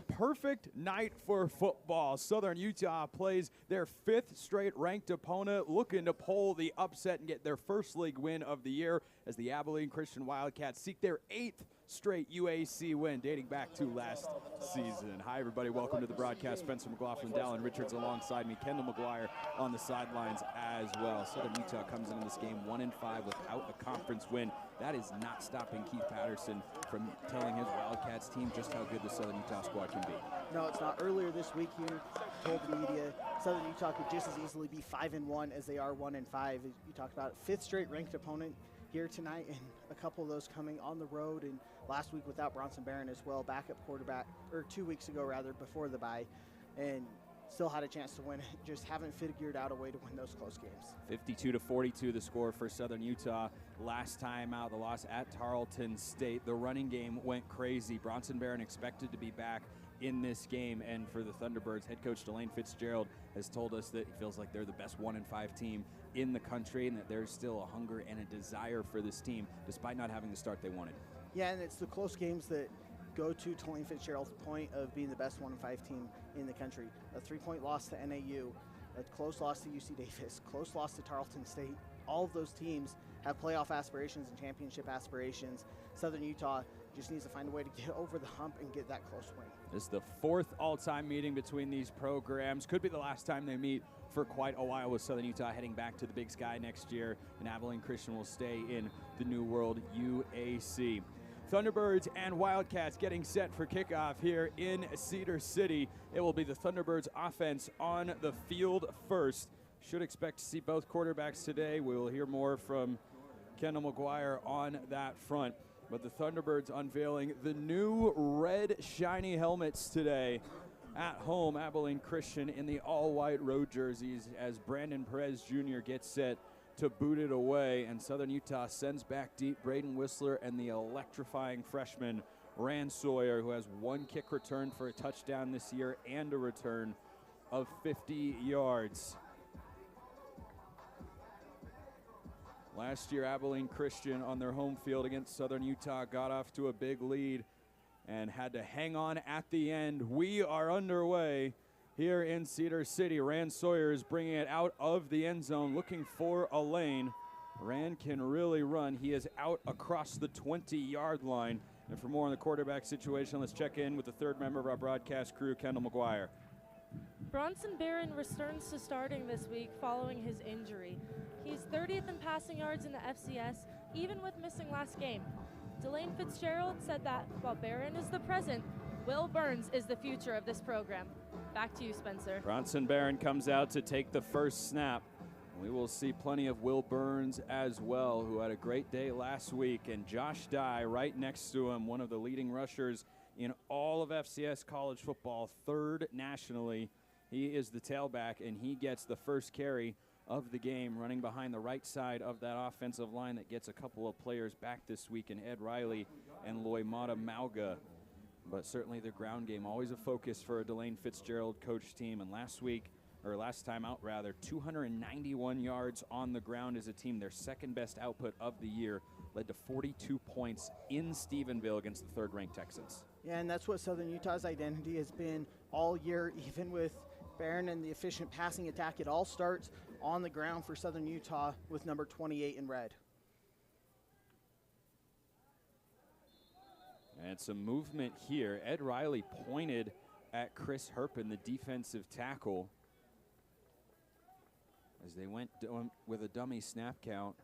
A perfect night for football. Southern Utah plays their 5th straight ranked opponent, looking to pull the upset and get their first league win of the year as the Abilene Christian Wildcats seek their 8th straight UAC win dating back to last season. Hi, everybody. Welcome to the broadcast. Spencer McLaughlin, Dallin Richards alongside me. Kendall McGuire on the sidelines as well. Southern Utah comes into this game 1-5 without a conference win. That is not stopping Keith Patterson from telling his Wildcats team just how good the Southern Utah squad can be. No, it's not. Earlier this week, he told the media Southern Utah could just as easily be 5-1 as they are 1-5. You talked about 5th straight ranked opponent here tonight, and a couple of those coming on the road, and last week without Bronson Barron as well, backup quarterback, or 2 weeks ago rather, before the bye, and still had a chance to win. Just haven't figured out a way to win those close games. 52-42 the score for Southern Utah. Last time out, the loss at Tarleton State. The running game went crazy. Bronson Barron expected to be back in this game, and for the Thunderbirds, head coach Delane Fitzgerald has told us that he feels like they're the best 1-5 team in the country, and that there's still a hunger and a desire for this team despite not having the start they wanted. Yeah, and it's the close games that go to Delane Fitzgerald's point of being the best 1-5 team in the country. A 3-point loss to NAU, a close loss to UC Davis, close loss to Tarleton State. All of those teams have playoff aspirations and championship aspirations. Southern Utah just needs to find a way to get over the hump and get that close win. This is the 4th all-time meeting between these programs. Could be the last time they meet for quite a while, with Southern Utah heading back to the Big Sky next year, and Abilene Christian will stay in the New World UAC. Thunderbirds and Wildcats getting set for kickoff here in Cedar City. It will be the Thunderbirds offense on the field first. Should expect to see both quarterbacks today. We will hear more from Kendall McGuire on that front. But the Thunderbirds unveiling the new red shiny helmets today at home. Abilene Christian in the all-white road jerseys as Brandon Perez Jr. gets set to boot it away, and Southern Utah sends back deep Braden Whistler and the electrifying freshman Rand Sawyer, who has 1 kick return for a touchdown this year and a return of 50 yards. Last year, Abilene Christian on their home field against Southern Utah got off to a big lead and had to hang on at the end. We are underway here in Cedar City. Rand Sawyer is bringing it out of the end zone, looking for a lane. Rand can really run. He is out across the 20-yard line. And for more on the quarterback situation, let's check in with the 3rd member of our broadcast crew, Kendall McGuire. Bronson Barron returns to starting this week following his injury. He's 30th in passing yards in the FCS, even with missing last game. Delane Fitzgerald said that while Barron is the present, Will Burns is the future of this program. Back to you, Spencer. Bronson Barron comes out to take the first snap. We will see plenty of Will Burns as well, who had a great day last week, and Josh Dye right next to him, one of the leading rushers in all of FCS college football, 3rd nationally. He is the tailback, and he gets the first carry of the game, running behind the right side of that offensive line that gets a couple of players back this week in Ed Riley and Loimata Mauga. But certainly the ground game, always a focus for a Delane Fitzgerald coach team. And last time out, 291 yards on the ground as a team. Their 2nd best output of the year, led to 42 points in Stephenville against the 3rd-ranked Texans. Yeah, and that's what Southern Utah's identity has been all year, even with Barron and the efficient passing attack. It all starts on the ground for Southern Utah with number 28 in red. And some movement here. Ed Riley pointed at Chris Herpin, the defensive tackle, as they went with a dummy snap count.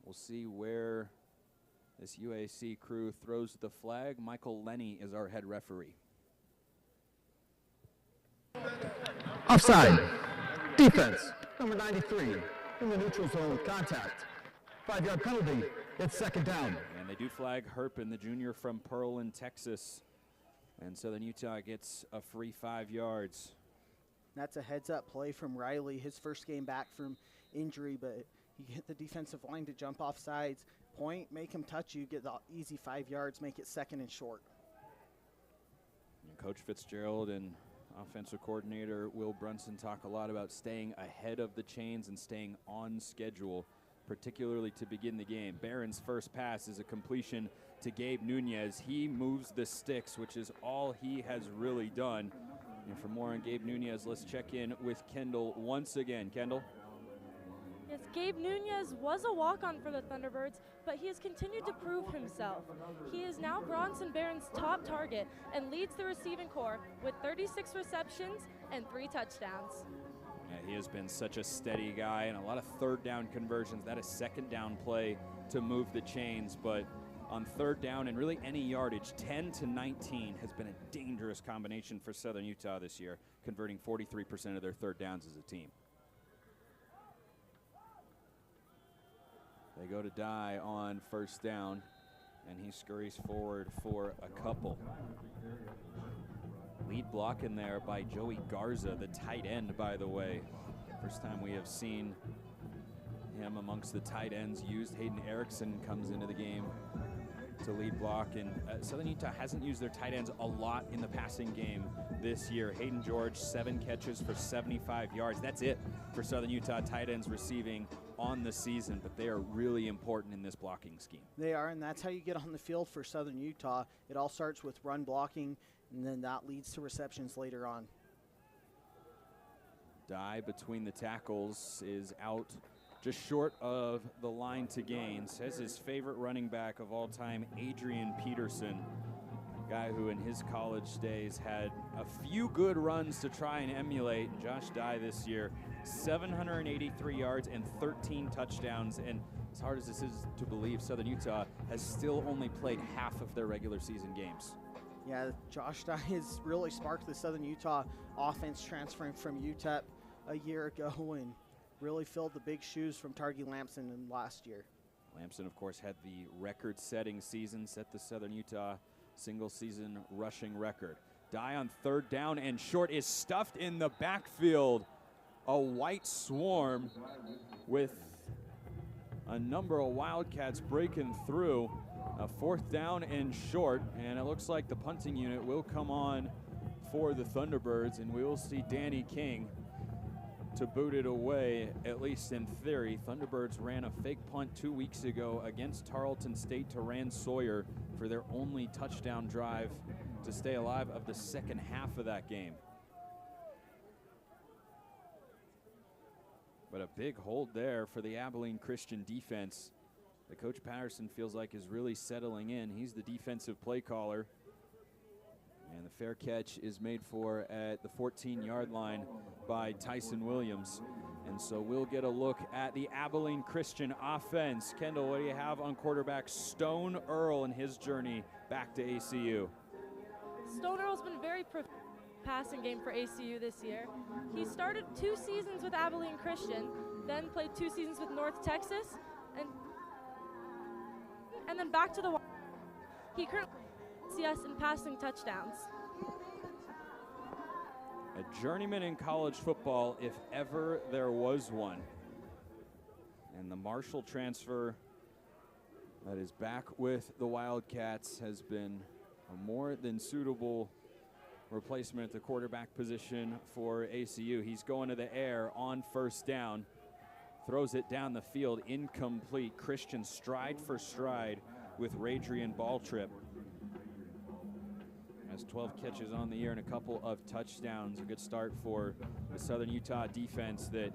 We'll see where this UAC crew throws the flag. Michael Lenny is our head referee. Offside. Defense. Number 93 in the neutral zone with contact. 5-yard penalty. It's 2nd down. And they do flag Herpin, the junior from Pearland, Texas. And Southern Utah gets a free 5 yards. That's a heads-up play from Riley, his first game back from injury, but you get the defensive line to jump off sides, point, make him touch you, get the easy 5 yards, make it 2nd and short. And Coach Fitzgerald and offensive coordinator Will Brunson talk a lot about staying ahead of the chains and staying on schedule, particularly to begin the game. Barron's first pass is a completion to Gabe Nunez. He moves the sticks, which is all he has really done. And for more on Gabe Nunez, let's check in with Kendall once again. Kendall? Yes, Gabe Nunez was a walk-on for the Thunderbirds, but he has continued to prove himself. He is now Bronson Barron's top target and leads the receiving corps with 36 receptions and 3 touchdowns. Yeah, he has been such a steady guy, and a lot of third down conversions. That is second down play to move the chains, but on third down and really any yardage, 10 to 19 has been a dangerous combination for Southern Utah this year, converting 43% of their third downs as a team. They go to Dye on first down, and he scurries forward for a couple. Lead block in there by Joey Garza, the tight end, by the way. First time we have seen him amongst the tight ends used. Hayden Erickson comes into the game to lead block, and Southern Utah hasn't used their tight ends a lot in the passing game this year. Hayden George, 7 catches for 75 yards. That's it for Southern Utah tight ends receiving on the season, but they are really important in this blocking scheme. They are, and that's how you get on the field for Southern Utah. It all starts with run blocking, and then that leads to receptions later on. Dye between the tackles is out just short of the line to gain. Says his favorite running back of all time, Adrian Peterson, guy who in his college days had a few good runs to try and emulate. Josh Dye this year, 783 yards and 13 touchdowns. And as hard as this is to believe, Southern Utah has still only played half of their regular season games. Yeah, Josh Dye has really sparked the Southern Utah offense, transferring from UTEP a year ago and really filled the big shoes from Targi Lampson in last year. Lampson, of course, had the record-setting season, set the Southern Utah single-season rushing record. Dye on third down and short is stuffed in the backfield. A white swarm with a number of Wildcats breaking through. A fourth down and short, and it looks like the punting unit will come on for the Thunderbirds, and we will see Danny King to boot it away, at least in theory. Thunderbirds ran a fake punt 2 weeks ago against Tarleton State to Rand Sawyer for their only touchdown drive to stay alive of the second half of that game. But a big hold there for the Abilene Christian defense that Coach Patterson feels like is really settling in. He's the defensive play caller. And the fair catch is made for at the 14-yard line by Tyson Williams. And so we'll get a look at the Abilene Christian offense. Kendall, what do you have on quarterback Stone Earl and his journey back to ACU? Stone Earl's been very passing game for ACU this year. He started 2 seasons with Abilene Christian, then played 2 seasons with North Texas, and then back to the he currently FCS in passing touchdowns. A journeyman in college football, if ever there was one. And the Marshall transfer that is back with the Wildcats has been a more than suitable replacement at the quarterback position for ACU. He's going to the air on first down, throws it down the field, incomplete. Christian stride for stride with Radrian Balltrip. Has 12 catches on the year and a couple of touchdowns. A good start for the Southern Utah defense that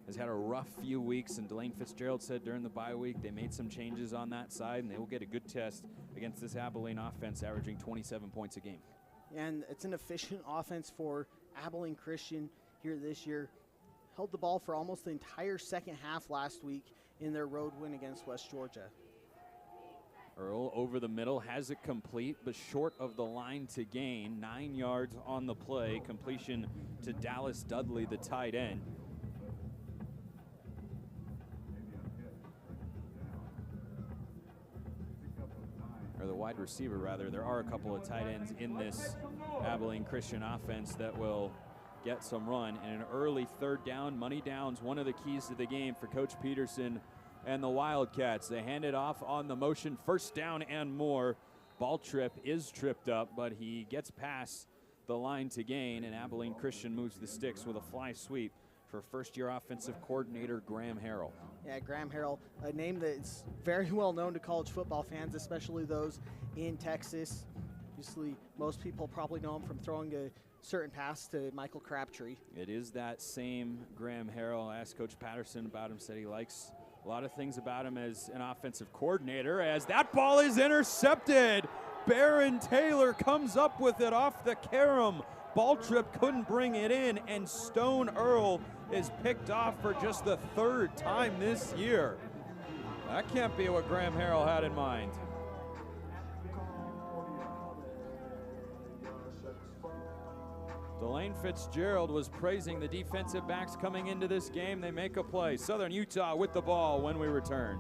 has had a rough few weeks, and Delane Fitzgerald said during the bye week they made some changes on that side, and they will get a good test against this Abilene offense, averaging 27 points a game. And it's an efficient offense for Abilene Christian here this year. Held the ball for almost the entire second half last week in their road win against West Georgia. Earl over the middle, has it complete, but short of the line to gain. 9 yards on the play. Completion to Dallas Dudley, the tight end. Or the wide receiver, rather. There are a couple of tight ends in this Abilene Christian offense that will get some run. And an early third down, money downs, one of the keys to the game for Coach Peterson and the Wildcats. They hand it off on the motion, first down and more. Balltrip is tripped up, but he gets past the line to gain, and Abilene Christian moves the sticks with a fly sweep for first-year offensive coordinator Graham Harrell. Yeah, Graham Harrell, a name that's very well known to college football fans, especially those in Texas. Obviously, most people probably know him from throwing a certain pass to Michael Crabtree. It is that same Graham Harrell. I asked Coach Patterson about him, said he likes a lot of things about him as an offensive coordinator, as that ball is intercepted. Baron Taylor comes up with it off the carom. Ball trip couldn't bring it in, and Stone Earl is picked off for just the third time this year. That can't be what Graham Harrell had in mind. Delane Fitzgerald was praising the defensive backs coming into this game. They make a play. Southern Utah with the ball when we return.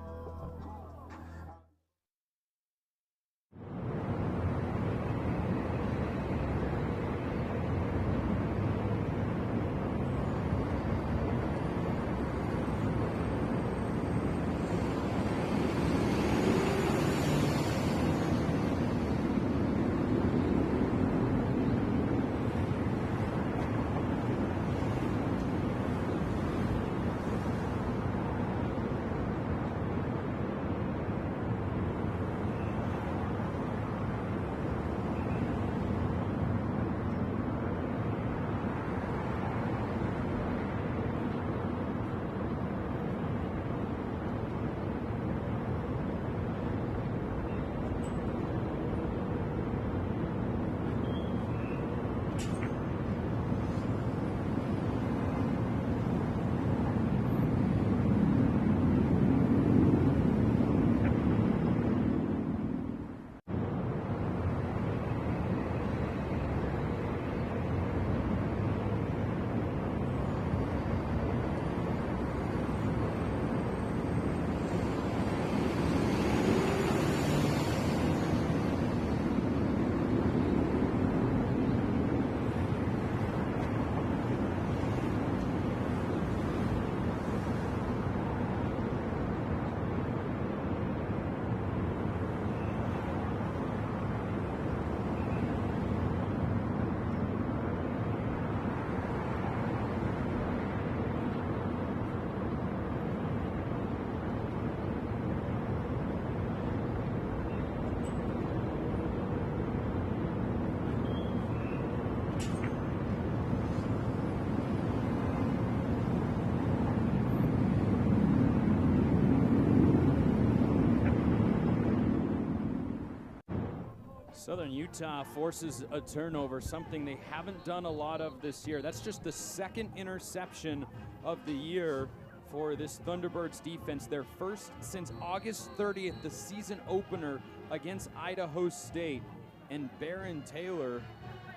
Southern Utah forces a turnover, something they haven't done a lot of this year. That's just the second interception of the year for this Thunderbirds defense. Their first since August 30th, the season opener against Idaho State. And Baron Taylor,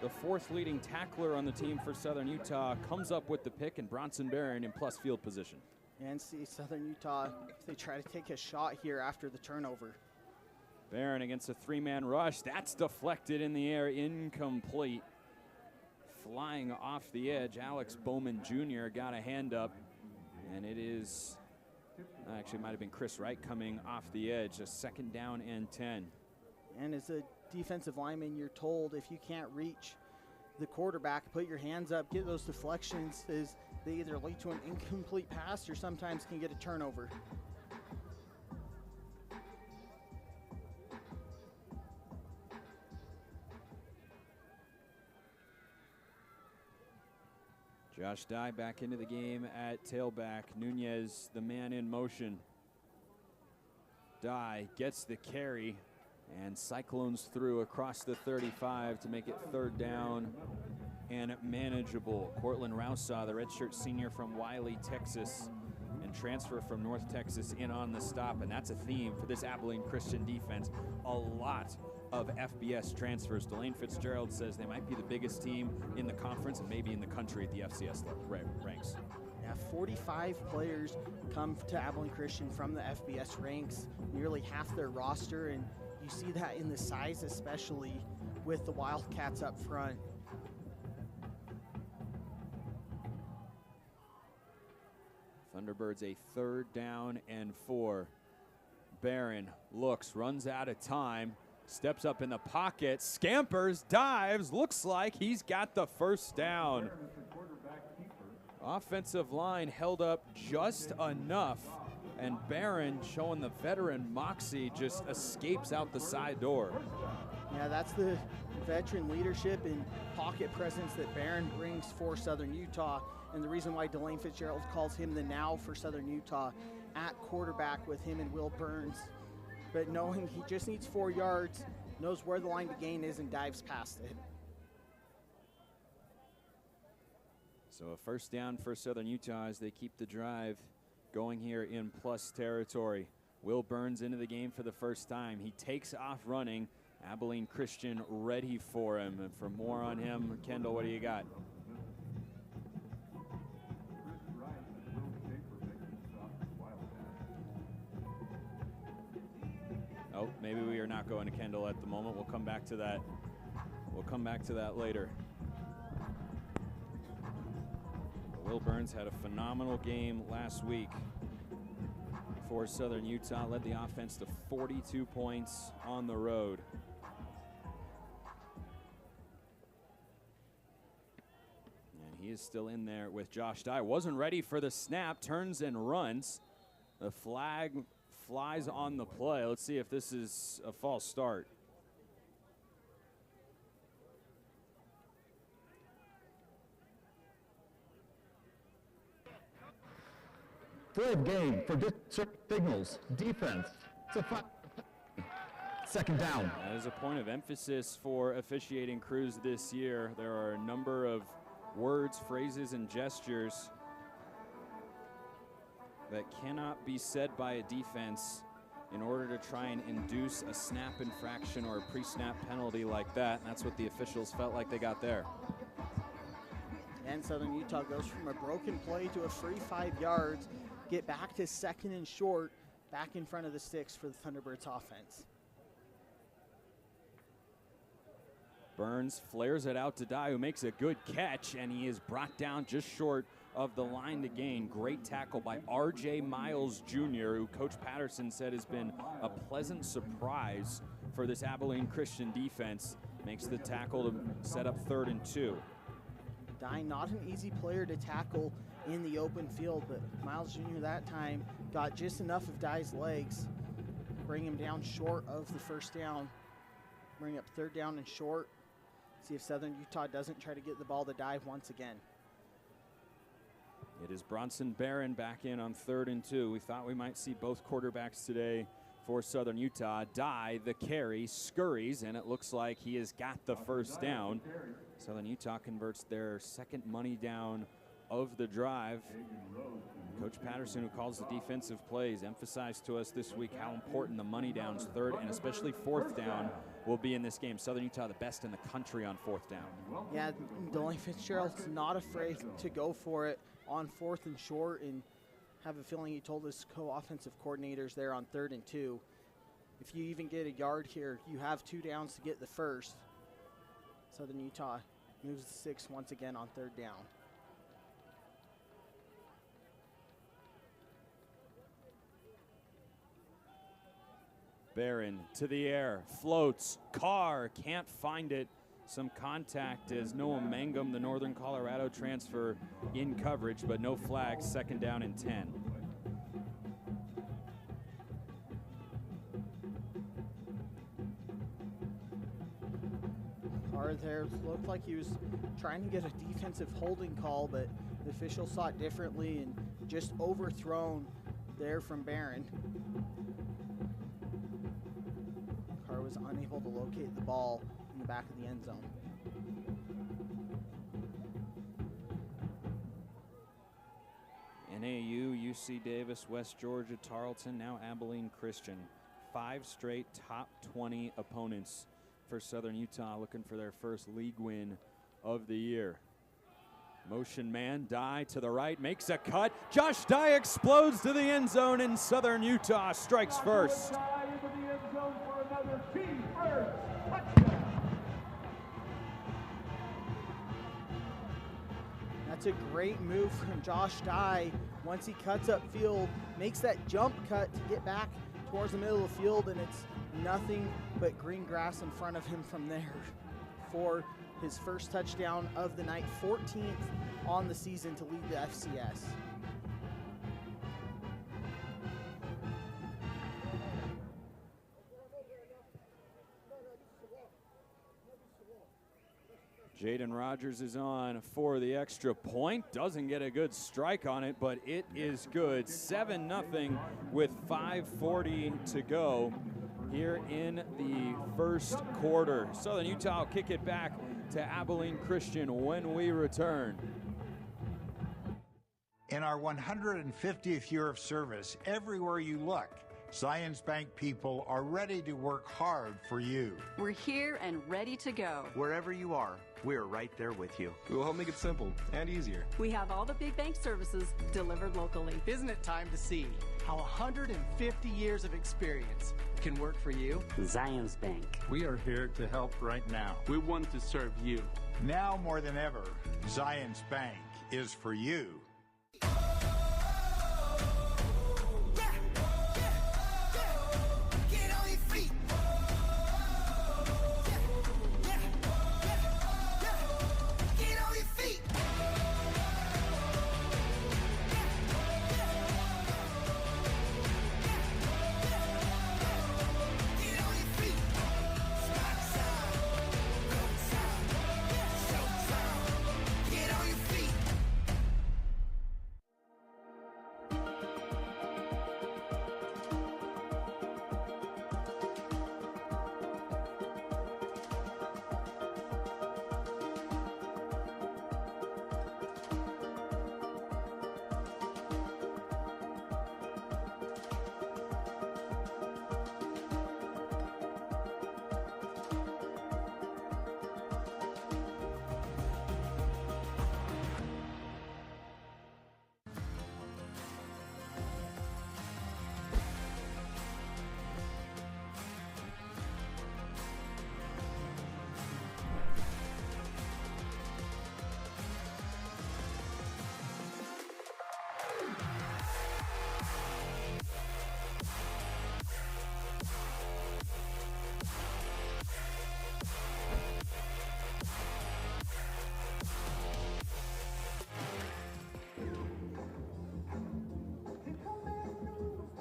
the fourth leading tackler on the team for Southern Utah, comes up with the pick, and Bronson Barron in plus field position. And see Southern Utah, they try to take a shot here after the turnover. Barron against a three-man rush. That's deflected in the air, incomplete. Flying off the edge, Alex Bowman Jr. got a hand up, and it is, actually might have been Chris Wright coming off the edge, a second down and 10. And as a defensive lineman, you're told if you can't reach the quarterback, put your hands up, get those deflections, as they either lead to an incomplete pass or sometimes can get a turnover. Josh Dye back into the game at tailback. Nunez, the man in motion. Dye gets the carry and cyclones through across the 35 to make it third down and manageable. Cortland Rousaw, the redshirt senior from Wiley, Texas, and transfer from North Texas in on the stop. And that's a theme for this Abilene Christian defense. A lot of FBS transfers. Delane Fitzgerald says they might be the biggest team in the conference and maybe in the country at the FCS ranks. Yeah, 45 players come to Abilene Christian from the FBS ranks, nearly half their roster, and you see that in the size, especially with the Wildcats up front. Thunderbirds a third down and 4. Barron looks, runs out of time, steps up in the pocket, scampers, dives, looks like he's got the first down. Offensive line held up just enough, and Barron, showing the veteran moxie, just escapes out the side door. Yeah, that's the veteran leadership and pocket presence that Barron brings for Southern Utah, and the reason why Delane Fitzgerald calls him the now for Southern Utah at quarterback with him and Will Burns. But knowing he just needs 4 yards, knows where the line to gain is, and dives past it. So a first down for Southern Utah as they keep the drive going here in plus territory. Will Burns into the game for the first time. He takes off running. Abilene Christian ready for him. And for more on him, Kendall, what do you got? Oh, maybe we are not going to Kendall at the moment. We'll come back to that. We'll come back to that later. Will Burns had a phenomenal game last week for Southern Utah. Led the offense to 42 points on the road. And he is still in there with Josh Dye. Wasn't ready for the snap, turns and runs. The flag flies on the play. Let's see if this is a false start. Third game for district signals. Defense. It's a second down. That is a point of emphasis for officiating crews this year. There are a number of words, phrases, and gestures that cannot be said by a defense in order to try and induce a snap infraction or a pre-snap penalty like that. And that's what the officials felt like they got there. And Southern Utah goes from a broken play to a free 5 yards, get back to second and short, back in front of the sticks for the Thunderbirds offense. Burns flares it out to Dye, who makes a good catch, and he is brought down just short of the line to gain. Great tackle by R.J. Miles Jr., who Coach Patterson said has been a pleasant surprise for this Abilene Christian defense. Makes the tackle to set up 3rd and 2. Dye, not an easy player to tackle in the open field, but Miles Jr. that time got just enough of Dye's legs, bring him down short of the first down, bring up 3rd down and short. See if Southern Utah doesn't try to get the ball to Dye once again. It is Bronson Barron back in on 3rd and 2. We thought we might see both quarterbacks today for Southern Utah. Dye, the carry, scurries, and it looks like he has got the first down. Southern Utah converts their second money down of the drive. Coach Patterson, who calls the defensive plays, emphasized to us this week how important the money downs, 3rd and especially 4th down, will be in this game. Southern Utah, the best in the country on 4th down. Yeah, Delane Fitzgerald's not afraid to go for it on 4th and short, and have a feeling he told his co-offensive coordinators there on 3rd and 2. If you even get a yard here, you have 2 downs to get the first. Southern Utah moves the 6 once again on 3rd down. Barron to the air, floats, Carr can't find it. Some contact as Noah Mangum, the Northern Colorado transfer, in coverage, but no flags, 2nd down and 10. Carr there looked like he was trying to get a defensive holding call, but the official saw it differently and just overthrown there from Barron. Carr was unable to locate the ball in the back of the end zone. NAU, UC Davis, West Georgia, Tarleton, now Abilene Christian. 5 straight top 20 opponents for Southern Utah, looking for their first league win of the year. Motion man, Dye to the right, makes a cut. Josh Dye explodes to the end zone, and Southern Utah strikes first. That's a great move from Josh Dye. Once he cuts upfield, makes that jump cut to get back towards the middle of the field, and it's nothing but green grass in front of him from there for his first touchdown of the night, 14th on the season to lead the FCS. Jaden Rogers is on for the extra point. Doesn't get a good strike on it, but it is good. 7-0 with 5:40 to go here in the first quarter. Southern Utah will kick it back to Abilene Christian when we return. In our 150th year of service, everywhere you look, Zions Bank people are ready to work hard for you. We're here and ready to go. Wherever you are, we're right there with you. We will help make it simple and easier. We have all the big bank services delivered locally. Isn't it time to see how 150 years of experience can work for you? Zions Bank. We are here to help right now. We want to serve you. Now more than ever, Zions Bank is for you.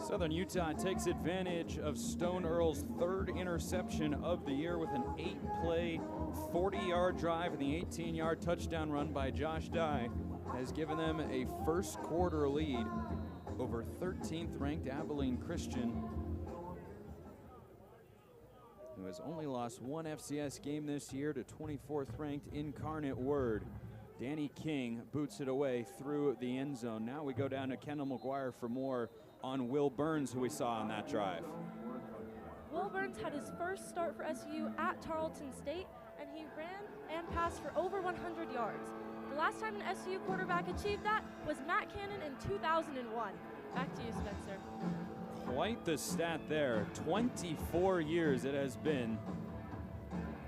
Southern Utah takes advantage of Stone Earl's third interception of the year with an 8-play, 40-yard drive, and the 18-yard touchdown run by Josh Dye has given them a first quarter lead over 13th ranked Abilene Christian, who has only lost one FCS game this year to 24th ranked Incarnate Word. Danny King boots it away through the end zone. Now we go down to Kendall McGuire for more on Will Burns, who we saw on that drive. Will Burns had his first start for SU at Tarleton State, and he ran and passed for over 100 yards. The last time an SU quarterback achieved that was Matt Cannon in 2001. Back to you, Spencer. Quite the stat there. 24 years it has been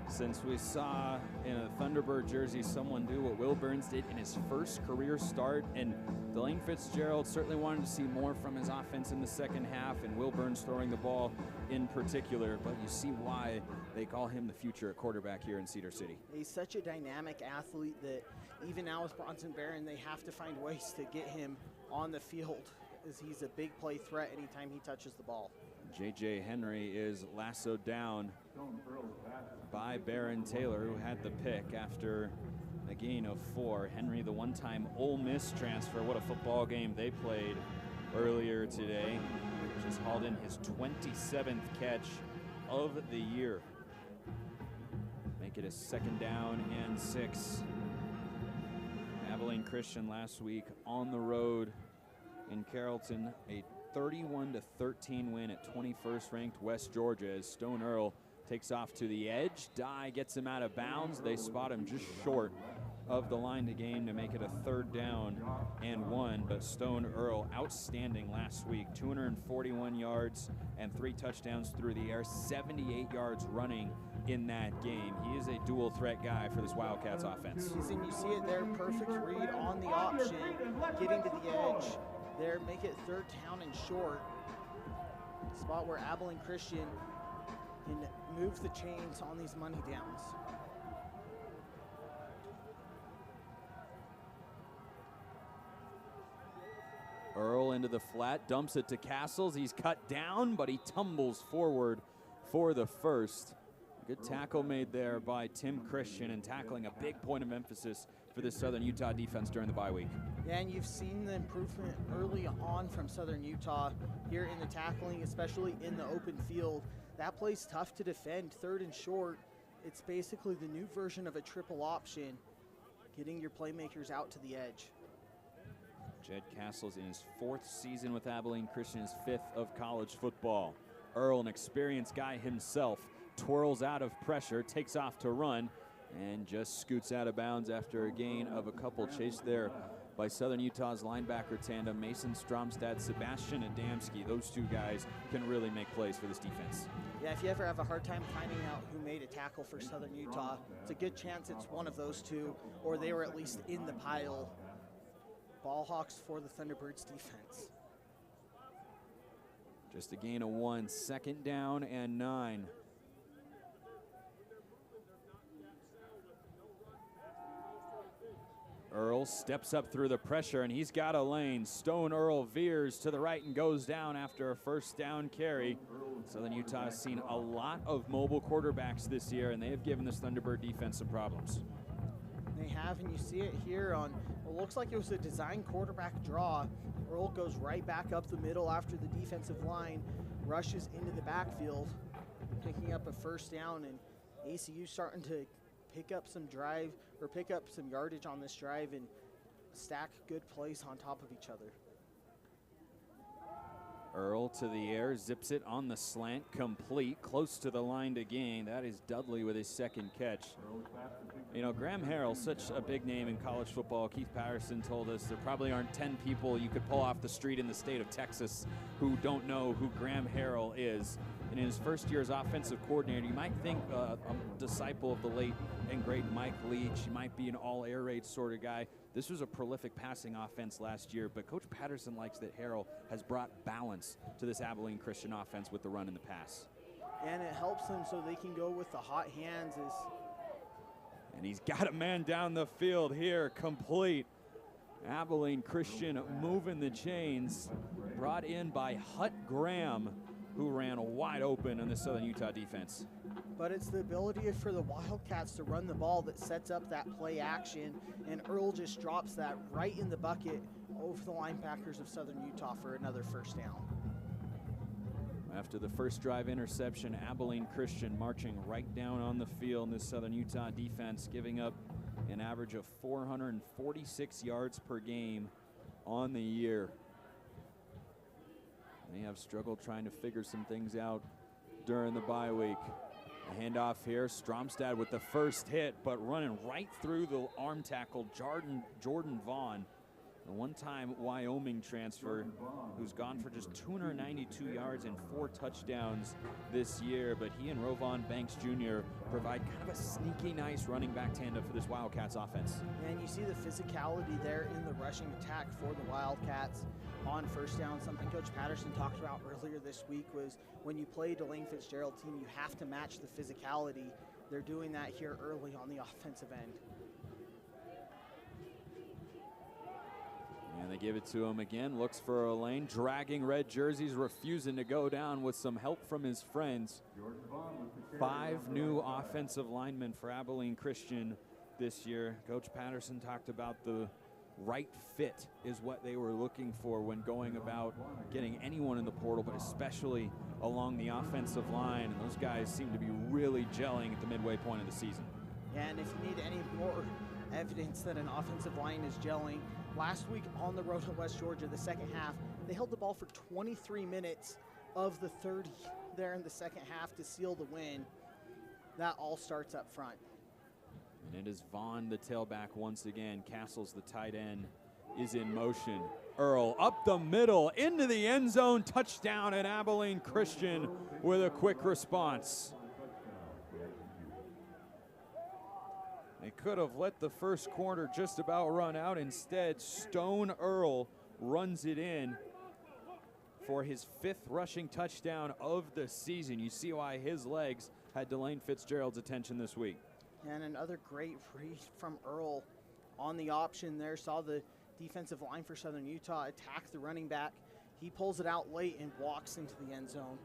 since we saw in a Thunderbird jersey someone do what Will Burns did in his first career start, and Delane Fitzgerald certainly wanted to see more from his offense in the second half, and Will Burns throwing the ball in particular, but you see why they call him the future quarterback here in Cedar City. He's such a dynamic athlete that even now with Bronson Barron, they have to find ways to get him on the field, as he's a big play threat anytime he touches the ball. J.J. Henry is lassoed down by Barron Taylor, who had the pick after a gain of 4. Henry, the one-time Ole Miss transfer. What a football game they played earlier today. Just hauled in his 27th catch of the year. Make it a 2nd down and 6. Abilene Christian last week on the road in Carrollton, a 31-13 win at 21st ranked West Georgia as Stone Earl takes off to the edge. Dye gets him out of bounds. They spot him just short of the line to gain to make it a 3rd down and 1. But Stone Earl, outstanding last week. 241 yards and 3 touchdowns through the air, 78 yards running in that game. He is a dual threat guy for this Wildcats offense. And you see it there, perfect read on the option, getting to the edge. There, make it 3rd down and short. Spot where Abilene Christian can move the chains on these money downs. into the flat, dumps it to Castles. He's cut down, but he tumbles forward for the first. Good tackle made there by Tim Christian, and tackling a big point of emphasis for this Southern Utah defense during the bye week. Yeah, and you've seen the improvement early on from Southern Utah here in the tackling, especially in the open field. That play's tough to defend, 3rd and short. It's basically the new version of a triple option, getting your playmakers out to the edge. Jed Castles in his 4th season with Abilene Christian, his 5th of college football. Earl, an experienced guy himself, twirls out of pressure, takes off to run, and just scoots out of bounds after a gain of a couple, chased there by Southern Utah's linebacker tandem, Mason Stromstad, Sebastian Adamski. Those two guys can really make plays for this defense. Yeah, if you ever have a hard time finding out who made a tackle for Southern Utah, it's a good chance it's one of those two, or they were at least in the pile. Ball hawks for the Thunderbirds defense. Just a gain of 1, 2nd down and 9. Earl steps up through the pressure, and he's got a lane. Stone Earl veers to the right and goes down after a 1st down carry. Southern Utah has seen a lot of mobile quarterbacks this year, and they have given this Thunderbird defense some problems. They have, and you see it here on what looks like it was a design quarterback draw. Earl goes right back up the middle after the defensive line rushes into the backfield, picking up a 1st down, and ACU starting to pick up some yardage on this drive and stack good plays on top of each other. Earl to the air, zips it on the slant, complete, close to the line to gain. That is Dudley with his 2nd catch. You know, Graham Harrell, such a big name in college football. Keith Patterson told us there probably aren't 10 people you could pull off the street in the state of Texas who don't know who Graham Harrell is. And in his 1st year as offensive coordinator, you might think a disciple of the late and great Mike Leach. He might be an all-air raid sort of guy. This was a prolific passing offense last year, but Coach Patterson likes that Harrell has brought balance to this Abilene Christian offense with the run and the pass. And it helps them so they can go with the hot hands. And he's got a man down the field here, complete. Abilene Christian moving the chains, brought in by Hut Graham, who ran wide open on the Southern Utah defense. But it's the ability for the Wildcats to run the ball that sets up that play action, and Earl just drops that right in the bucket over the linebackers of Southern Utah for another 1st down. After the 1st drive interception, Abilene Christian marching right down on the field in this Southern Utah defense, giving up an average of 446 yards per game on the year. They have struggled trying to figure some things out during the bye week. A handoff here, Stromstad with the 1st hit, but running right through the arm tackle, Jordan Vaughn, the one-time Wyoming transfer who's gone for just 292 yards and 4 touchdowns this year. But he and Rovon Banks Jr. provide kind of a sneaky, nice running back tandem for this Wildcats offense. And you see the physicality there in the rushing attack for the Wildcats on 1st down. Something Coach Patterson talked about earlier this week was when you play Delane Fitzgerald team, you have to match the physicality. They're doing that here early on the offensive end. And they give it to him again, looks for a lane, dragging red jerseys, refusing to go down with some help from his friends. 5 new offensive linemen for Abilene Christian this year. Coach Patterson talked about the right fit is what they were looking for when going about getting anyone in the portal, but especially along the offensive line. And those guys seem to be really gelling at the midway point of the season. And if you need any more evidence that an offensive line is gelling, last week on the road at West Georgia, the 2nd half, they held the ball for 23 minutes of the 30 there in the 2nd half to seal the win. That all starts up front. And it is Vaughn, the tailback, once again. Castles, the tight end, is in motion. Earl up the middle, into the end zone, touchdown, and Abilene Christian with a quick response. They could have let the 1st quarter just about run out. Instead, Stone Earl runs it in for his 5th rushing touchdown of the season. You see why his legs had Delane Fitzgerald's attention this week. And another great read from Earl on the option there. Saw the defensive line for Southern Utah attack the running back, He pulls it out late and walks into the end zone.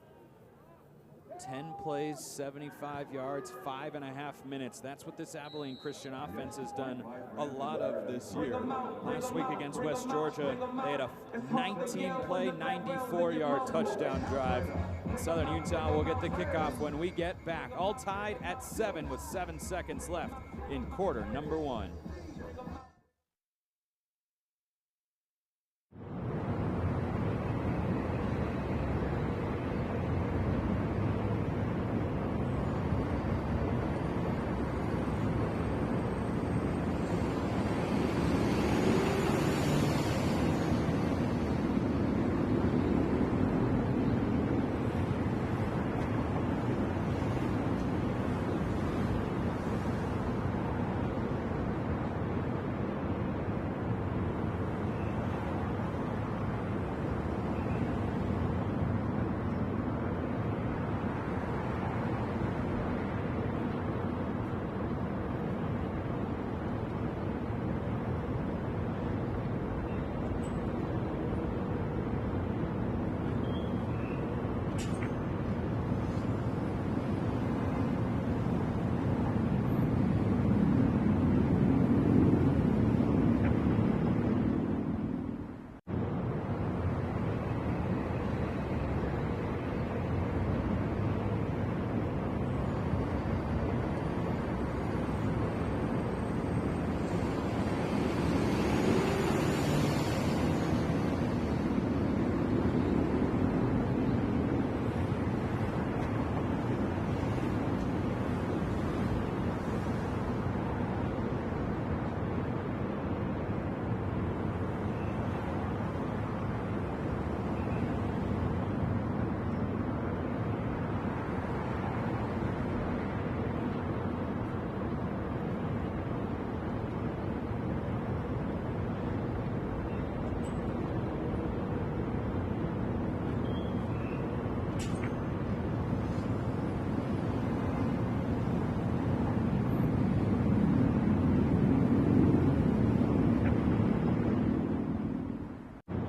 10 plays, 75 yards, 5.5 minutes. That's what this Abilene Christian offense has done a lot of this year. Last week against West Georgia, they had a 19-play, 94-yard touchdown drive. And Southern Utah will get the kickoff when we get back. All tied at 7 with 7 seconds left in quarter number 1.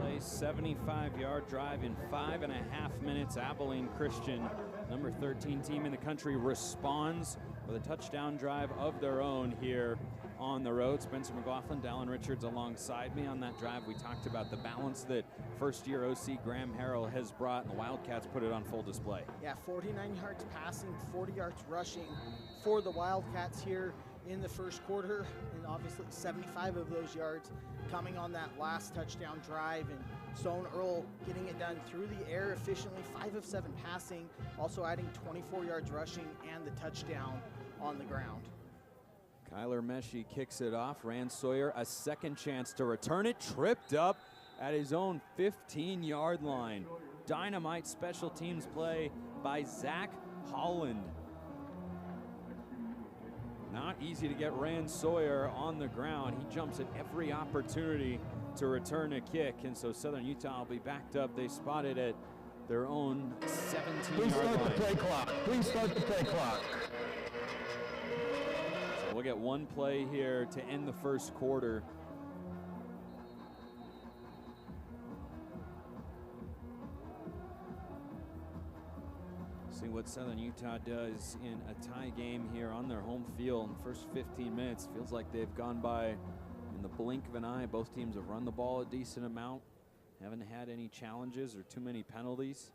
Play 75-yard drive in 5.5 minutes. Abilene Christian, number 13 team in the country, responds with a touchdown drive of their own here on the road. Spencer McLaughlin, Dallin Richards alongside me on that drive. We talked about the balance that first-year OC Graham Harrell has brought, and the Wildcats put it on full display. Yeah, 49 yards passing, 40 yards rushing for the Wildcats here in the first quarter, and obviously 75 of those yards coming on that last touchdown drive, and Stone Earl getting it done through the air efficiently, 5 of 7 passing, also adding 24 yards rushing and the touchdown on the ground. Kyler Meshi kicks it off. Rand Sawyer, a second chance to return it, tripped up at his own 15-yard line. Dynamite special teams play by Zach Holland. Not easy to get Rand Sawyer on the ground. He jumps at every opportunity to return a kick, and so Southern Utah will be backed up. They spot it at their own 17-yard line. Please start the play clock. Please start the play clock. So we'll get one play here to end the first quarter. See what Southern Utah does in a tie game here on their home field. In the first 15 minutes, feels like they've gone by in the blink of an eye. Both teams have run the ball a decent amount, haven't had any challenges or too many penalties.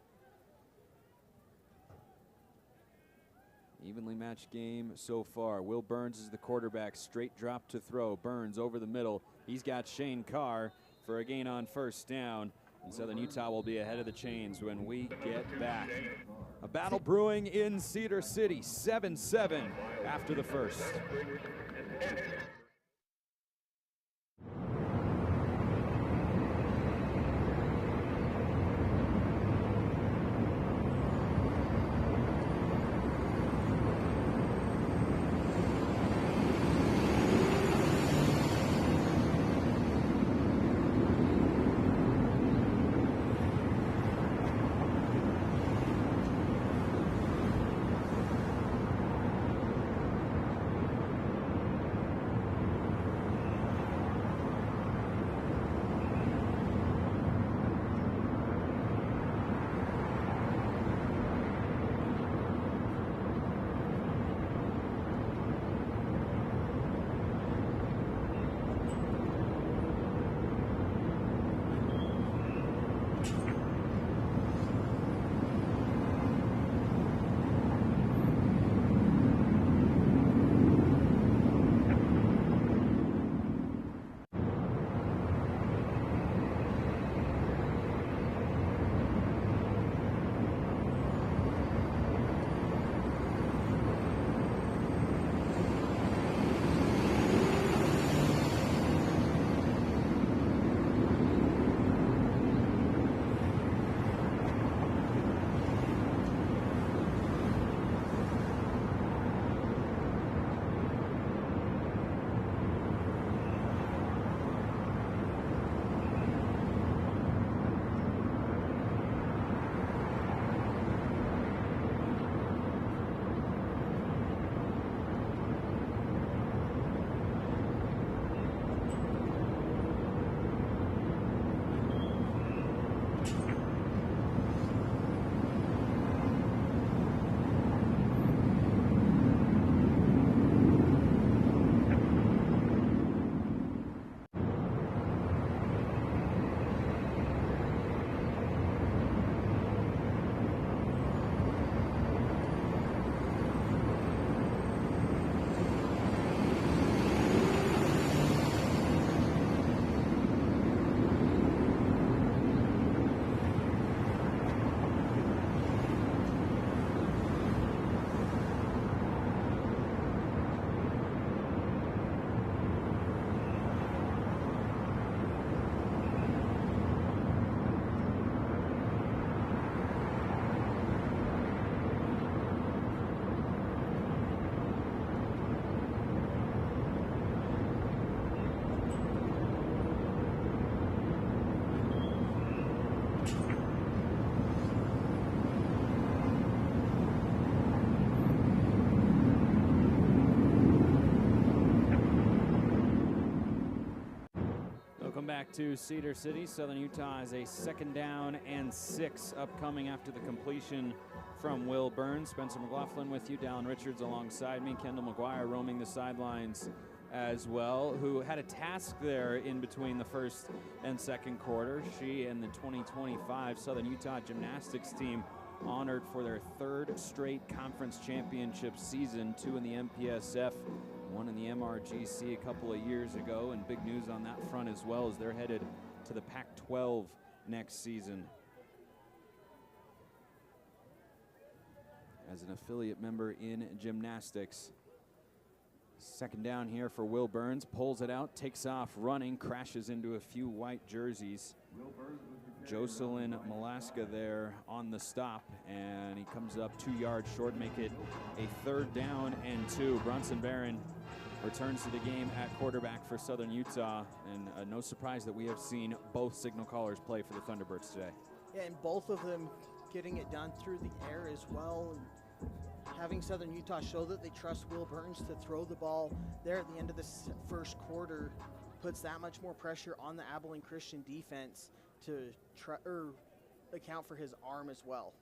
Evenly matched game so far. Will Burns is the quarterback, straight drop to throw. Burns over the middle. He's got Shane Carr for a gain on first down. And Southern Utah will be ahead of the chains when we get back. A battle brewing in Cedar City, 7-7 after the first. back to Cedar City. Southern Utah has a 2nd down and 6 upcoming after the completion from Will Burns. Spencer McLaughlin with you, Dallin Richards alongside me, Kendall McGuire roaming the sidelines as well, who had a task there in between the first and second quarter. She and the 2025 Southern Utah gymnastics team honored for their 3rd straight conference championship season, 2 in the MPSF, 1 in the MRGC a couple of years ago, and big news on that front as well as they're headed to the Pac-12 next season as an affiliate member in gymnastics. 2nd down here for Will Burns, pulls it out, takes off running, crashes into a few white jerseys. Jocelyn Malaska there on the stop, and he comes up 2 yards short, make it a 3rd down and 2. Bronson Barron returns to the game at quarterback for Southern Utah, and no surprise that we have seen both signal callers play for the Thunderbirds today. Yeah, and both of them getting it done through the air as well. Having Southern Utah show that they trust Will Burns to throw the ball there at the end of the first quarter puts that much more pressure on the Abilene Christian defense to account for his arm as well.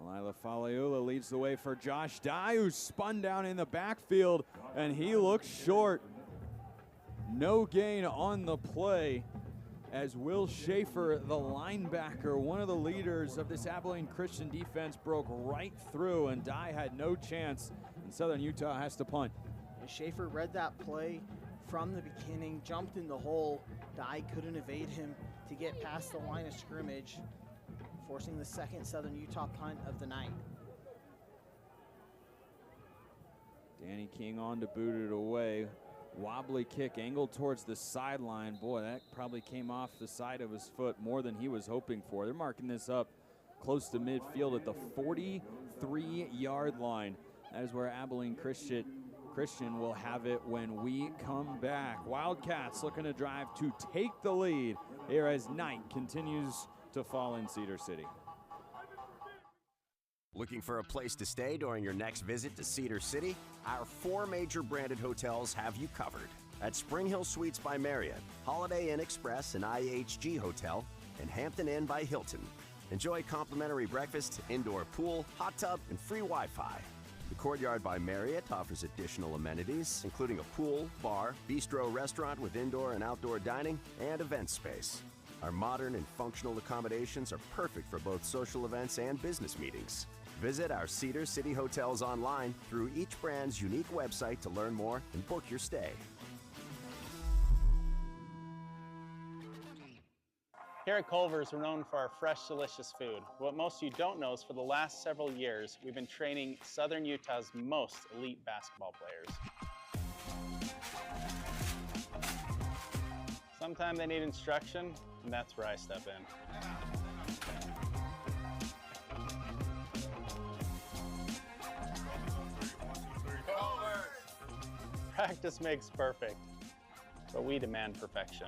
Lila Faleula leads the way for Josh Dye, who's spun down in the backfield, and he looks short. No gain on the play as Will Schaefer, the linebacker, one of the leaders of this Abilene Christian defense, broke right through, and Dye had no chance, and Southern Utah has to punt. And Schaefer read that play from the beginning, jumped in the hole. Dye couldn't evade him to get past the line of scrimmage, forcing the 2nd Southern Utah punt of the night. Danny King on to boot it away. Wobbly kick angled towards the sideline. Boy, that probably came off the side of his foot more than he was hoping for. They're marking this up close to midfield at the 43-yard line. That is where Abilene Christian will have it when we come back. Wildcats looking to drive to take the lead here as night continues to fall in Cedar City. Looking for a place to stay during your next visit to Cedar City? Our 4 major branded hotels have you covered. At Spring Hill Suites by Marriott, Holiday Inn Express and IHG Hotel, and Hampton Inn by Hilton. Enjoy complimentary breakfast, indoor pool, hot tub, and free Wi-Fi. The Courtyard by Marriott offers additional amenities, including a pool, bar, bistro restaurant with indoor and outdoor dining, and event space. Our modern and functional accommodations are perfect for both social events and business meetings. Visit our Cedar City hotels online through each brand's unique website to learn more and book your stay. Here at Culver's, we're known for our fresh, delicious food. What most of you don't know is for the last several years, we've been training Southern Utah's most elite basketball players. Sometimes they need instruction, and that's where I step in. Practice makes perfect, but we demand perfection.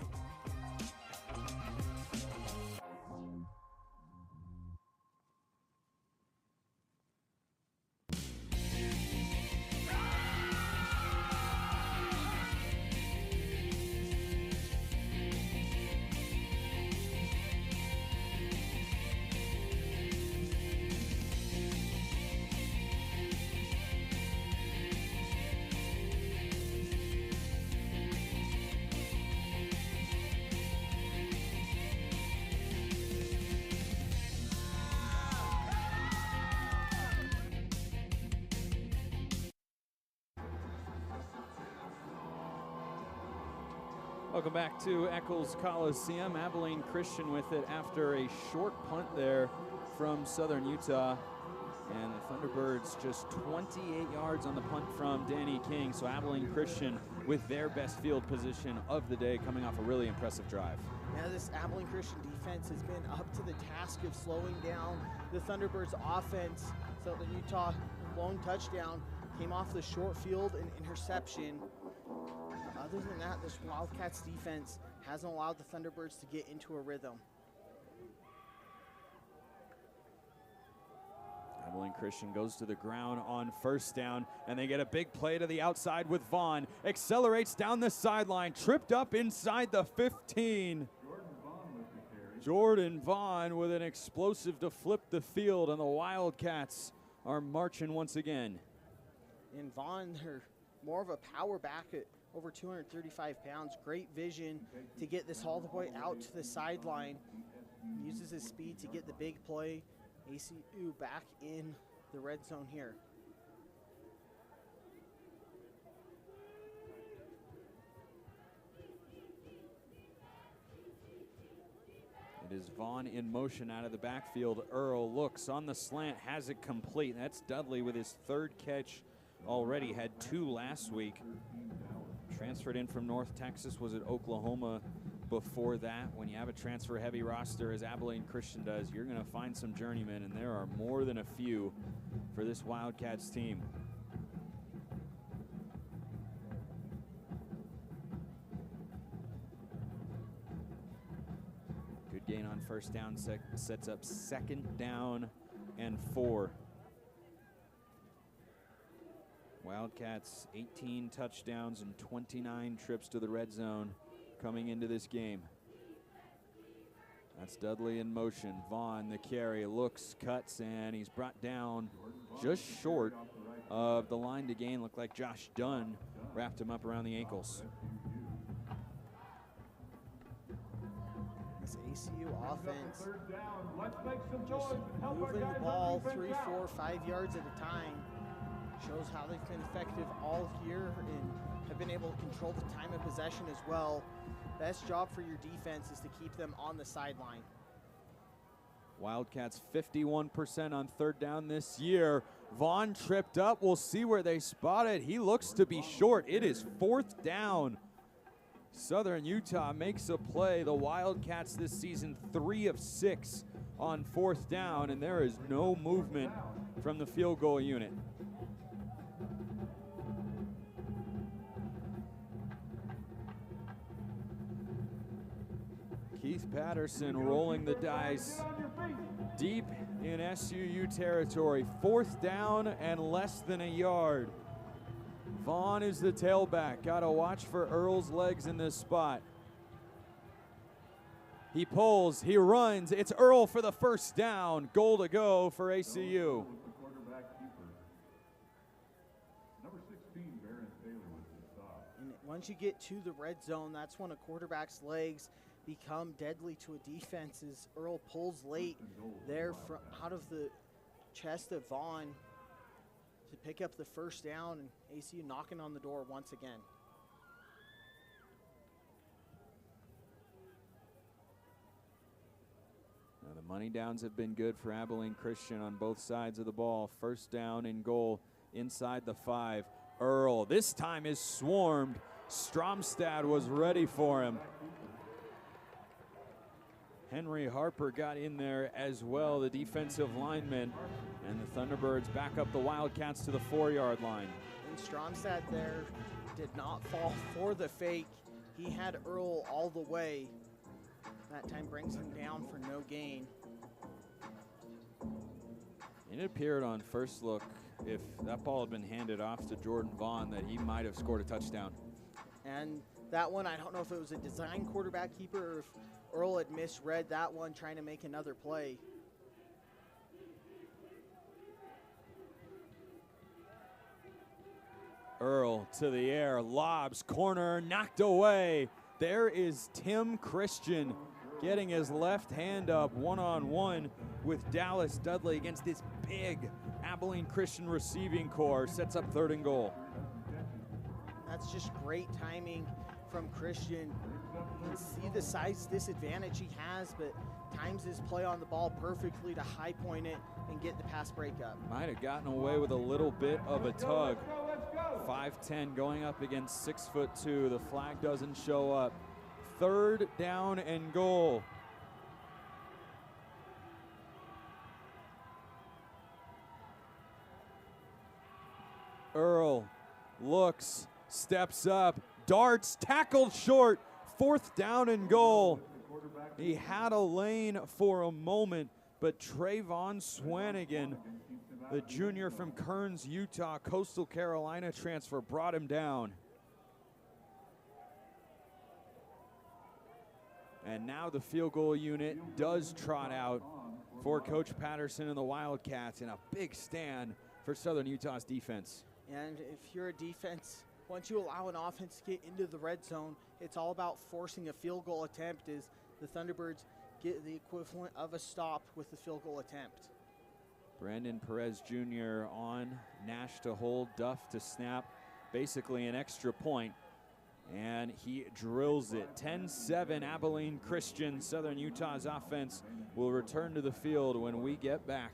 Welcome back to Eccles Coliseum. Abilene Christian with it after a short punt there from Southern Utah. And the Thunderbirds just 28 yards on the punt from Danny King. So Abilene Christian with their best field position of the day, coming off a really impressive drive. Now this Abilene Christian defense has been up to the task of slowing down the Thunderbirds offense. Southern Utah lone touchdown came off the short field and interception. Other than that, this Wildcats defense hasn't allowed the Thunderbirds to get into a rhythm. Abilene Christian goes to the ground on first down, and they get a big play to the outside with Vaughn. Accelerates down the sideline, tripped up inside the 15. Jordan Vaughn with an explosive to flip the field, and the Wildcats are marching once again. And Vaughn, they're more of a power back at over 235 pounds. Great vision to get this all the way out to the sideline. Uses his speed to get the big play. ACU back in the red zone here. It is Vaughn in motion out of the backfield. Earl looks on the slant, has it complete. That's Dudley with his third catch already, had 2 last week. Transferred in from North Texas, was at Oklahoma before that. When you have a transfer-heavy roster, as Abilene Christian does, you're going to find some journeymen, and there are more than a few for this Wildcats team. Good gain on first down, sets up 2nd down and 4. Wildcats 18 touchdowns and 29 trips to the red zone coming into this game. That's Dudley in motion. Vaughn, the carry, looks, cuts, and he's brought down just short of the line to gain. Looked like Josh Dunn wrapped him up around the ankles. This ACU offense just moving the ball 3, 4, 5 yards at a time. Shows how they've been effective all year and have been able to control the time of possession as well. Best job for your defense is to keep them on the sideline. Wildcats 51% on 3rd down this year. Vaughn tripped up. We'll see where they spot it. He looks to be short. It is 4th down. Southern Utah makes a play. The Wildcats this season 3 of 6 on 4th down, and there is no movement from the field goal unit. Keith Patterson rolling the dice deep in SUU territory. 4th down and less than a yard. Vaughn is the tailback. Got to watch for Earl's legs in this spot. He pulls, he runs. It's Earl for the 1st down. Goal to go for ACU. And once you get to the red zone, that's when a quarterback's legs become deadly to a defense. As Earl pulls late there from out of the chest of Vaughn to pick up the 1st down, and ACU knocking on the door once again. Now the money downs have been good for Abilene Christian on both sides of the ball. 1st down and goal inside the 5. Earl this time is swarmed. Stromstad was ready for him. Henry Harper got in there as well, the defensive lineman, and the Thunderbirds back up the Wildcats to the 4-yard line. And Stromstad there did not fall for the fake. He had Earl all the way. That time brings him down for no gain. It appeared on first look, if that ball had been handed off to Jordan Vaughn, that he might have scored a touchdown. And that one, I don't know if it was a design quarterback keeper or if Earl had misread that one, trying to make another play. Earl to the air, lobs, corner, knocked away. There is Tim Christian getting his left hand up one-on-one with Dallas Dudley against this big Abilene Christian receiving core. Sets up 3rd and goal. That's just great timing from Christian. You can see the size disadvantage he has, but times his play on the ball perfectly to high point it and get the pass breakup. Might have gotten away with a little bit of a tug. 5'10" going up against 6'2". The flag doesn't show up. 3rd down and goal. Earl looks, steps up, darts, tackled short. 4th down and goal. He had a lane for a moment, but Trayvon Swanigan The junior from Kearns, Utah, Coastal Carolina transfer brought him down. And now the field goal unit does trot out for Coach Patterson and the Wildcats in a big stand for Southern Utah's defense. And if you're a defense, once you allow an offense to get into the red zone, it's all about forcing a field goal attempt as the Thunderbirds get the equivalent of a stop with the field goal attempt. Brandon Perez Jr. on Nash to hold, Duff to snap, basically an extra point, and he drills it. 10-7 Abilene Christian. Southern Utah's offense will return to the field when we get back.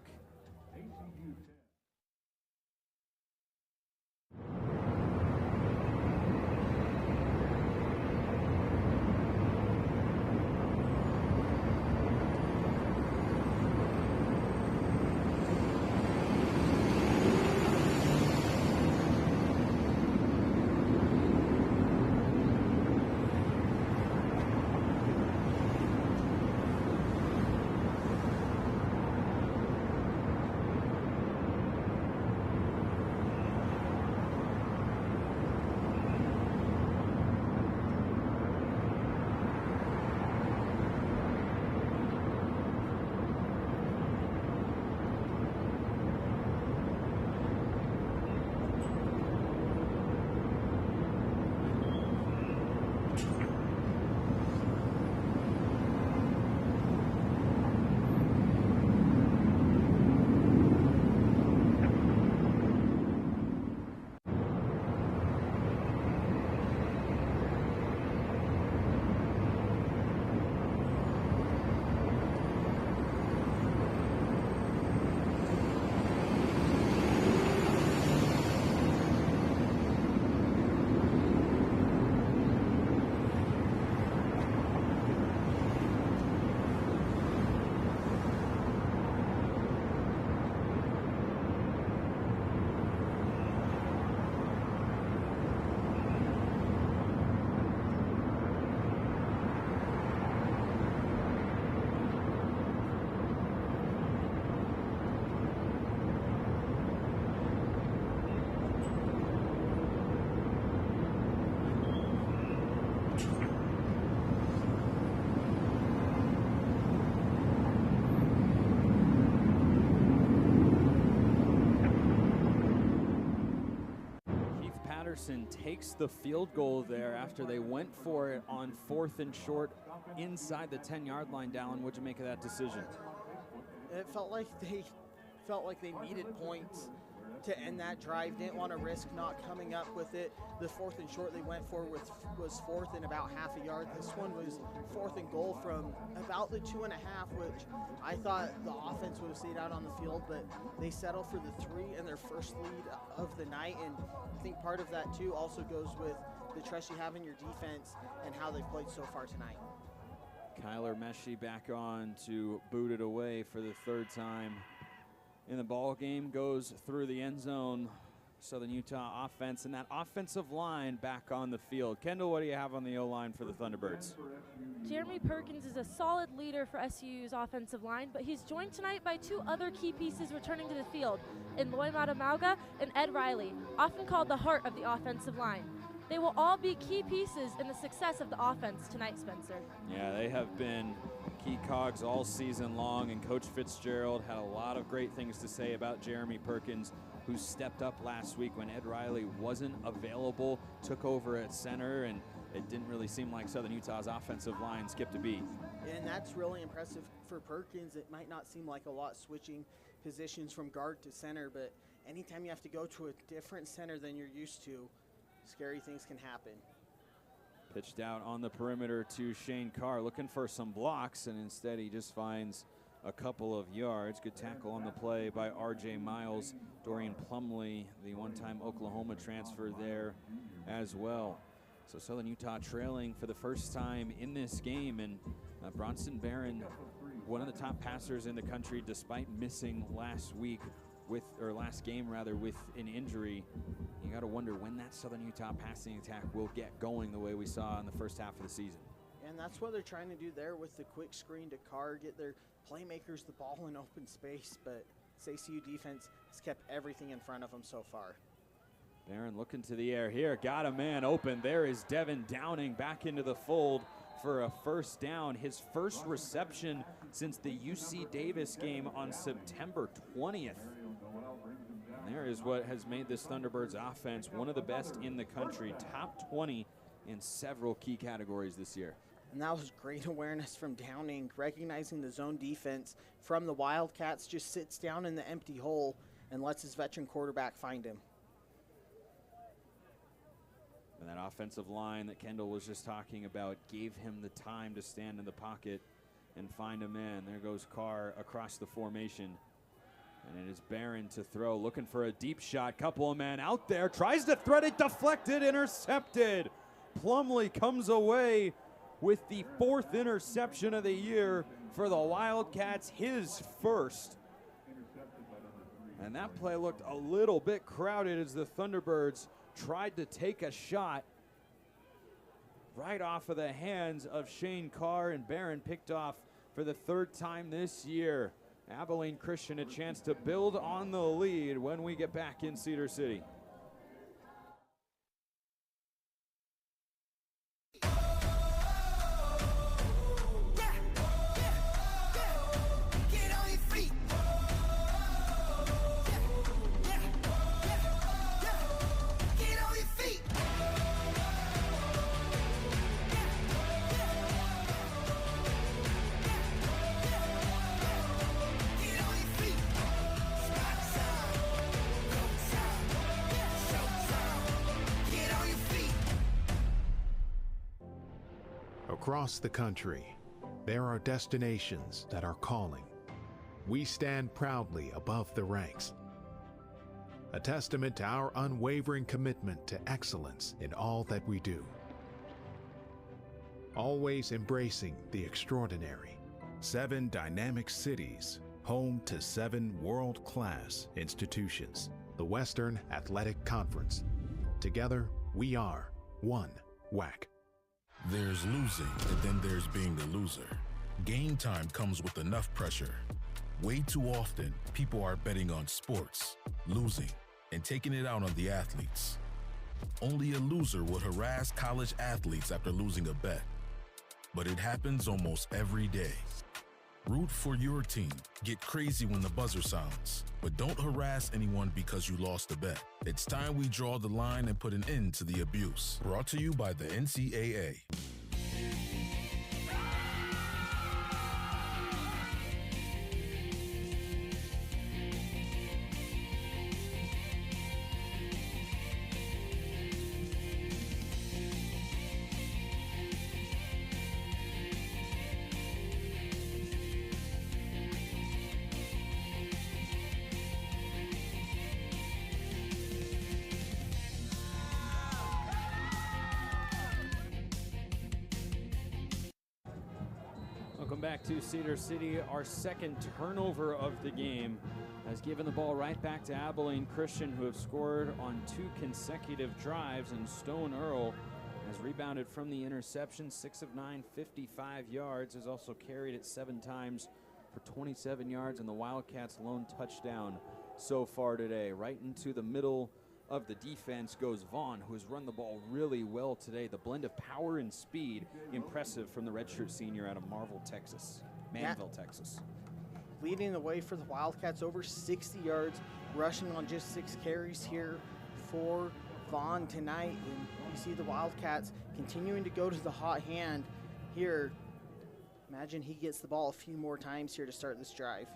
Patterson takes the field goal there after they went for it on 4th and short inside the 10-yard line. Dallin, what'd you make of that decision? It felt like they needed points to end that drive. Didn't want to risk not coming up with it. The 4th and short they went for was 4th and about half a yard. This one was 4th and goal from about the 2.5, which I thought the offense would have stayed out on the field, but they settled for the 3 and their first lead of the night. And I think part of that too also goes with the trust you have in your defense and how they've played so far tonight. Kyler Meshi back on to boot it away for the 3rd time in the ball game, goes through the end zone. Southern Utah offense and that offensive line back on the field. Kendall, what do you have on the O-line for the Thunderbirds? Jeremy Perkins is a solid leader for SU's offensive line, but he's joined tonight by 2 other key pieces returning to the field, in Loy Matamauga and Ed Riley, often called the heart of the offensive line. They will all be key pieces in the success of the offense tonight, Spencer. Yeah, they have been key cogs all season long, and Coach Fitzgerald had a lot of great things to say about Jeremy Perkins, who stepped up last week when Ed Riley wasn't available, took over at center, and it didn't really seem like Southern Utah's offensive line skipped a beat. And that's really impressive for Perkins. It might not seem like a lot switching positions from guard to center, but anytime you have to go to a different center than you're used to, scary things can happen. Pitched out on the perimeter to Shane Carr, looking for some blocks, and instead he just finds a couple of yards. Good tackle on the play by R.J. Miles. Dorian Plumley, the one-time Oklahoma transfer there as well. So Southern Utah trailing for the first time in this game, and Bronson Barron, one of the top passers in the country, despite missing last game with an injury. You got to wonder when that Southern Utah passing attack will get going the way we saw in the first half of the season. And that's what they're trying to do there with the quick screen to Carr, get their playmakers the ball in open space, but this ACU defense has kept everything in front of him so far. Barron looking to the air here, got a man open. There is Devin Downing back into the fold for a first down. His first reception since the UC Davis game on September 20th. And there is what has made this Thunderbirds offense one of the best in the country, top 20 in several key categories this year. And that was great awareness from Downing, recognizing the zone defense from the Wildcats, just sits down in the empty hole and lets his veteran quarterback find him. And that offensive line that Kendall was just talking about gave him the time to stand in the pocket and find a man. There goes Carr across the formation. And it is Barron to throw, looking for a deep shot. Couple of men out there, tries to thread it, deflected, intercepted. Plumlee comes away with the 4th interception of the year for the Wildcats, his first. And that play looked a little bit crowded as the Thunderbirds tried to take a shot right off of the hands of Shane Carr, and Barron picked off for the 3rd time this year. Abilene Christian a chance to build on the lead when we get back in Cedar City. Across the country, there are destinations that are calling. We stand proudly above the ranks, a testament to our unwavering commitment to excellence in all that we do. Always embracing the extraordinary. 7 dynamic cities, home to 7 world-class institutions. The Western Athletic Conference. Together, we are one WAC. There's losing, and then there's being the loser. Game time comes with enough pressure. Way too often, people are betting on sports, losing, and taking it out on the athletes. Only a loser would harass college athletes after losing a bet. But it happens almost every day. Root for your team. Get crazy when the buzzer sounds. But don't harass anyone because you lost a bet. It's time we draw the line and put an end to the abuse. Brought to you by the NCAA. Welcome back to Cedar City. Our second turnover of the game has given the ball right back to Abilene Christian, who have scored on 2 consecutive drives, and Stone Earl has rebounded from the interception, 6 of 9, 55 yards, has also carried it 7 times for 27 yards, and the Wildcats' lone touchdown so far today. Right into the middle of the defense goes Vaughn, who has run the ball really well today. The blend of power and speed, impressive from the redshirt senior out of Manville, Texas. Leading the way for the Wildcats, over 60 yards, rushing on just 6 carries here for Vaughn tonight. And you see the Wildcats continuing to go to the hot hand here. Imagine he gets the ball a few more times here to start this drive.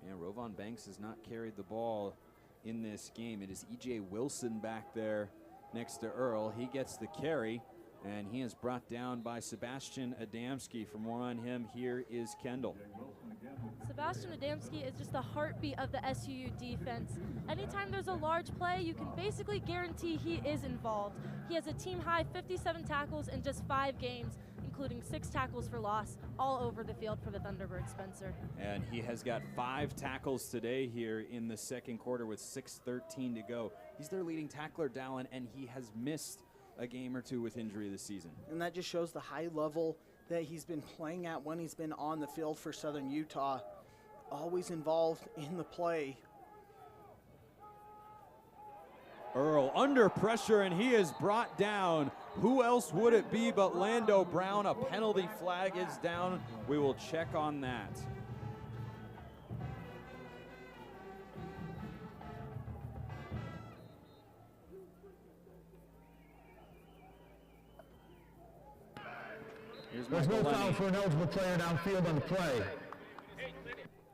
Yeah, Rovon Banks has not carried the ball in this game. It is E.J. Wilson back there next to Earl. He gets the carry, and he is brought down by Sebastian Adamski. For more on him, here is Kendall. Sebastian Adamski is just the heartbeat of the SUU defense. Anytime there's a large play, you can basically guarantee he is involved. He has a team-high 57 tackles in just 5 games, including 6 tackles for loss, all over the field for the Thunderbirds, Spencer. And he has got 5 tackles today here in the second quarter with 6:13 to go. He's their leading tackler, Dallin, and he has missed a game or 2 with injury this season. And that just shows the high level that he's been playing at when he's been on the field for Southern Utah. always involved in the play. Earl under pressure, and he is brought down. Who else would it be but Lando Brown? A penalty flag is down. We will check on that. There's no foul for an eligible player downfield on the play.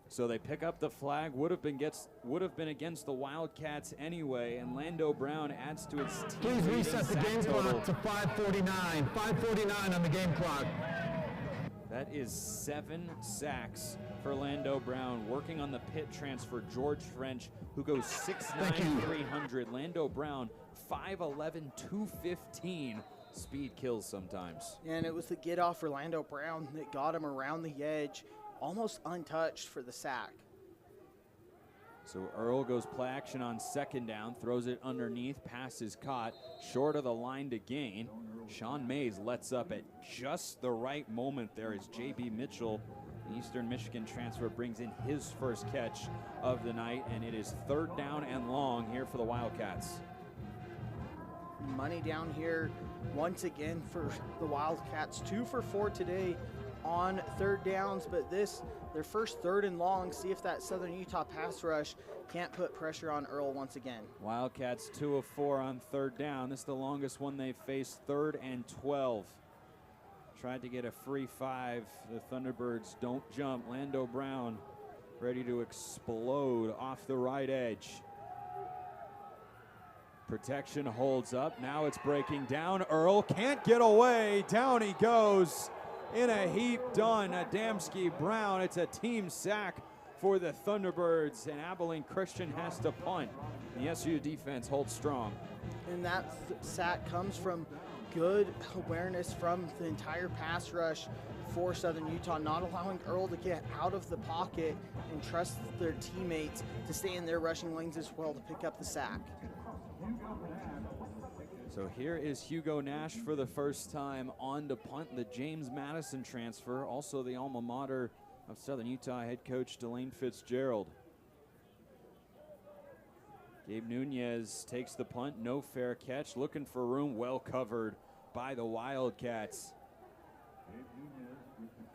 So they pick up the flag. Would have been against the Wildcats anyway, and Lando Brown adds to his team. Please reset the game clock to 5:49. 5:49 on the game clock. That is 7 sacks for Lando Brown. Working on the pit transfer, George French, who goes 6'9", 300. Lando Brown, 5'11", 215. Speed kills sometimes. And it was the get off for Lando Brown that got him around the edge, almost untouched for the sack. So Earl goes play action on second down, throws it underneath, pass is caught, short of the line to gain. Sean Mays lets up at just the right moment there as J.B. Mitchell, the Eastern Michigan transfer, brings in his first catch of the night, and it is third down and long here for the Wildcats. Money down here once again for the Wildcats. 2 for 4 today on third downs, but their first third and long. See if that Southern Utah pass rush can't put pressure on Earl once again. Wildcats 2 of 4 on third down. This is the longest one they've faced, 3rd and 12. Tried to get a free 5. The Thunderbirds don't jump. Lando Brown ready to explode off the right edge. Protection holds up. Now it's breaking down. Earl can't get away. Down he goes in a heap. Done. Adamski Brown. It's a team sack for the Thunderbirds, and Abilene Christian has to punt. The SU defense holds strong. And that sack comes from good awareness from the entire pass rush for Southern Utah, not allowing Earl to get out of the pocket and trust their teammates to stay in their rushing lanes as well to pick up the sack. So here is Hugo Nash for the first time on to punt, the James Madison transfer, also the alma mater of Southern Utah head coach Delane Fitzgerald. Gabe Nunez takes the punt, no fair catch, looking for room, well covered by the Wildcats.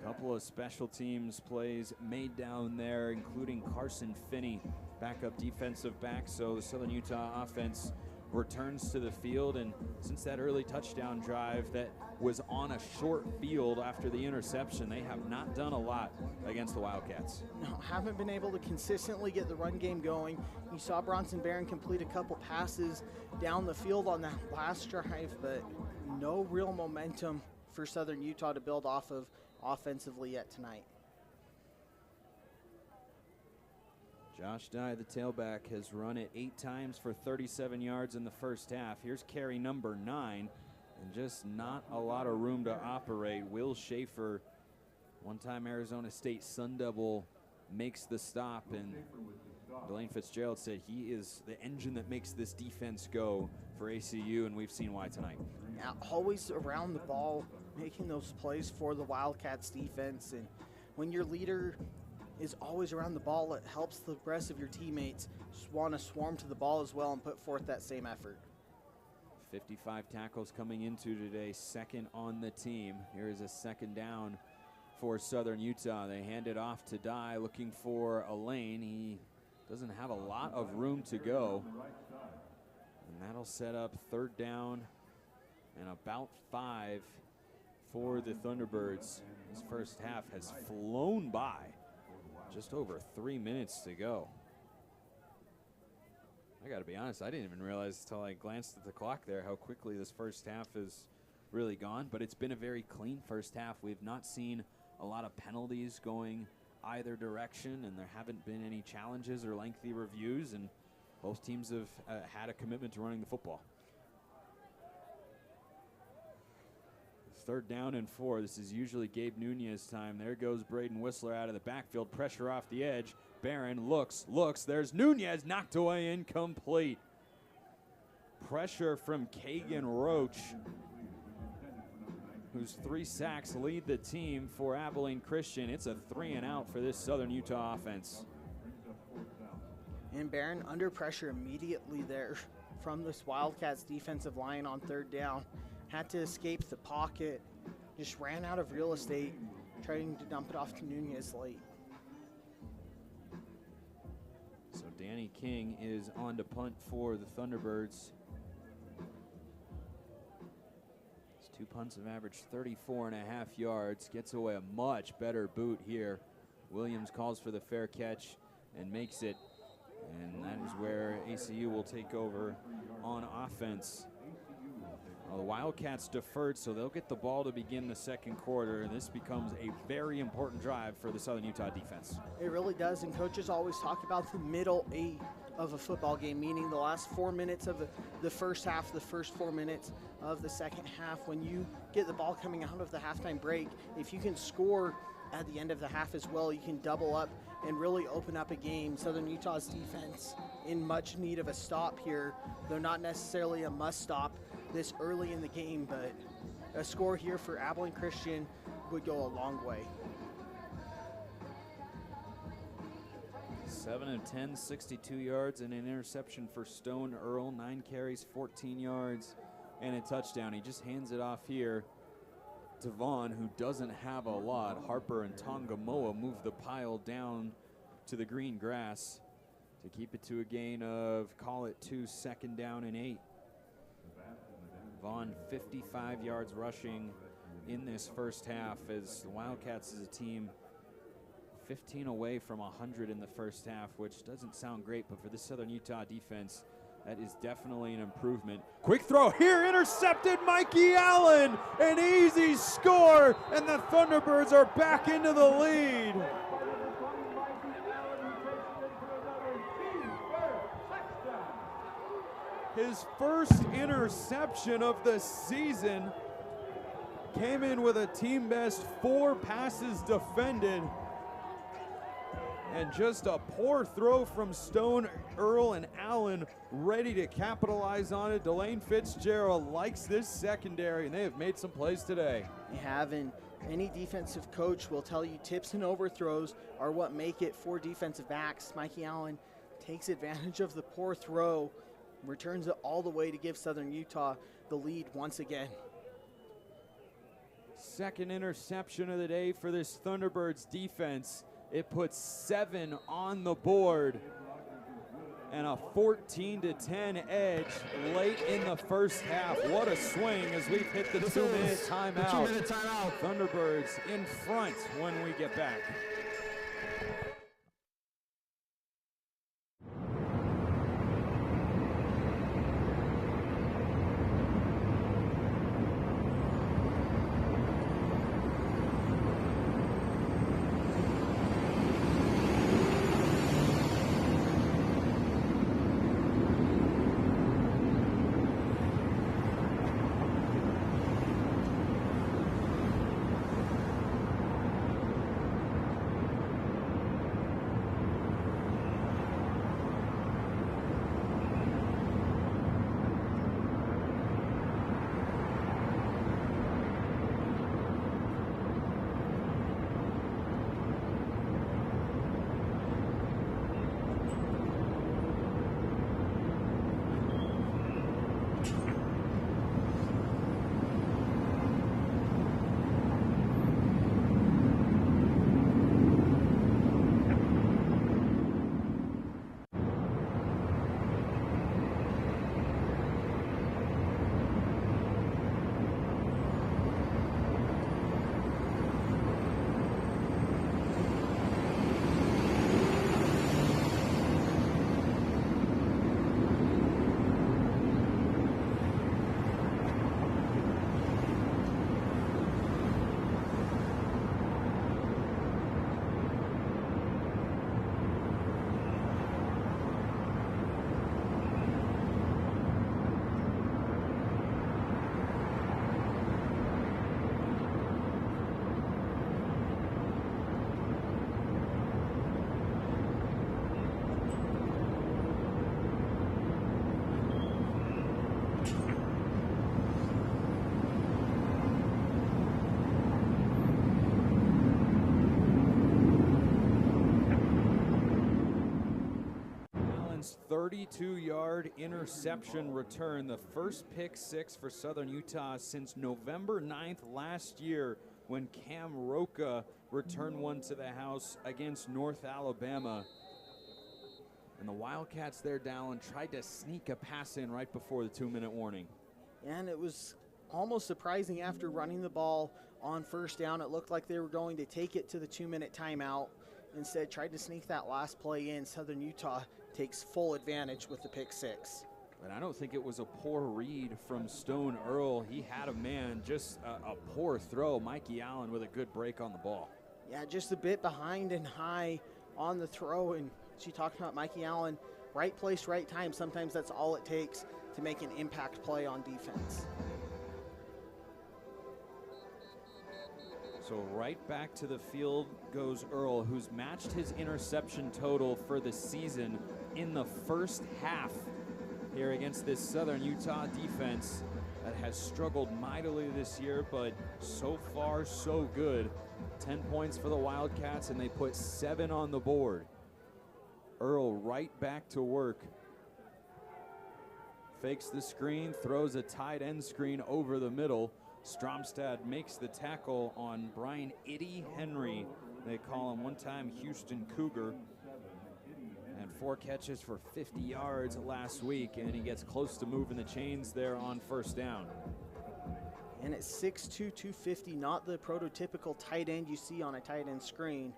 A couple of special teams plays made down there, including Carson Finney, backup defensive back. So the Southern Utah offense returns to the field, and since that early touchdown drive that was on a short field after the interception, they have not done a lot against the Wildcats. No, haven't been able to consistently get the run game going. You saw Bronson Barron complete a couple passes down the field on that last drive, but no real momentum for Southern Utah to build off of offensively yet tonight. Josh Dye, the tailback, has run it 8 times for 37 yards in the first half. Here's carry number 9, and just not a lot of room to operate. Will Schaefer, one-time Arizona State Sun Devil, makes the stop, and Delane Fitzgerald said he is the engine that makes this defense go for ACU, and we've seen why tonight. Yeah, always around the ball, making those plays for the Wildcats defense, and when your leader is always around the ball, it helps the rest of your teammates want to swarm to the ball as well and put forth that same effort. 55 tackles coming into today, second on the team. Here is a second down for Southern Utah. They hand it off to Dye, looking for a lane. He doesn't have a lot of room to go. And that'll set up third down and about 5 for the Thunderbirds. This first half has flown by. Just over 3 minutes to go. I got to be honest, I didn't even realize until I glanced at the clock there how quickly this first half has really gone, but it's been a very clean first half. We've not seen a lot of penalties going either direction, and there haven't been any challenges or lengthy reviews, and both teams have had a commitment to running the football. Third down and 4. This is usually Gabe Nunez time. There goes Braden Whistler out of the backfield. Pressure off the edge. Barron looks. There's Nunez, knocked away, incomplete. Pressure from Kagan Roach, whose 3 sacks lead the team for Abilene Christian. It's a 3-and-out for this Southern Utah offense. And Barron under pressure immediately there from this Wildcats defensive line on 3rd down. Had to escape the pocket, just ran out of real estate, trying to dump it off to Nunez late. So Danny King is on to punt for the Thunderbirds. His 2 punts have averaged 34.5 yards. Gets away a much better boot here. Williams calls for the fair catch and makes it. And that is where ACU will take over on offense. Well, the Wildcats deferred, so they'll get the ball to begin the 2nd quarter, and this becomes a very important drive for the Southern Utah defense. It really does, and coaches always talk about the middle 8 of a football game, meaning the last 4 minutes of the first half, the first 4 minutes of the second half. When you get the ball coming out of the halftime break, if you can score at the end of the half as well, you can double up and really open up a game. Southern Utah's defense in much need of a stop here, though not necessarily a must stop this early in the game, but a score here for Abilene Christian would go a long way. 7 of 10, 62 yards and an interception for Stone Earl. 9 carries, 14 yards and a touchdown. He just hands it off here to Vaughn, who doesn't have a lot. Harper and Tongamoa move the pile down to the green grass to keep it to a gain of, call it 2, 2nd down and 8. Vaughn 55 yards rushing in this first half, as the Wildcats as a team 15 away from 100 in the first half, which doesn't sound great, but for the Southern Utah defense, that is definitely an improvement. Quick throw here, intercepted, Mikey Allen, an easy score, and the Thunderbirds are back into the lead. His first interception of the season came in with a team best 4 passes defended. And just a poor throw from Stone, Earl, and Allen, ready to capitalize on it. Delane Fitzgerald likes this secondary, and they have made some plays today. They have, and any defensive coach will tell you tips and overthrows are what make it for defensive backs. Mikey Allen takes advantage of the poor throw, returns it all the way to give Southern Utah the lead once again. Second interception of the day for this Thunderbirds defense. It puts 7 on the board and a 14-10 edge late in the first half. What a swing as we've hit the 2-minute timeout. Thunderbirds in front when we get back. 32-yard interception return, the first pick six for Southern Utah since November 9th last year when Cam Roca returned one to the house against North Alabama. And the Wildcats there, Dallin, tried to sneak a pass in right before the 2-minute warning. And it was almost surprising after running the ball on first down. It looked like they were going to take it to the 2-minute timeout. Instead, tried to sneak that last play in. Southern Utah takes full advantage with the pick six. But I don't think it was a poor read from Stone Earl. He had a man, just a poor throw. Mikey Allen with a good break on the ball. Yeah, just a bit behind and high on the throw. And she talked about Mikey Allen, right place, right time. Sometimes that's all it takes to make an impact play on defense. So right back to the field goes Earl, who's matched his interception total for the season in the first half here against this Southern Utah defense that has struggled mightily this year, but so far so good. 10 points for the Wildcats, and they put 7 on the board. Earl right back to work. Fakes the screen, throws a tight end screen over the middle. Stromstad makes the tackle on Brian Itty Henry. They call him one-time Houston Cougar. And 4 catches for 50 yards last week, and he gets close to moving the chains there on first down. And at 6'2", 250, not the prototypical tight end you see on a tight end screen.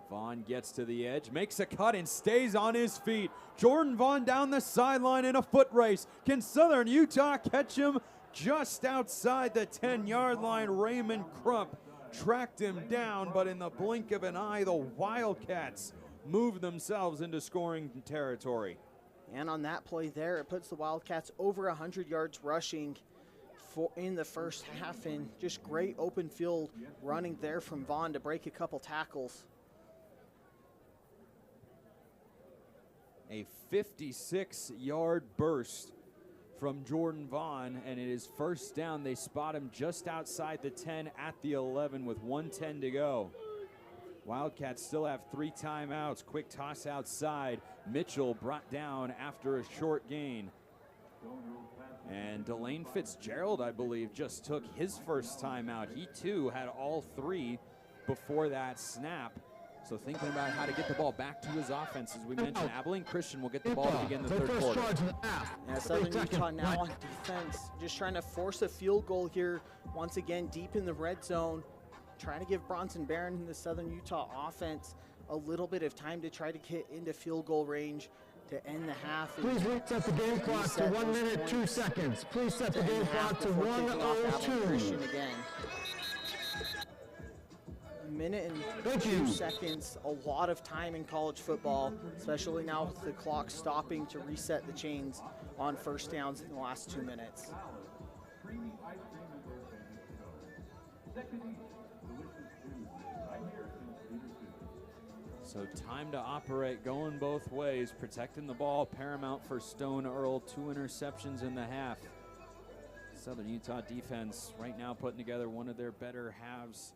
Vaughn gets to the edge, makes a cut, and stays on his feet. Jordan Vaughn down the sideline in a foot race. Can Southern Utah catch him? Just outside the 10-yard line, Raymond Crump tracked him down, but in the blink of an eye, the Wildcats move themselves into scoring territory. And on that play there, it puts the Wildcats over 100 yards rushing in the first half, and just great open field running there from Vaughn to break a couple tackles. A 56-yard burst from Jordan Vaughn, and it is first down. They spot him just outside the 10 at the 11 with 1:10 to go. Wildcats still have 3 timeouts. Quick toss outside. Mitchell brought down after a short gain. And Delane Fitzgerald, I believe, just took his first timeout. He too had all 3 before that snap. So thinking about how to get the ball back to his offense, as we mentioned, Abilene Christian will get the ball to begin the third quarter. Yeah, Southern Utah now on defense, just trying to force a field goal here, once again deep in the red zone, trying to give Bronson Barron and the Southern Utah offense a little bit of time to try to get into field goal range to end the half. Please reset the game clock to 1 minute, 2 seconds. Please set the game clock to 1:02. Again. Minute and 2 seconds, a lot of time in college football, especially now with the clock stopping to reset the chains on first downs in the last 2 minutes. So time to operate, going both ways, protecting the ball, paramount for Stone Earl. 2 interceptions in the half. Southern Utah defense right now putting together one of their better halves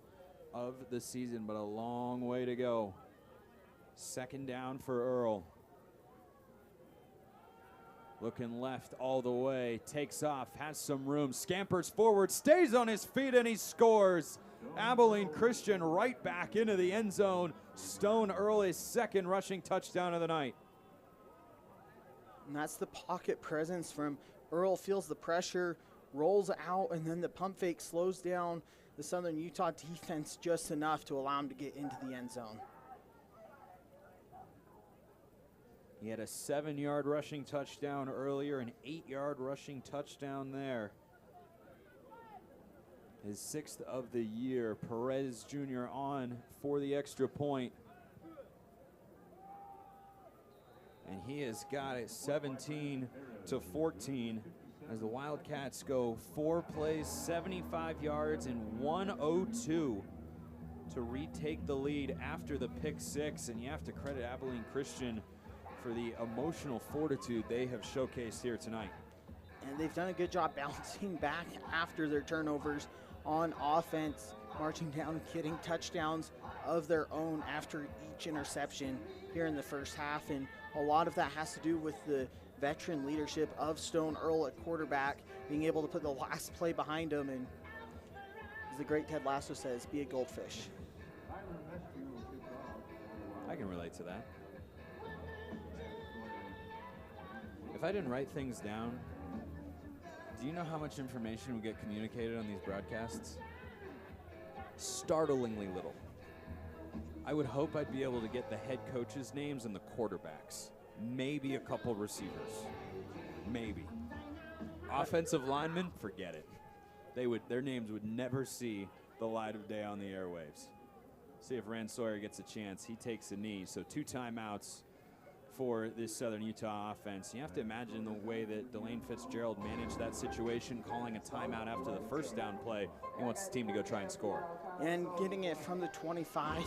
of the season, but a long way to go. Second down for Earl. Looking left all the way, takes off, has some room, scampers forward, stays on his feet, and he scores. Abilene Christian right back into the end zone. Stone Earl, his second rushing touchdown of the night. And that's the pocket presence from Earl. Feels the pressure, rolls out, and then the pump fake slows down the Southern Utah defense just enough to allow him to get into the end zone. He had a 7-yard rushing touchdown earlier, an 8-yard rushing touchdown there. His 6th of the year. Perez Jr. on for the extra point. And he has got it 17-14 as the Wildcats go 4 plays, 75 yards, and 102 to retake the lead after the pick 6. And you have to credit Abilene Christian for the emotional fortitude they have showcased here tonight. And they've done a good job bouncing back after their turnovers on offense, marching down and getting touchdowns of their own after each interception here in the first half. And a lot of that has to do with the veteran leadership of Stone Earl at quarterback, being able to put the last play behind him, and as the great Ted Lasso says, be a goldfish. I can relate to that. If I didn't write things down, do you know how much information would get communicated on these broadcasts? Startlingly little. I would hope I'd be able to get the head coaches' names and the quarterbacks. Maybe a couple receivers. Maybe. Offensive linemen, forget it. Their names would never see the light of day on the airwaves. See if Rand Sawyer gets a chance. He takes a knee. So 2 timeouts for this Southern Utah offense. You have to imagine the way that Delane Fitzgerald managed that situation, calling a timeout after the first down play. He wants his team to go try and score. And getting it from the 25,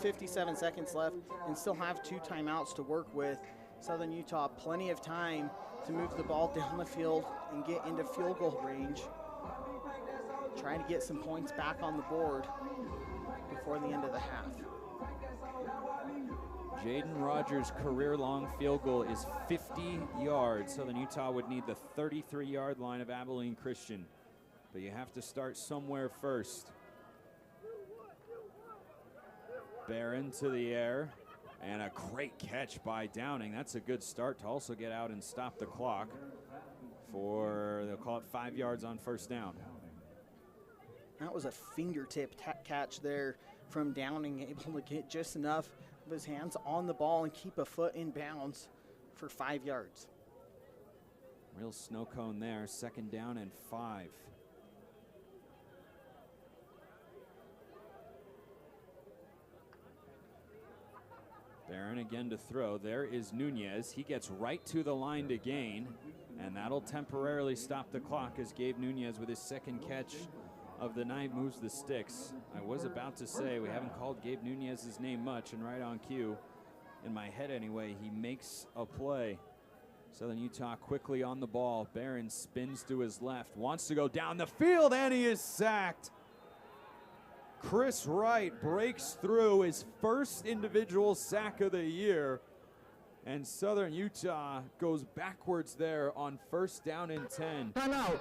57 seconds left, and still have 2 timeouts to work with. Southern Utah, plenty of time to move the ball down the field and get into field goal range. Trying to get some points back on the board before the end of the half. Jaden Rogers' career-long field goal is 50 yards. Southern Utah would need the 33-yard line of Abilene Christian. But you have to start somewhere first. Barron to the air. And a great catch by Downing. That's a good start to also get out and stop the clock for, they'll call it 5 yards on first down. That was a fingertip catch there from Downing, able to get just enough of his hands on the ball and keep a foot in bounds for 5 yards. Real snow cone there, 2nd down and 5. Barron again to throw. There is Nunez. He gets right to the line to gain, and that'll temporarily stop the clock as Gabe Nunez with his 2nd catch of the night moves the sticks. I was about to say we haven't called Gabe Nunez's name much, and right on cue, in my head anyway, he makes a play. Southern Utah quickly on the ball. Barron spins to his left, wants to go down the field, and he is sacked. Chris Wright breaks through his first individual sack of the year, and Southern Utah goes backwards there on 1st down and 10. Timeout,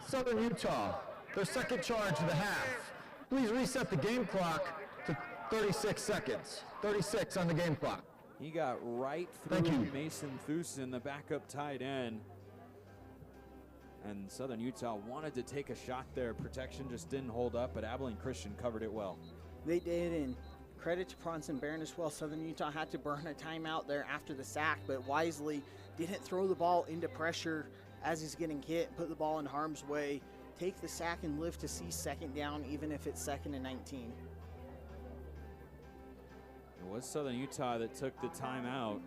Southern Utah. Their 2nd charge of the half. Please reset the game clock to 36 seconds. 36 on the game clock. He got right through Mason Thusen, the backup tight end. And Southern Utah wanted to take a shot there. Protection just didn't hold up, but Abilene Christian covered it well. They did, and credit to Bronson Barron as well. Southern Utah had to burn a timeout there after the sack, but wisely didn't throw the ball into pressure as he's getting hit, put the ball in harm's way, take the sack and live to see 2nd down, even if it's 2nd and 19. It was Southern Utah that took the timeout.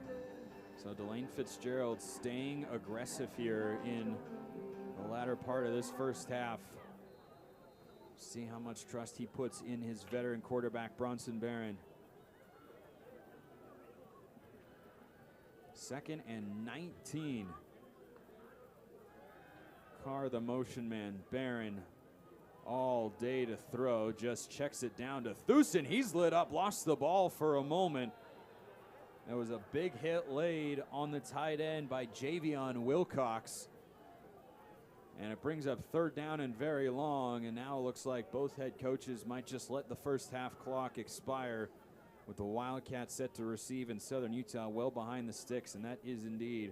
So Delane Fitzgerald staying aggressive here in the latter part of this first half. See how much trust he puts in his veteran quarterback, Bronson Barron. 2nd and 19. Carr, the motion man. Barron all day to throw. Just checks it down to Thusen. He's lit up, lost the ball for a moment. There was a big hit laid on the tight end by Javion Wilcox. And it brings up 3rd down and very long, and now it looks like both head coaches might just let the first half clock expire with the Wildcats set to receive and Southern Utah well behind the sticks, and that is indeed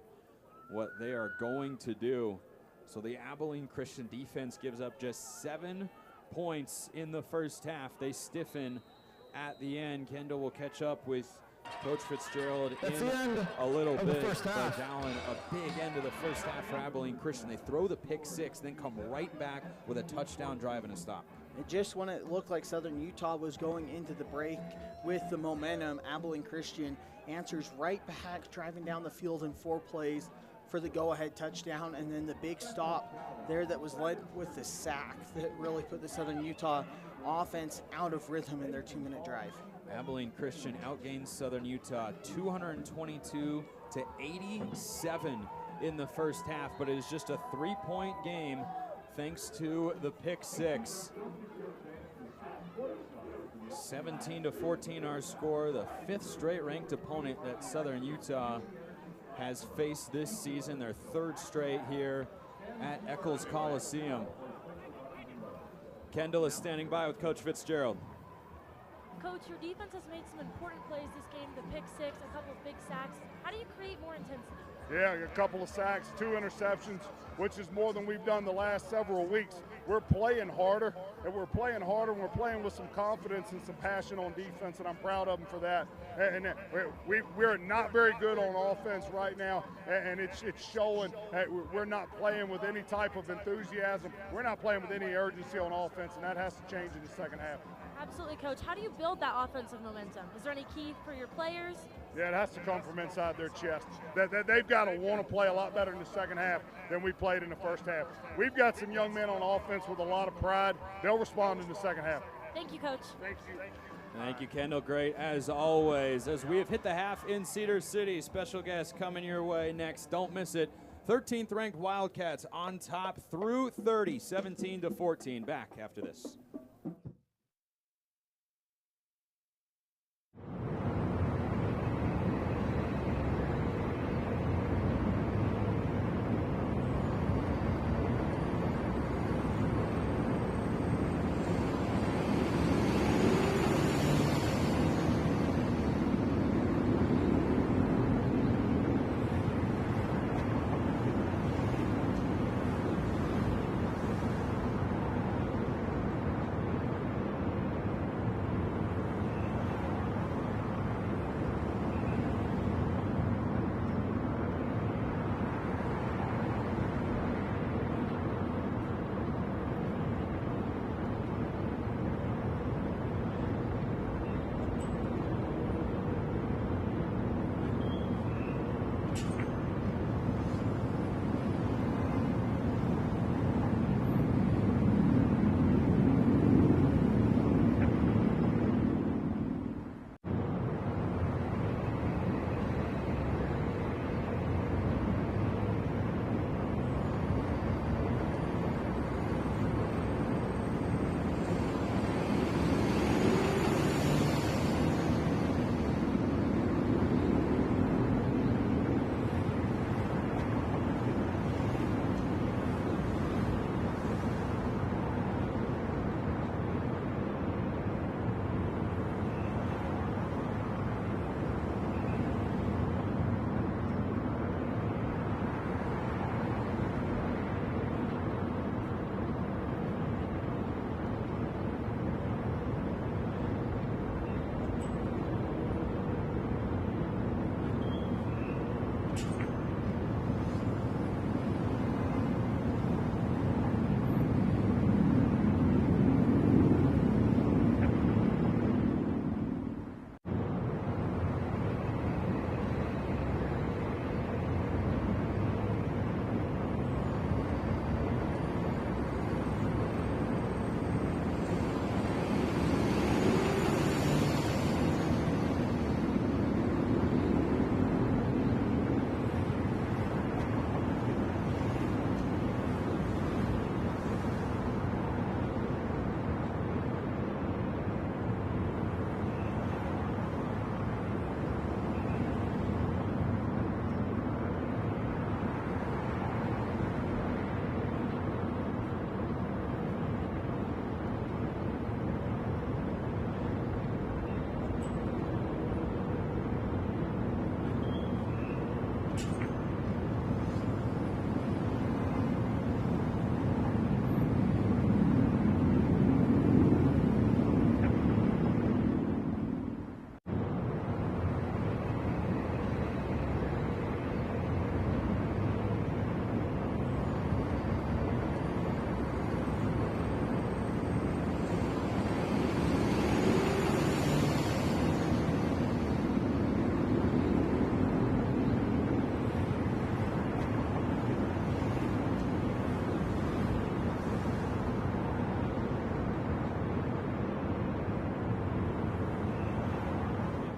what they are going to do. So the Abilene Christian defense gives up just 7 points in the first half. They stiffen at the end. Kendall will catch up with Coach Fitzgerald in a little bit. But Allen, a big end of the first half for Abilene Christian. They throw the pick 6, then come right back with a touchdown drive and a stop. And just when it looked like Southern Utah was going into the break with the momentum, Abilene Christian answers right back, driving down the field in 4 plays for the go-ahead touchdown, and then the big stop there that was led with the sack that really put the Southern Utah offense out of rhythm in their 2-minute drive. Abilene Christian outgains Southern Utah 222 to 87 in the first half, but it is just a 3-point game thanks to the pick six. 17-14 our score, the 5th straight ranked opponent that Southern Utah has faced this season, their 3rd straight here at Eccles Coliseum. Kendall is standing by with Coach Fitzgerald. Coach, your defense has made some important plays this game, the pick six, a couple of big sacks. How do you create more intensity? Yeah, a couple of sacks, 2 interceptions, which is more than we've done the last several weeks. We're playing harder, and we're playing with some confidence and some passion on defense, and I'm proud of them for that. And we're not very good on offense right now, and it's showing. We're not playing with any type of enthusiasm. We're not playing with any urgency on offense, and that has to change in the second half. Absolutely, Coach. How do you build that offensive momentum? Is there any key for your players? Yeah, it has to come from inside their chest. They've got to want to play a lot better in the second half than we played in the first half. We've got some young men on offense with a lot of pride. They'll respond in the second half. Thank you, Coach. Thank you. Thank you, Kendall. Great as always. As we have hit the half in Cedar City, special guest coming your way next. Don't miss it. 13th ranked Wildcats on top through 30, 17-14. Back after this.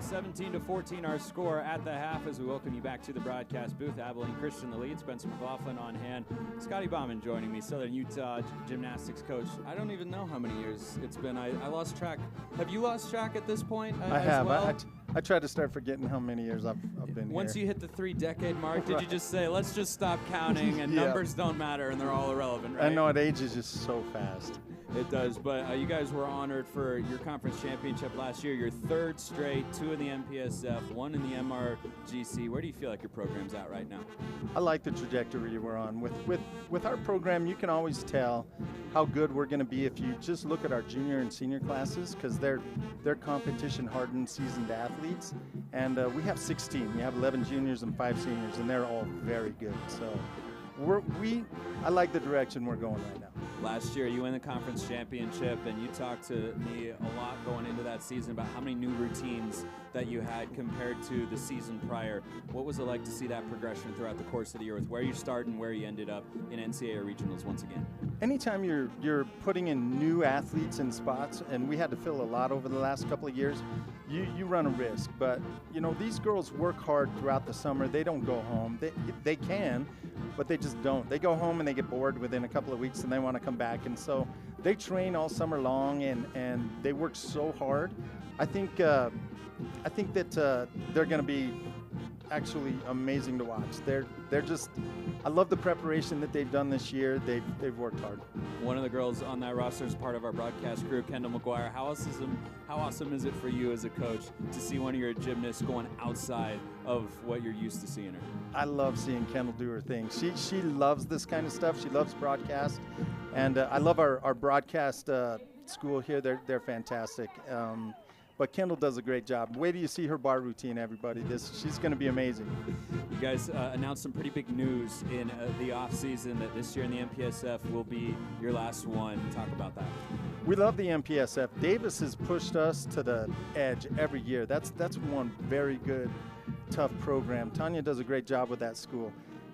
17-14 our score at the half as we welcome you back to the broadcast booth. Abilene Christian the lead, Spencer McLaughlin on hand. Scotty Bauman joining me, Southern Utah gymnastics coach. I don't even know how many years it's been. I lost track. Have you lost track at this point? I have. Well? I tried to start forgetting how many years I've been Once here. you hit the 3-decade mark, did you just say, let's just stop counting and numbers don't matter and they're all irrelevant, right? I know it ages just so fast. It does, but you guys were honored for your conference championship last year, your third straight, 2 in the MPSF, 1 in the MRGC. Where do you feel like your program's at right now? I like the trajectory we're on. With our program, you can always tell how good we're going to be if you just look at our junior and senior classes, because they're competition-hardened, seasoned athletes. And we have 16. We have 11 juniors and 5 seniors, and they're all very good. So I like the direction we're going right now. Last year, you won the conference championship, and you talked to me a lot going into that season about how many new routines that you had compared to the season prior. What was it like to see that progression throughout the course of the year with where you started and where you ended up in NCAA regionals once again? Anytime you're putting in new athletes in spots, and we had to fill a lot over the last couple of years, you run a risk. But, you know, these girls work hard throughout the summer. They don't go home. They can, but they just don't. They go home and they get bored within a couple of weeks and they want to come back. And so they train all summer long and they work so hard. I think that they're going to be actually amazing to watch. They're just, I love the preparation that they've done this year. They've worked hard. One of the girls on that roster is part of our broadcast crew, Kendall McGuire. How awesome is it for you as a coach to see one of your gymnasts going outside of what you're used to seeing her? I love seeing Kendall do her thing. She loves this kind of stuff. She loves broadcast, and I love our broadcast school here. They're fantastic. But Kendall does a great job. Wait till you see her bar routine, everybody. She's going to be amazing. You guys announced some pretty big news in the offseason that this year in the MPSF will be your last one. Talk about that. We love the MPSF. Davis has pushed us to the edge every year. That's one very good, tough program. Tanya does a great job with that school.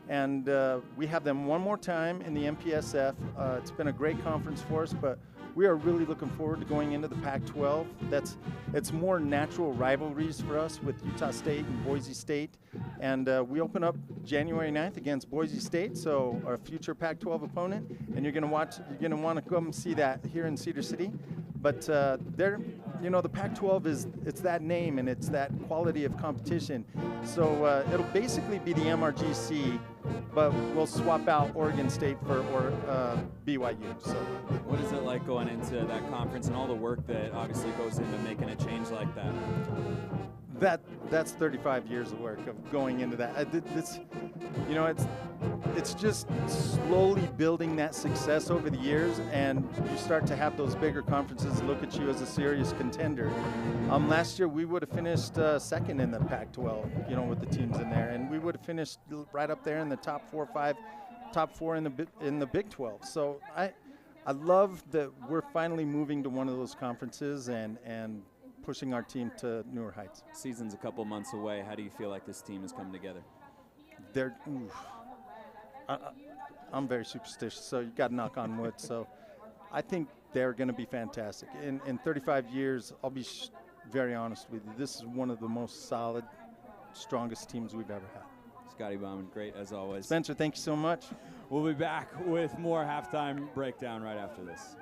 And we have them one more time in the MPSF. It's been a great conference for us, but we are really looking forward to going into the Pac-12. It's more natural rivalries for us with Utah State and Boise State. And we open up January 9th against Boise State, so our future Pac-12 opponent. And you're going to want to come see that here in Cedar City. But the Pac-12 it's that name and it's that quality of competition. So it'll basically be the MRGC, but we'll swap out Oregon State for BYU. So, what is it like going into that conference and all the work that obviously goes into making a change like that? That's 35 years of work of going into that. It's just slowly building that success over the years, and you start to have those bigger conferences look at you as a serious contender. Last year we would have finished second in the Pac-12, with the teams in there, and we would have finished right up there in the top 4 or 5, top 4 in the Big 12. So I love that we're finally moving to one of those conferences and pushing our team to newer heights. Season's a couple months away. How do you feel like this team is coming together? I'm very superstitious, so you got to knock on wood. So I think they're going to be fantastic. In 35 years, I'll be very honest with you, this is one of the most solid, strongest teams we've ever had. Scotty Bauman, great as always. Spencer, thank you so much. We'll be back with more halftime breakdown right after this.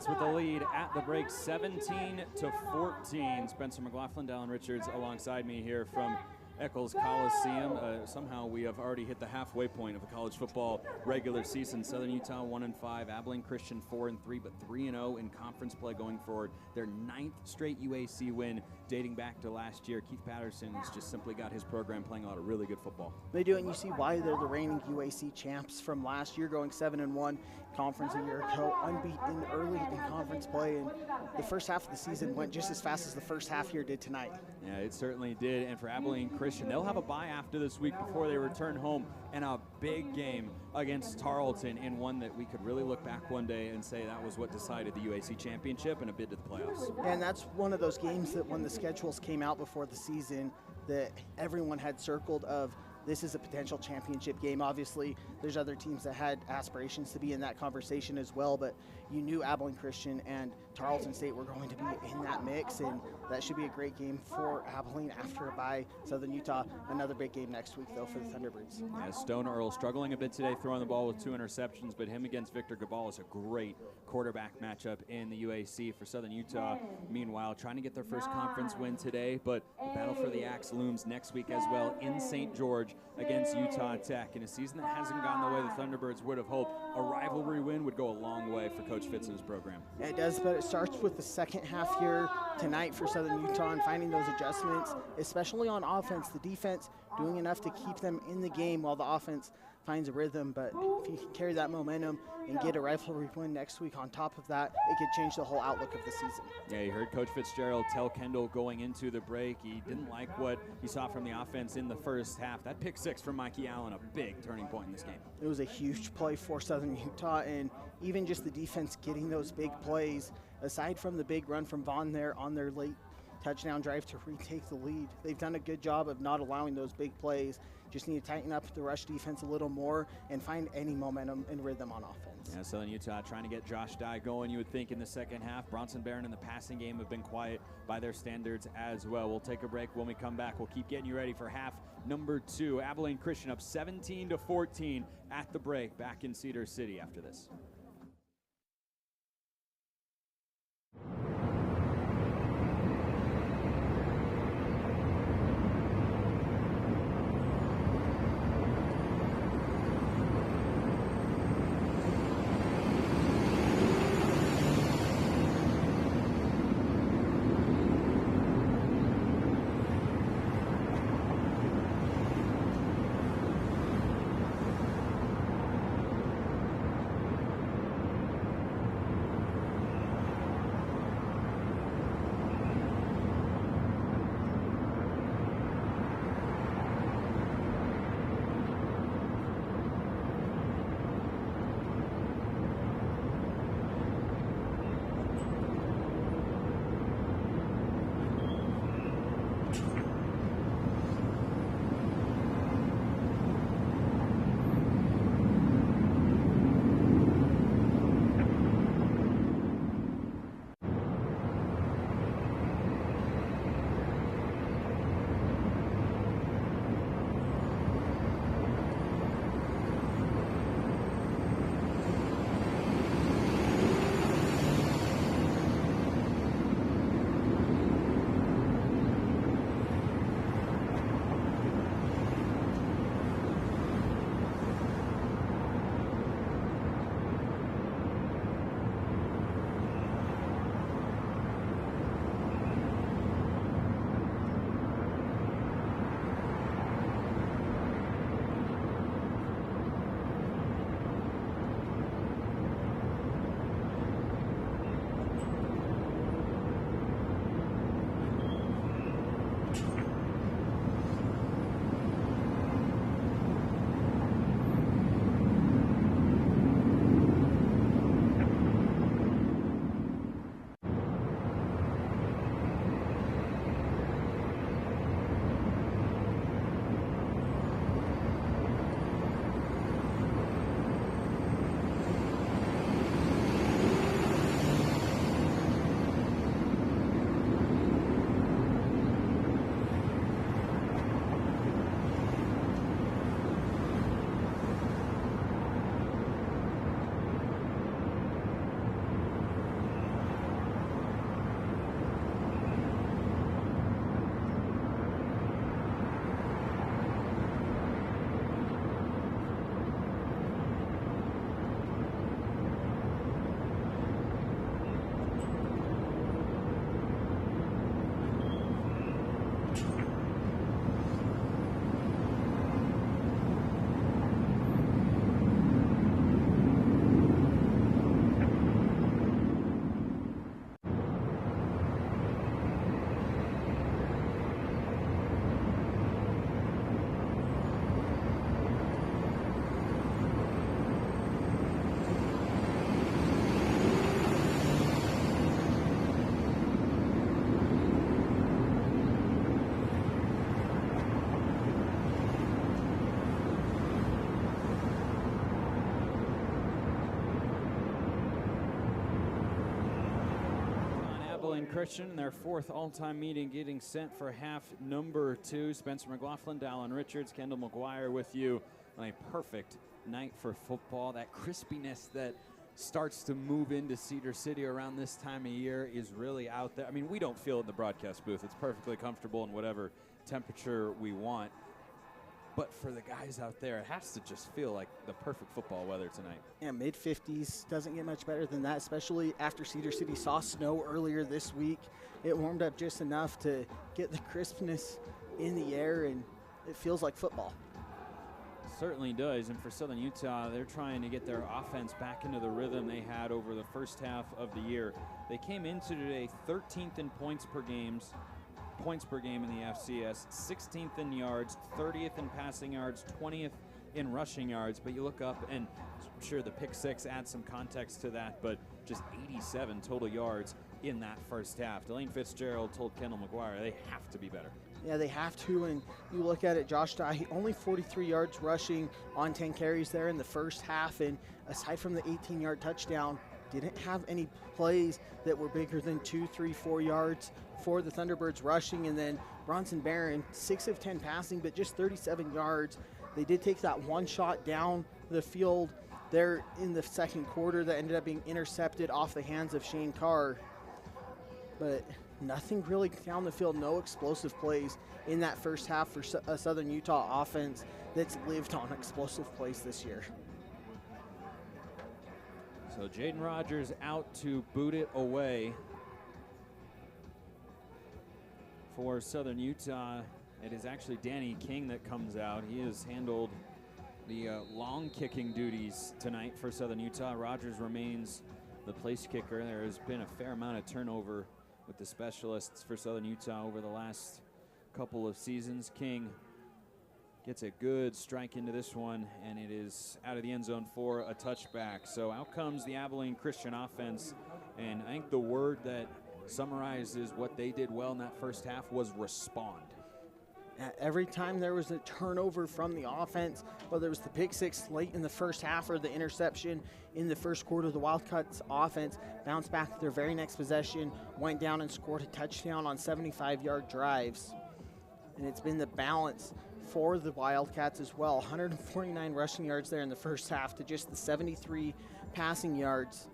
Cats with the lead at the break, 17-14. Spencer McLaughlin, Dallin Richards alongside me here from Eccles Coliseum. Somehow we have already hit the halfway point of the college football regular season. Southern Utah 1-5, Abilene Christian 4-3, but 3-0 in conference play going forward. Their 9th straight UAC win dating back to last year. Keith Patterson's just simply got his program playing a lot of really good football. They do, and you see why they're the reigning UAC champs from last year, going 7-1 conference a year ago, unbeaten early in conference play, and the first half of the season went just as fast as the first half here did tonight. Yeah, it certainly did. And for Abilene Christian, they'll have a bye after this week before they return home, and a big game against Tarleton, in one that we could really look back one day and say that was what decided the UAC championship and a bid to the playoffs. And that's one of those games that when the schedules came out before the season that everyone had circled of this is a potential championship game. Obviously, there's other teams that had aspirations to be in that conversation as well, but you knew Abilene Christian and Tarleton State were going to be in that mix, and that should be a great game for Abilene after a bye. Southern Utah, another big game next week, though, for the Thunderbirds. Yeah, Stone Earl struggling a bit today, throwing the ball with 2 interceptions, but him against Victor Gabal is a great quarterback matchup in the UAC for Southern Utah. Meanwhile, trying to get their first conference win today, but the battle for the Axe looms next week as well in St. George against Utah Tech. In a season that hasn't gone the way the Thunderbirds would have hoped, a rivalry win would go a long way for Coach Fitz and his program. Yeah, it does, but it starts with the second half here tonight for Southern Utah and finding those adjustments, especially on offense. The defense doing enough to keep them in the game while the offense finds a rhythm, but if you can carry that momentum and get a rivalry win next week on top of that, it could change the whole outlook of the season. Yeah, you heard Coach Fitzgerald tell Kendall going into the break he didn't like what he saw from the offense in the first half. That pick 6 from Mikey Allen, a big turning point in this game. It was a huge play for Southern Utah, and even just the defense getting those big plays, aside from the big run from Vaughn there on their late touchdown drive to retake the lead. They've done a good job of not allowing those big plays. Just need to tighten up the rush defense a little more and find any momentum and rhythm on offense. Yeah, Southern Utah trying to get Josh Dye going, you would think, in the second half. Bronson Barron in the passing game have been quiet by their standards as well. We'll take a break. When we come back, we'll keep getting you ready for half number 2. Abilene Christian up 17-14 at the break, back in Cedar City after this. Abilene Christian in their 4th all-time meeting getting sent for half number 2. Spencer McLaughlin, Dallin Richards, Kendall McGuire with you on a perfect night for football. That crispiness that starts to move into Cedar City around this time of year is really out there. I mean, we don't feel it in the broadcast booth. It's perfectly comfortable in whatever temperature we want. But for the guys out there, it has to just feel like the perfect football weather tonight. Yeah, mid-50s doesn't get much better than that, especially after Cedar City saw snow earlier this week. It warmed up just enough to get the crispness in the air, and it feels like football. Certainly does, and for Southern Utah, they're trying to get their offense back into the rhythm they had over the first half of the year. They came into today 13th in points per game in the FCS, 16th in yards, 30th in passing yards, 20th in rushing yards. But you look up, and sure, the pick 6 adds some context to that, but just 87 total yards in that first half. Delane Fitzgerald told Kendall McGuire they have to be better. Yeah, they have to, and you look at it, Josh Dye, only 43 yards rushing on 10 carries there in the first half, and aside from the 18-yard touchdown, didn't have any plays that were bigger than 2, 3, 4 yards for the Thunderbirds rushing. And then Bronson Barron, 6 of 10 passing, but just 37 yards. They did take that one shot down the field there in the second quarter that ended up being intercepted off the hands of Shane Carr. But nothing really down the field, no explosive plays in that first half for a Southern Utah offense that's lived on explosive plays this year. So Jaden Rogers out to boot it away for Southern Utah. It is actually Danny King that comes out. He has handled the long kicking duties tonight for Southern Utah. Rogers remains the place kicker. There has been a fair amount of turnover with the specialists for Southern Utah over the last couple of seasons. King gets a good strike into this one, and it is out of the end zone for a touchback. So out comes the Abilene Christian offense, and I think the word that summarizes what they did well in that first half was respond. Every time there was a turnover from the offense, whether it was the pick 6 late in the first half or the interception in the first quarter, the Wildcats offense bounced back their very next possession, went down and scored a touchdown on 75-yard drives. And it's been the balance for the Wildcats as well. 149 rushing yards there in the first half to just the 73 passing yards.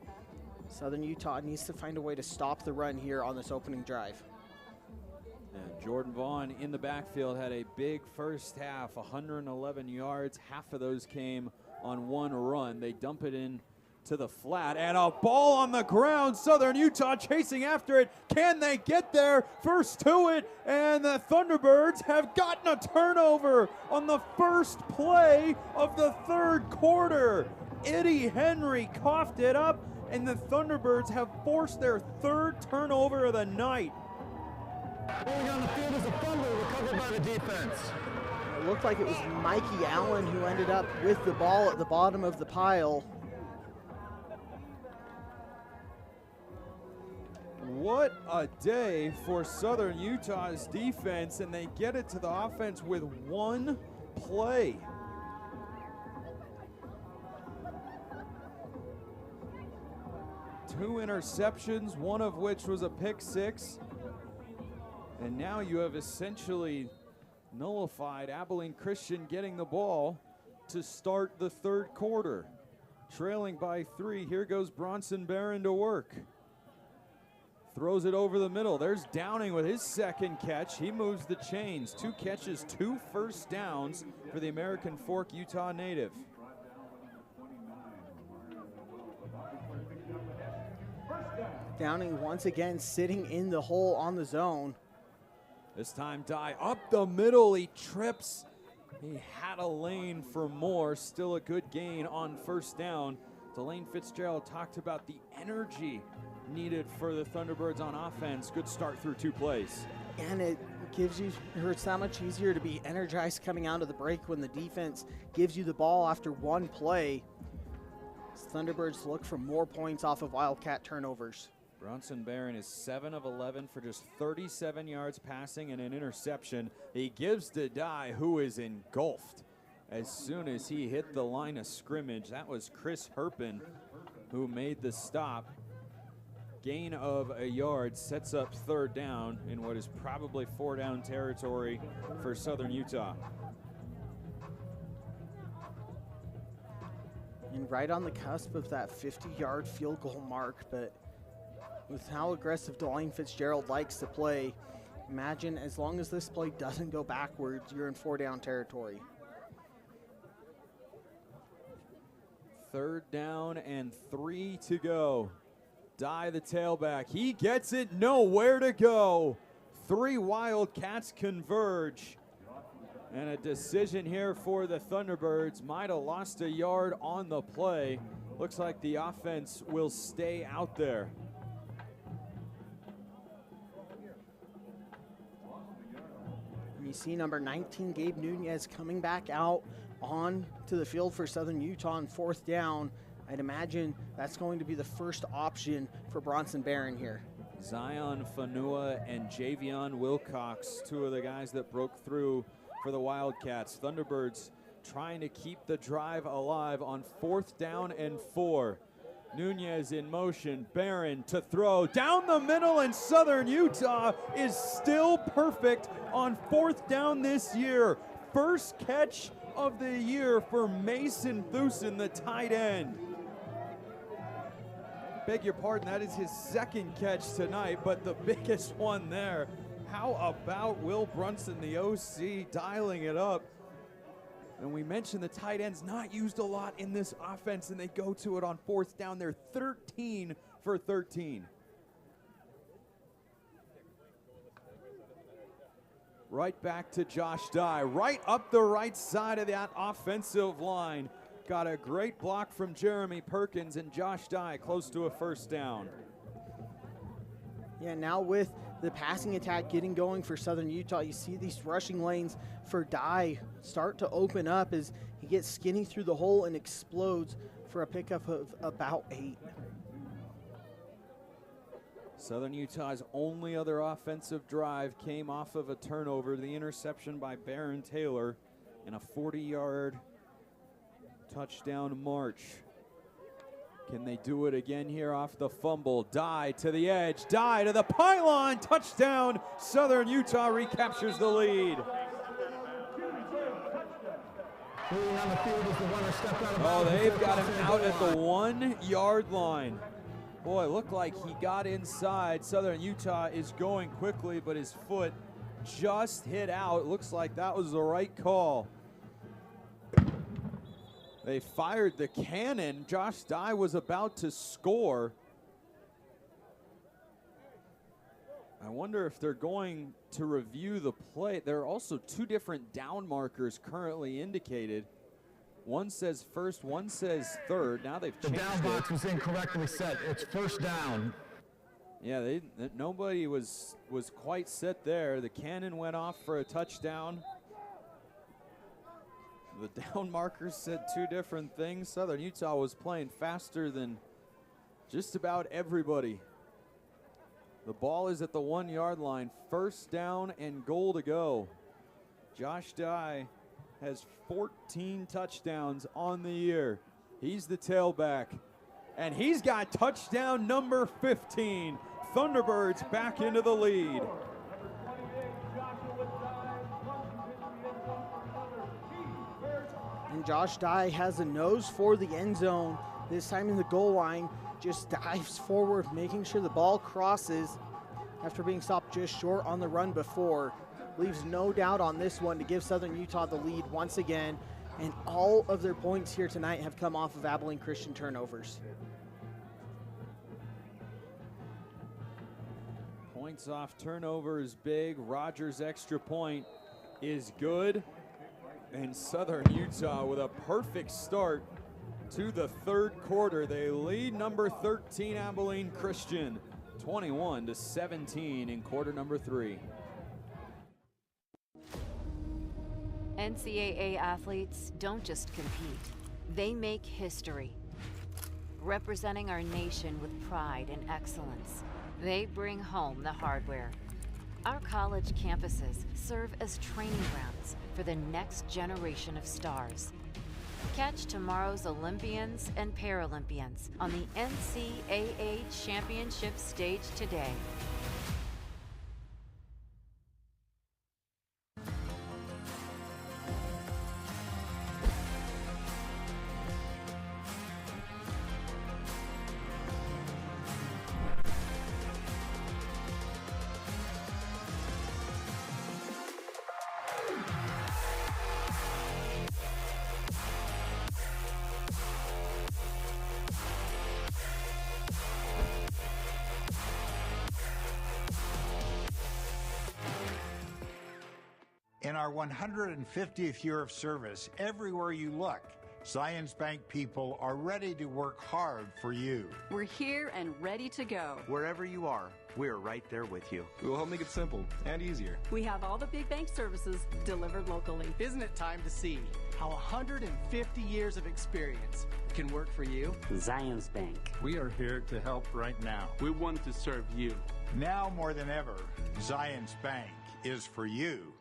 Southern Utah needs to find a way to stop the run here on this opening drive. And Jordan Vaughn in the backfield had a big first half, 111 yards. Half of those came on one run. They dump it in to the flat, and a ball on the ground. Southern Utah chasing after it. Can they get there? First to it, and the Thunderbirds have gotten a turnover on the first play of the third quarter. Eddie Henry coughed it up, and the Thunderbirds have forced their third turnover of the night. Moving on the field is a fumble recovered by the defense. It looked like it was Mikey Allen who ended up with the ball at the bottom of the pile. What a day for Southern Utah's defense, and they get it to the offense with one play. Two interceptions, one of which was a pick 6. And now you have essentially nullified Abilene Christian getting the ball to start the third quarter. Trailing by 3, here goes Bronson Barron to work. Throws it over the middle. There's Downing with his second catch. He moves the chains. 2 catches, 2 first downs for the American Fork Utah native. Downing once again sitting in the hole on the zone. This time Dye up the middle. He trips. He had a lane for more. Still a good gain on first down. Delane Fitzgerald talked about the energy needed for the Thunderbirds on offense. Good start through 2 plays. And it hurts that much easier to be energized coming out of the break when the defense gives you the ball after 1 play. Thunderbirds look for more points off of Wildcat turnovers. Bronson Barron is 7 of 11 for just 37 yards passing and an interception. He gives to Dye, who is engulfed as soon as he hit the line of scrimmage. That was Chris Herpin who made the stop. gain of a yard sets up third down in what is probably 4-down territory for Southern Utah. And right on the cusp of that 50-yard field goal mark, but with how aggressive Delane Fitzgerald likes to play, imagine as long as this play doesn't go backwards, you're in 4-down territory. Third down and 3 to go. Dye, the tailback, he gets it, nowhere to go. 3 Wildcats converge. And a decision here for the Thunderbirds. Might have lost a yard on the play. Looks like the offense will stay out there. You see number 19, Gabe Nunez, coming back out on to the field for Southern Utah on 4th down. I'd imagine that's going to be the first option for Bronson Barron here. Zion Fanua and Javion Wilcox, 2 of the guys that broke through for the Wildcats. Thunderbirds trying to keep the drive alive on 4th down and 4. Nunez in motion, Barron to throw down the middle, and Southern Utah is still perfect on 4th down this year. First catch of the year for Mason Thusen, the tight end. Beg your pardon, that is his 2nd catch tonight, but the biggest one there. How about Will Brunson, the OC, dialing it up? And we mentioned the tight end's not used a lot in this offense, and they go to it on 4th down. They're 13 for 13. Right back to Josh Dye, right up the right side of that offensive line. Got a great block from Jeremy Perkins, and Josh Dye close to a 1st down. Yeah, now with the passing attack getting going for Southern Utah, you see these rushing lanes for Dye start to open up as he gets skinny through the hole and explodes for a pickup of about 8. Southern Utah's only other offensive drive came off of a turnover, the interception by Barron Taylor, and a 40-yard touchdown march. Can they do it again here off the fumble? Dye to the edge, Dye to the pylon, touchdown! Southern Utah recaptures the lead. Oh, they've got him out at the 1-yard line. Boy, looked like he got inside. Southern Utah is going quickly, but his foot just hit out. Looks like that was the right call. They fired the cannon. Josh Dye was about to score. I wonder if they're going to review the play. There are also 2 different down markers currently indicated. One says 1st, one says 3rd. Now they've changed it. The down box was incorrectly set. It's 1st down. Yeah, nobody was quite set there. The cannon went off for a touchdown. The down markers said 2 different things. Southern Utah was playing faster than just about everybody. The ball is at the 1-yard line. 1st down and goal to go. Josh Dye has 14 touchdowns on the year. He's the tailback, and he's got touchdown number 15. Thunderbirds back into the lead. And Josh Dye has a nose for the end zone. This time in the goal line, just dives forward, making sure the ball crosses after being stopped just short on the run before. Leaves no doubt on this one to give Southern Utah the lead once again. And all of their points here tonight have come off of Abilene Christian turnovers. Points off turnover is big. Rogers' extra point is good. And Southern Utah with a perfect start to the 3rd quarter. They lead number 13 Abilene Christian 21-17 in quarter number 3. NCAA athletes don't just compete, they make history. Representing our nation with pride and excellence, they bring home the hardware. Our college campuses serve as training grounds for the next generation of stars. Catch tomorrow's Olympians and Paralympians on the NCAA Championship stage today. In our 150th year of service, everywhere you look, Zions Bank people are ready to work hard for you. We're here and ready to go. Wherever you are, we're right there with you. We will help make it simple and easier. We have all the big bank services delivered locally. Isn't it time to see how 150 years of experience can work for you? Zions Bank. We are here to help right now. We want to serve you. Now more than ever, Zions Bank is for you.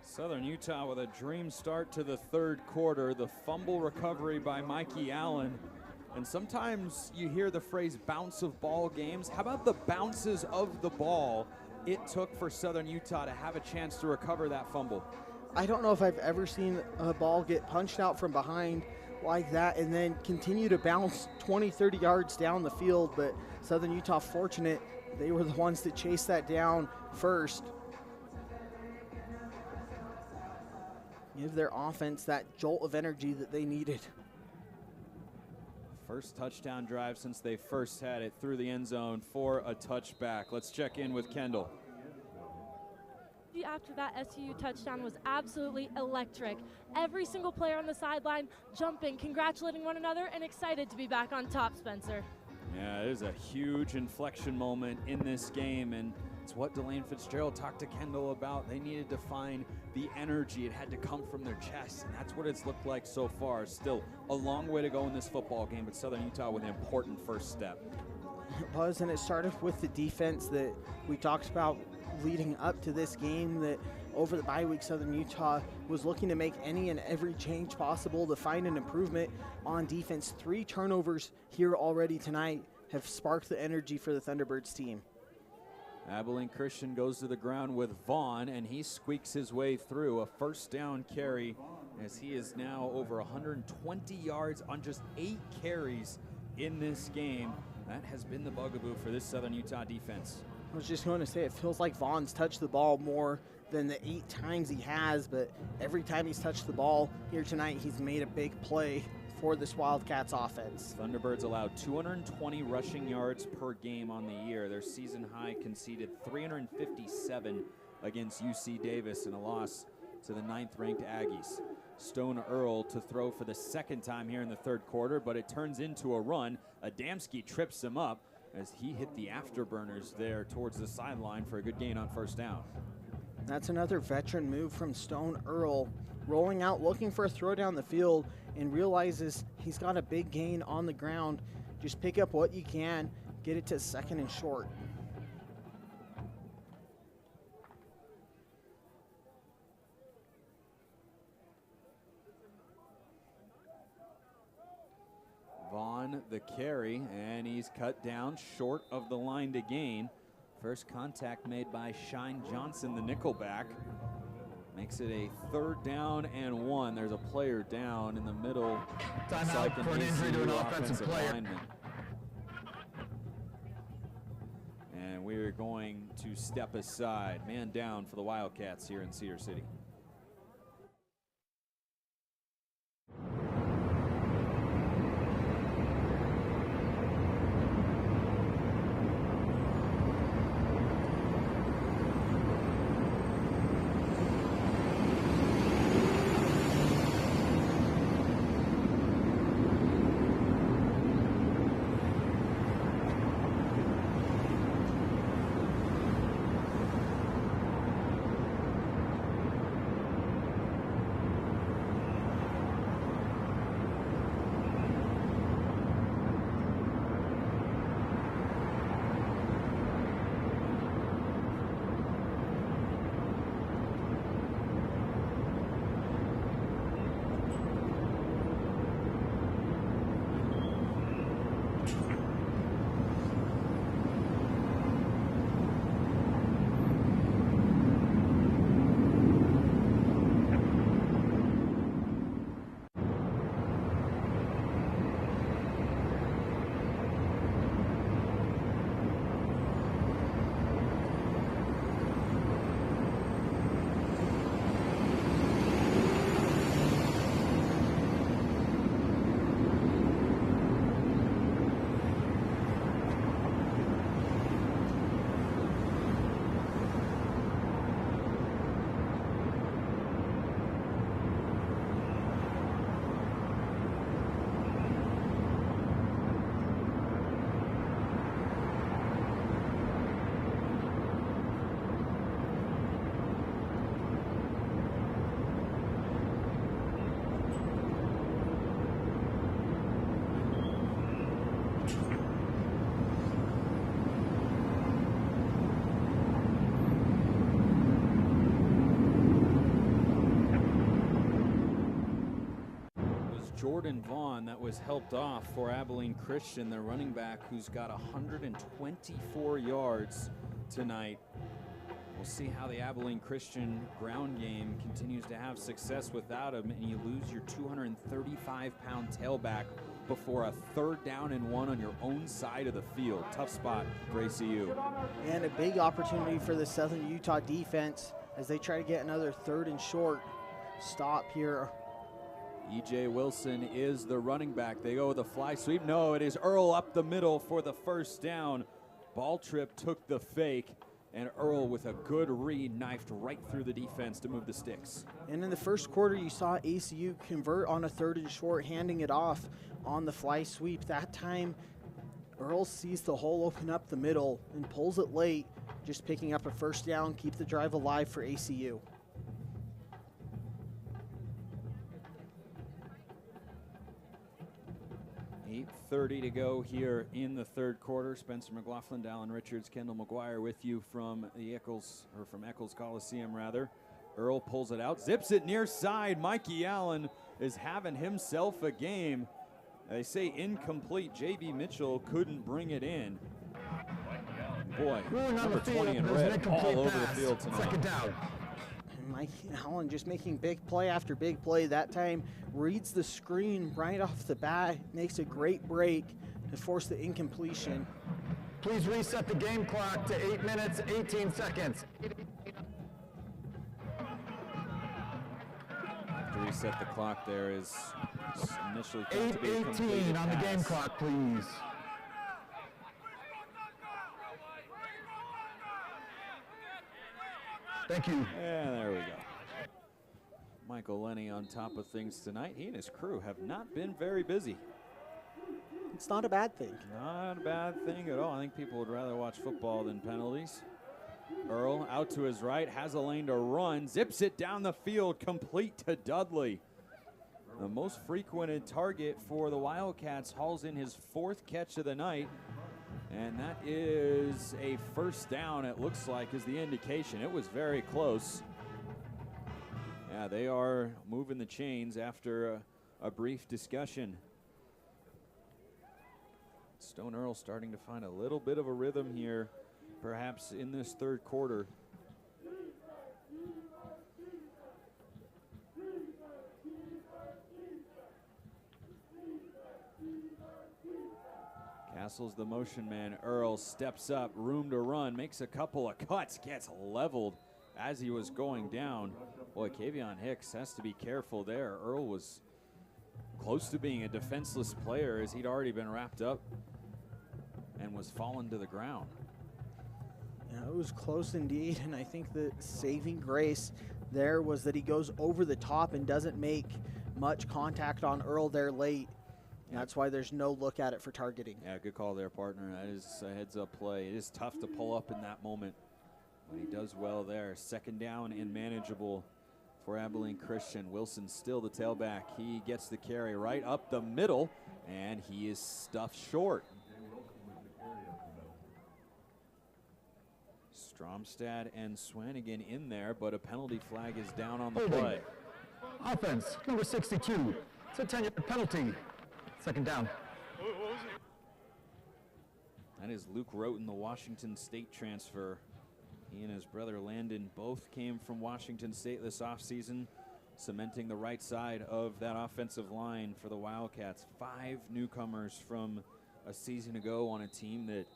Southern Utah with a dream start to the third quarter. The fumble recovery by Mikey Allen. And sometimes you hear the phrase bounce of ball games. How about the bounces of the ball it took for Southern Utah to have a chance to recover that fumble? I don't know if I've ever seen a ball get punched out from behind like that and then continue to bounce 20, 30 yards down the field. But Southern Utah fortunate, they were the ones that chased that down first. Give their offense that jolt of energy that they needed. First touchdown drive since they first had it through the end zone for a touchback. Let's check in with Kendall. After that SUU touchdown was absolutely electric. Every single player on the sideline jumping, congratulating one another, and excited to be back on top, Spencer. Yeah, it is a huge inflection moment in this game, and it's what Delane Fitzgerald talked to Kendall about. They needed to find the energy. It had to come from their chest, and that's what it's looked like so far. Still a long way to go in this football game, but Southern Utah with an important first step. It was, and it started with the defense that we talked about leading up to this game, that over the bye week, Southern Utah was looking to make any and every change possible to find an improvement on defense. 3 turnovers here already tonight have sparked the energy for the Thunderbirds team. Abilene Christian goes to the ground with Vaughn, and he squeaks his way through a first down carry as he is now over 120 yards on just 8 carries in this game. That has been the bugaboo for this Southern Utah defense. I was just going to say, it feels like Vaughn's touched the ball more than the 8 times he has, but every time he's touched the ball here tonight, he's made a big play for this Wildcats offense. Thunderbirds allowed 220 rushing yards per game on the year. Their season high conceded 357 against UC Davis in a loss to the 9th-ranked Aggies. Stone Earl to throw for the second time here in the third quarter, but it turns into a run. Adamski trips him up as he hit the afterburners there towards the sideline for a good gain on first down. That's another veteran move from Stone Earl, rolling out, looking for a throw down the field, and realizes he's got a big gain on the ground. Just pick up what you can, get it to second and short. Vaughn the carry, and he's cut down short of the line to gain. First contact made by Shine Johnson, the nickelback. Makes it a 3rd down and 1. There's a player down in the middle. Timeout for an injury to an offensive player. Lineman. And we're going to step aside. Man down for the Wildcats here in Cedar City. Jordan Vaughn that was helped off for Abilene Christian, their running back, who's got 124 yards tonight. We'll see how the Abilene Christian ground game continues to have success without him, and you lose your 235-pound tailback before a 3rd down and 1 on your own side of the field. Tough spot for ACU. And a big opportunity for the Southern Utah defense as they try to get another 3rd and short stop here. E.J. Wilson is the running back. They go with a fly sweep. No, it is Earl up the middle for the 1st down. Ball trip took the fake, and Earl with a good read knifed right through the defense to move the sticks. And in the 1st quarter, you saw ACU convert on a 3rd and short, handing it off on the fly sweep. That time, Earl sees the hole open up the middle and pulls it late, just picking up a 1st down, keep the drive alive for ACU. .30 to go here in the 3rd quarter. Spencer McLaughlin, Dallin Richards, Kendall McGuire with you from the Eccles Coliseum rather. Earl pulls it out, zips it near side. Mikey Allen is having himself a game. They say incomplete. JB Mitchell couldn't bring it in. Boy, number 20 in red all over the field tonight. 2nd down. Mike Allen just making big play after big play. That time reads the screen right off the bat, makes a great break to force the incompletion. Please reset the game clock to 8 minutes, 18 seconds. To reset the clock there is initially thought to be a 8:18 on the game clock, please. Thank you. And there we go. Michael Lenny on top of things tonight. He and his crew have not been very busy. It's not a bad thing. Not a bad thing at all. I think people would rather watch football than penalties. Earl out to his right, has a lane to run, zips it down the field, complete to Dudley. The most frequented target for the Wildcats, hauls in his 4th catch of the night. And that is a 1st down, it looks like, is the indication. It was very close. Yeah, they are moving the chains after a brief discussion. Stone Earl starting to find a little bit of a rhythm here, perhaps in this 3rd quarter. Castle's the motion man. Earl steps up, room to run, makes a couple of cuts, gets leveled as he was going down. Boy, Kavion Hicks has to be careful there. Earl was close to being a defenseless player as he'd already been wrapped up and was fallen to the ground. Yeah, it was close indeed, and I think the saving grace there was that he goes over the top and doesn't make much contact on Earl there late. And that's why there's no look at it for targeting. Yeah, good call there, partner. That is a heads-up play. It is tough to pull up in that moment, but he does well there. 2nd down and manageable for Abilene Christian. Wilson still the tailback. He gets the carry right up the middle, and he is stuffed short. Stromstad and Swanigan in there, but a penalty flag is down on the play. Offense, number 62. It's a 10-yard penalty. 2nd down. That is Luke Roten, the Washington State transfer. He and his brother Landon both came from Washington State this offseason, cementing the right side of that offensive line for the Wildcats. 5 newcomers from a season ago on a team that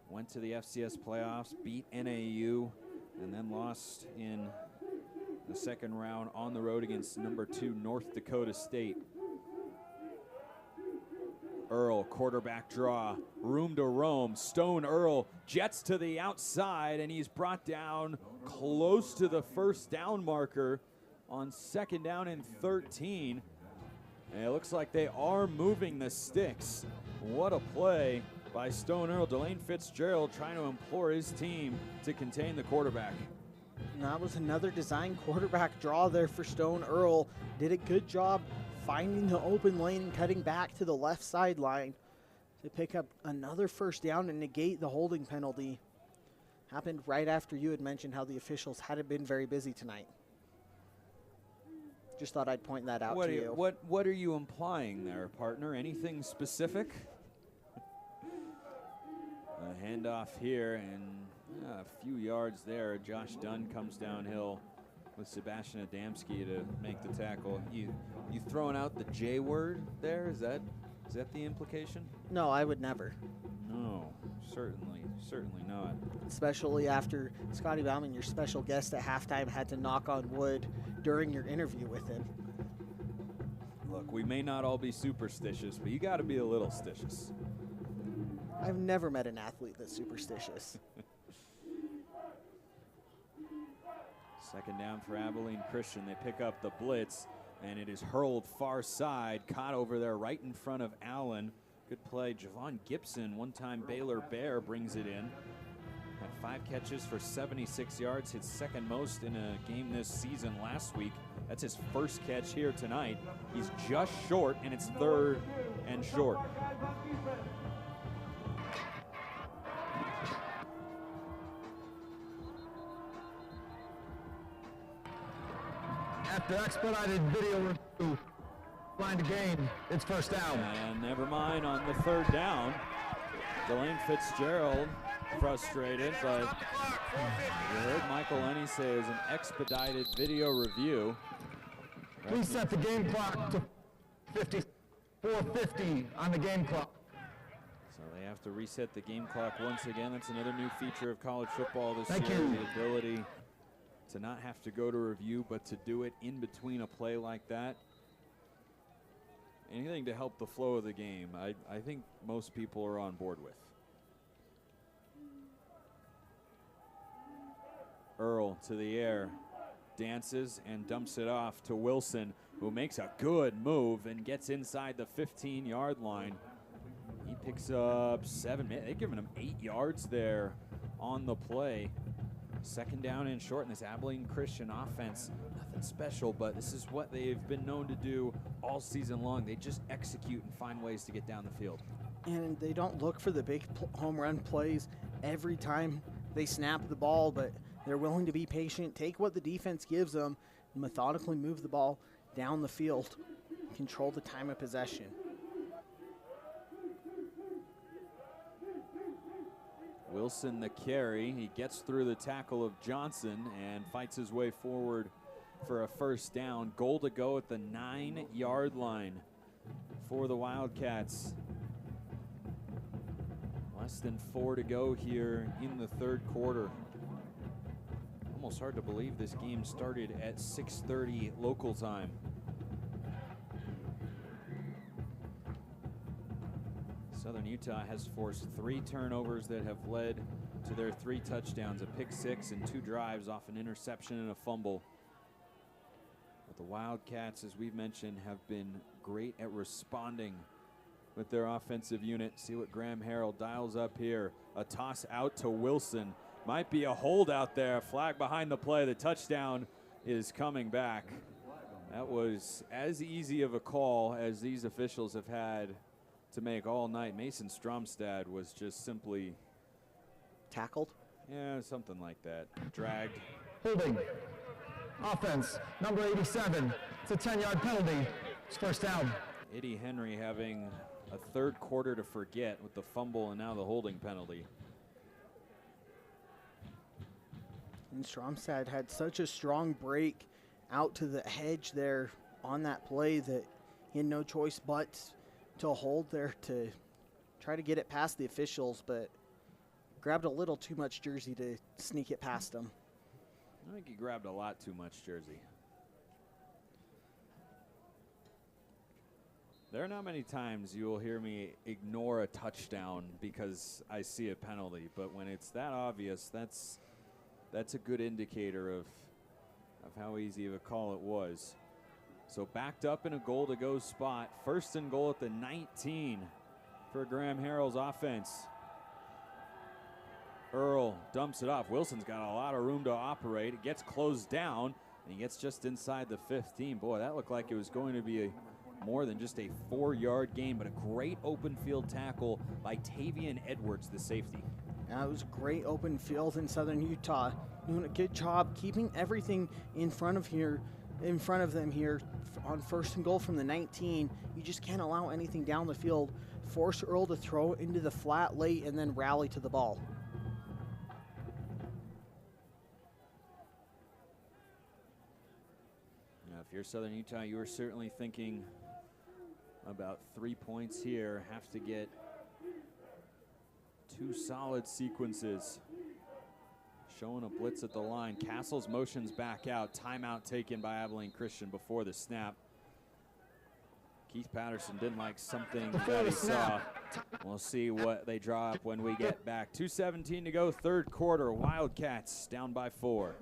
went to the FCS playoffs, beat NAU, and then lost in the 2nd round on the road against number 2 North Dakota State. Earl, quarterback draw, room to roam. Stone Earl jets to the outside, and he's brought down close to the 1st down marker on 2nd down and 13. And it looks like they are moving the sticks. What a play by Stone Earl. Delane Fitzgerald trying to implore his team to contain the quarterback. And that was another design quarterback draw there for Stone Earl. Did a good job finding the open lane and cutting back to the left sideline to pick up another 1st down and negate the holding penalty. Happened right after you had mentioned how the officials hadn't been very busy tonight. Just thought I'd point that out What to are you. What are you implying there, partner? Anything specific? A handoff here, and a few yards there. Josh Dunn comes downhill with Sebastian Adamski to make the tackle. You throwing out the J word there? Is that the implication? No, I would never. No, certainly not. Especially after Scotty Bauman, your special guest at halftime, had to knock on wood during your interview with him. Look, we may not all be superstitious, but you got to be a little stitious. I've never met an athlete that's superstitious. Second down for Abilene Christian. They pick up the blitz, and it is hurled far side, caught over there right in front of Allen. Good play. Javon Gibson, one-time Baylor Bear, brings it in. Had 5 catches for 76 yards, his second most in a game this season last week. That's his first catch here tonight. He's just short, and it's 3rd and short. After expedited video review, line to gain, it's first down. And never mind on the 3rd down. Delane Fitzgerald frustrated, but you heard Michael Lenny say it was an expedited video review. Please set the game clock to 4:50 on the game clock. So they have to reset the game clock once again. That's another new feature of college football this Thank year, you. the ability to not have to go to review, but to do it in between a play like that. Anything to help the flow of the game, I think most people are on board with. Earl to the air, dances and dumps it off to Wilson, who makes a good move and gets inside the 15-yard line. He picks up 7. They've given him 8 yards there on the play. Second down and short in this Abilene Christian offense. Nothing special, but this is what they've been known to do all season long. They just execute and find ways to get down the field. And they don't look for the big home run plays every time they snap the ball, but they're willing to be patient, take what the defense gives them, and methodically move the ball down the field, control the time of possession. Wilson the carry. He gets through the tackle of Johnson and fights his way forward for a first down. Goal to go at the 9-yard line for the Wildcats. Less than 4 to go here in the 3rd quarter. Almost hard to believe this game started at 6:30 local time. Southern Utah has forced 3 turnovers that have led to their 3 touchdowns, a pick 6 and 2 drives off an interception and a fumble. But the Wildcats, as we've mentioned, have been great at responding with their offensive unit. See what Graham Harrell dials up here. A toss out to Wilson. Might be a hold out there. Flag behind the play. The touchdown is coming back. That was as easy of a call as these officials have had to make all night. Mason Stromstad was just simply tackled. Yeah, something like that. Dragged. Holding. Offense, number 87. It's a 10-yard penalty. It's first down. Eddie Henry having a 3rd quarter to forget with the fumble and now the holding penalty. And Stromstad had such a strong break out to the hedge there on that play that he had no choice but to hold there to try to get it past the officials, but grabbed a little too much jersey to sneak it past them. I think he grabbed a lot too much jersey. There are not many times you will hear me ignore a touchdown because I see a penalty, but when it's that obvious, that's a good indicator of how easy of a call it was. So backed up in a goal to go spot. 1st and goal at the 19 for Graham Harrell's offense. Earl dumps it off. Wilson's got a lot of room to operate. It gets closed down, and he gets just inside the 15. Boy, that looked like it was going to be more than just a 4-yard gain, but a great open field tackle by Tavian Edwards, the safety. It was great open field in Southern Utah. Doing a good job keeping everything in front of here in front of them here on 1st and goal from the 19. You just can't allow anything down the field. Force Earl to throw into the flat late and then rally to the ball. Now, if you're Southern Utah, you are certainly thinking about 3 points here. Have to get 2 solid sequences. Showing a blitz at the line. Castles motions back out. Timeout taken by Abilene Christian before the snap. Keith Patterson didn't like something that he saw. We'll see what they draw up when we get back. 2:17 to go, third quarter. Wildcats down by 4.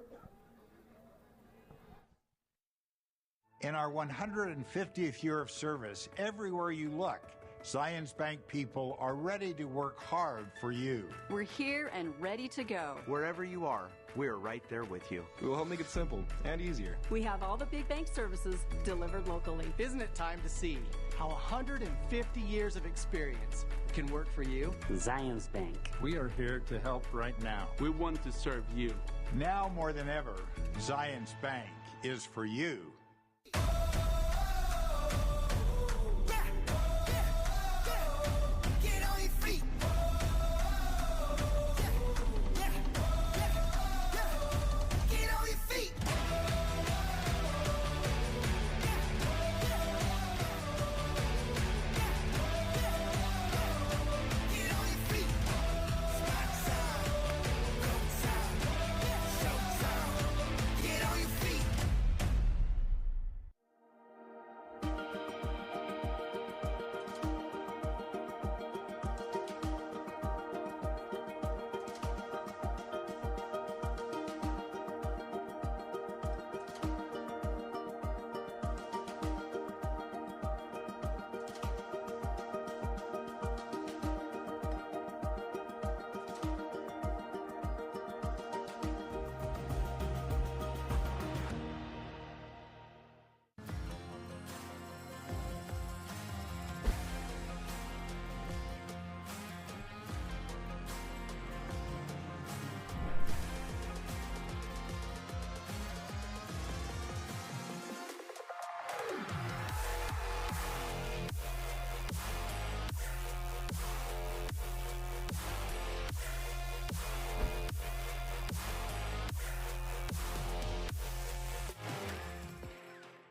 In our 150th year of service, everywhere you look, Zions Bank people are ready to work hard for you. We're here and ready to go. Wherever you are, we're right there with you. We will help make it simple and easier. We have all the big bank services delivered locally. Isn't it time to see how 150 years of experience can work for you? Zions Bank. We are here to help right now. We want to serve you. Now more than ever, Zions Bank is for you.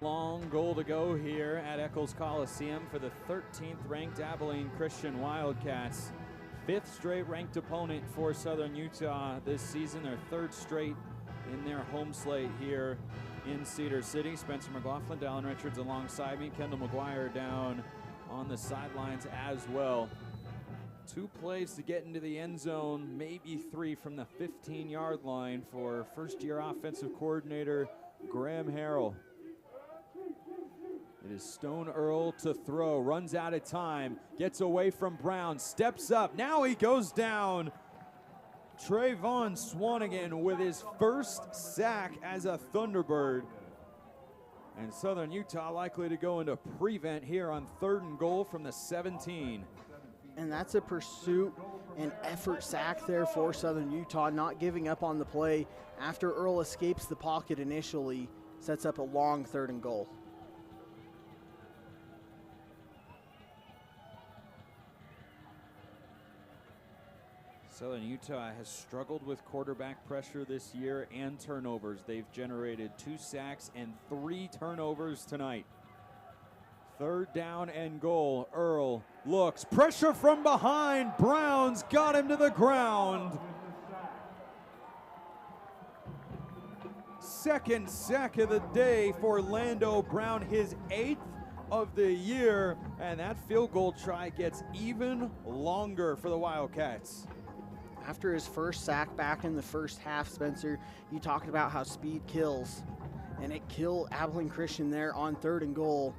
Long goal to go here at Eccles Coliseum for the 13th ranked Abilene Christian Wildcats. 5th straight ranked opponent for Southern Utah this season, their 3rd straight in their home slate here in Cedar City. Spencer McLaughlin, Dallin Richards alongside me, Kendall McGuire down on the sidelines as well. 2 plays to get into the end zone, maybe 3 from the 15-yard line for first-year offensive coordinator Graham Harrell. It is Stone Earl to throw, runs out of time, gets away from Brown, steps up, now he goes down. Trayvon Swanigan with his first sack as a Thunderbird. And Southern Utah likely to go into prevent here on 3rd and goal from the 17. And that's a pursuit and effort sack there for Southern Utah, not giving up on the play after Earl escapes the pocket initially, sets up a long 3rd and goal. Southern Utah has struggled with quarterback pressure this year and turnovers. They've generated 2 sacks and 3 turnovers tonight. 3rd down and goal. Earl looks, pressure from behind. Brown's got him to the ground. 2nd sack of the day for Lando Brown, his 8th of the year, and that field goal try gets even longer for the Wildcats. After his first sack back in the first half, Spencer, you talked about how speed kills, and it killed Abilene Christian there on 3rd and goal.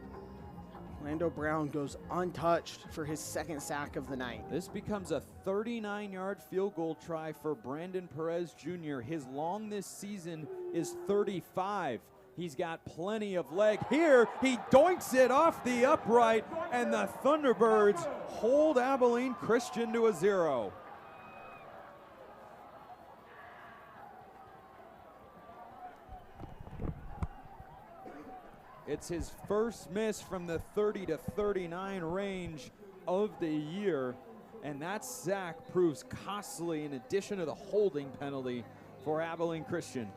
Lando Brown goes untouched for his 2nd sack of the night. This becomes a 39-yard field goal try for Brandon Perez Jr. His long this season is 35. He's got plenty of leg here. He doinks it off the upright, and the Thunderbirds hold Abilene Christian to a 0. It's his first miss from the 30 to 39 range of the year, and that sack proves costly in addition to the holding penalty for Abilene Christian.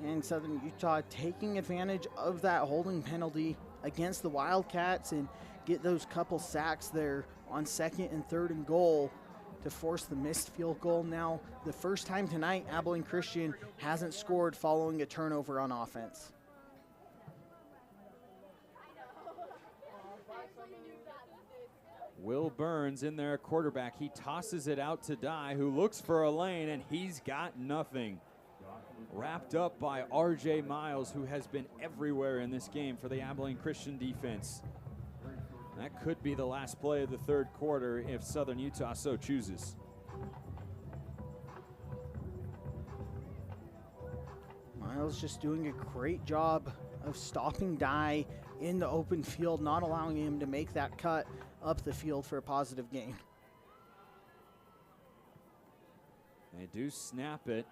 And Southern Utah taking advantage of that holding penalty against the Wildcats and get those couple sacks there on 2nd and 3rd and goal to force the missed field goal. Now, the first time tonight, Abilene Christian hasn't scored following a turnover on offense. Will Burns in there, quarterback. He tosses it out to Dye, who looks for a lane, and he's got nothing. Wrapped up by R.J. Miles, who has been everywhere in this game for the Abilene Christian defense. That could be the last play of the 3rd quarter if Southern Utah so chooses. Miles just doing a great job of stopping Dye in the open field, not allowing him to make that cut up the field for a positive gain. They do snap it.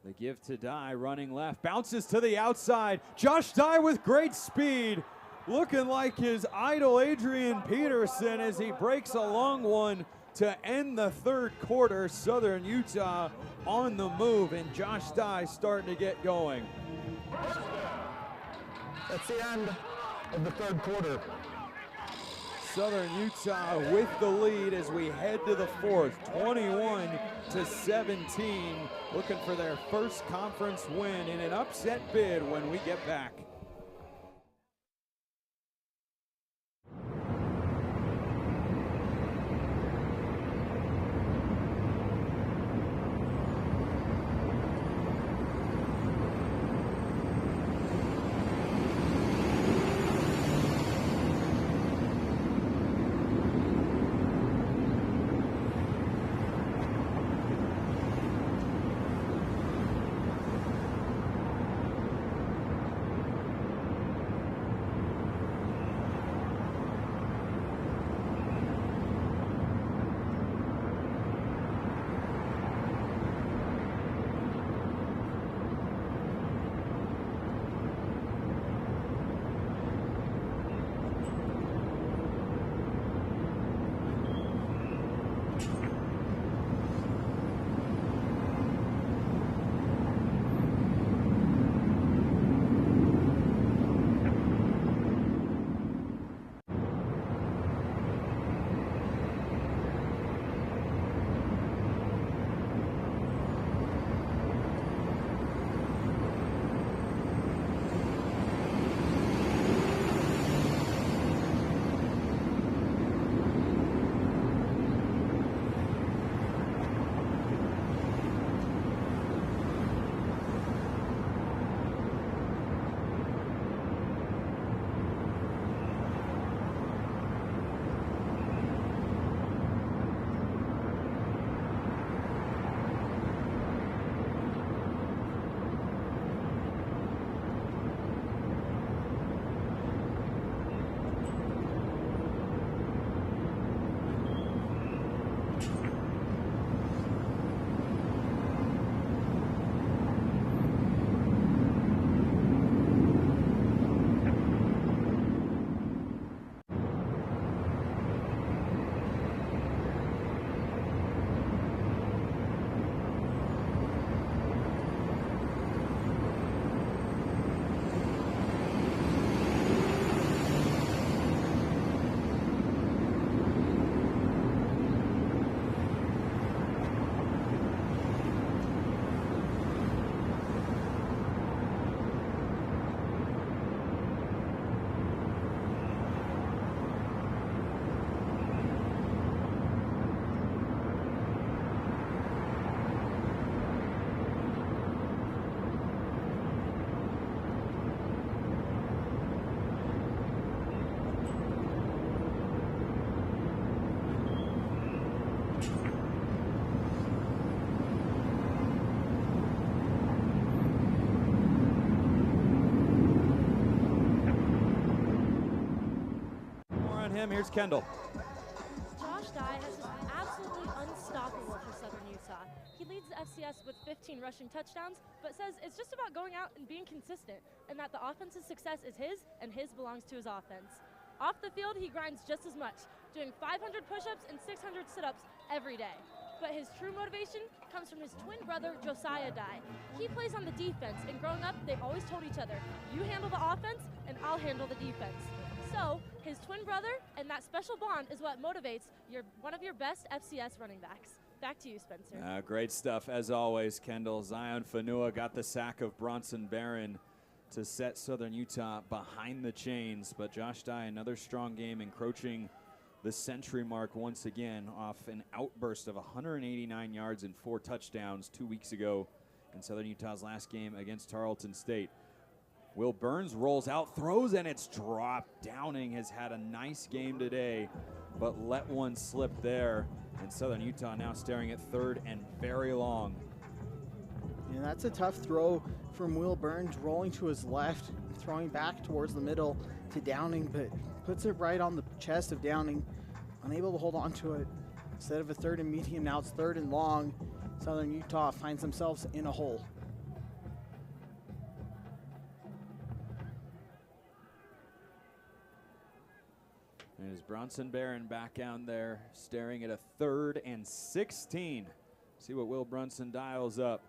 They give to Dye, running left, bounces to the outside. Josh Dye with great speed, looking like his idol Adrian Peterson as he breaks a long one to end the 3rd quarter. Southern Utah on the move, and Josh Dye starting to get going. That's the end of the 3rd quarter. Southern Utah with the lead as we head to the 4th, 21-17, looking for their first conference win in an upset bid when we get back. Here's Kendall. Josh Dye has been absolutely unstoppable for Southern Utah. He leads leads the FCS with 15 rushing touchdowns, but says it's just about going out and being consistent, and that the offense's success is his, and his belongs to his offense. Off the field, he grinds just as much, doing 500 push-ups and 600 sit-ups every day. But his true motivation comes from his twin brother, Josiah Dye. He plays on the defense, and growing up, they always told each other, you handle the offense, and I'll handle the defense. So, his twin brother and that special bond is what motivates one of your best FCS running backs. Back to you, Spencer. Great stuff, as always, Kendall. Zion Fanua got the sack of Bronson Barron to set Southern Utah behind the chains, but Josh Dye, another strong game, encroaching the century mark once again off an outburst of 189 yards and 4 touchdowns 2 weeks ago in Southern Utah's last game against Tarleton State. Will Burns rolls out, throws, and it's dropped. Downing has had a nice game today, but let one slip there, and Southern Utah now staring at 3rd and very long. And that's a tough throw from Will Burns, rolling to his left, throwing back towards the middle to Downing, but puts it right on the chest of Downing, unable to hold on to it. Instead of a 3rd and medium, now it's 3rd and long. Southern Utah finds themselves in a hole. There's Bronson Barron back down there, staring at a 3rd and 16. See what Will Brunson dials up.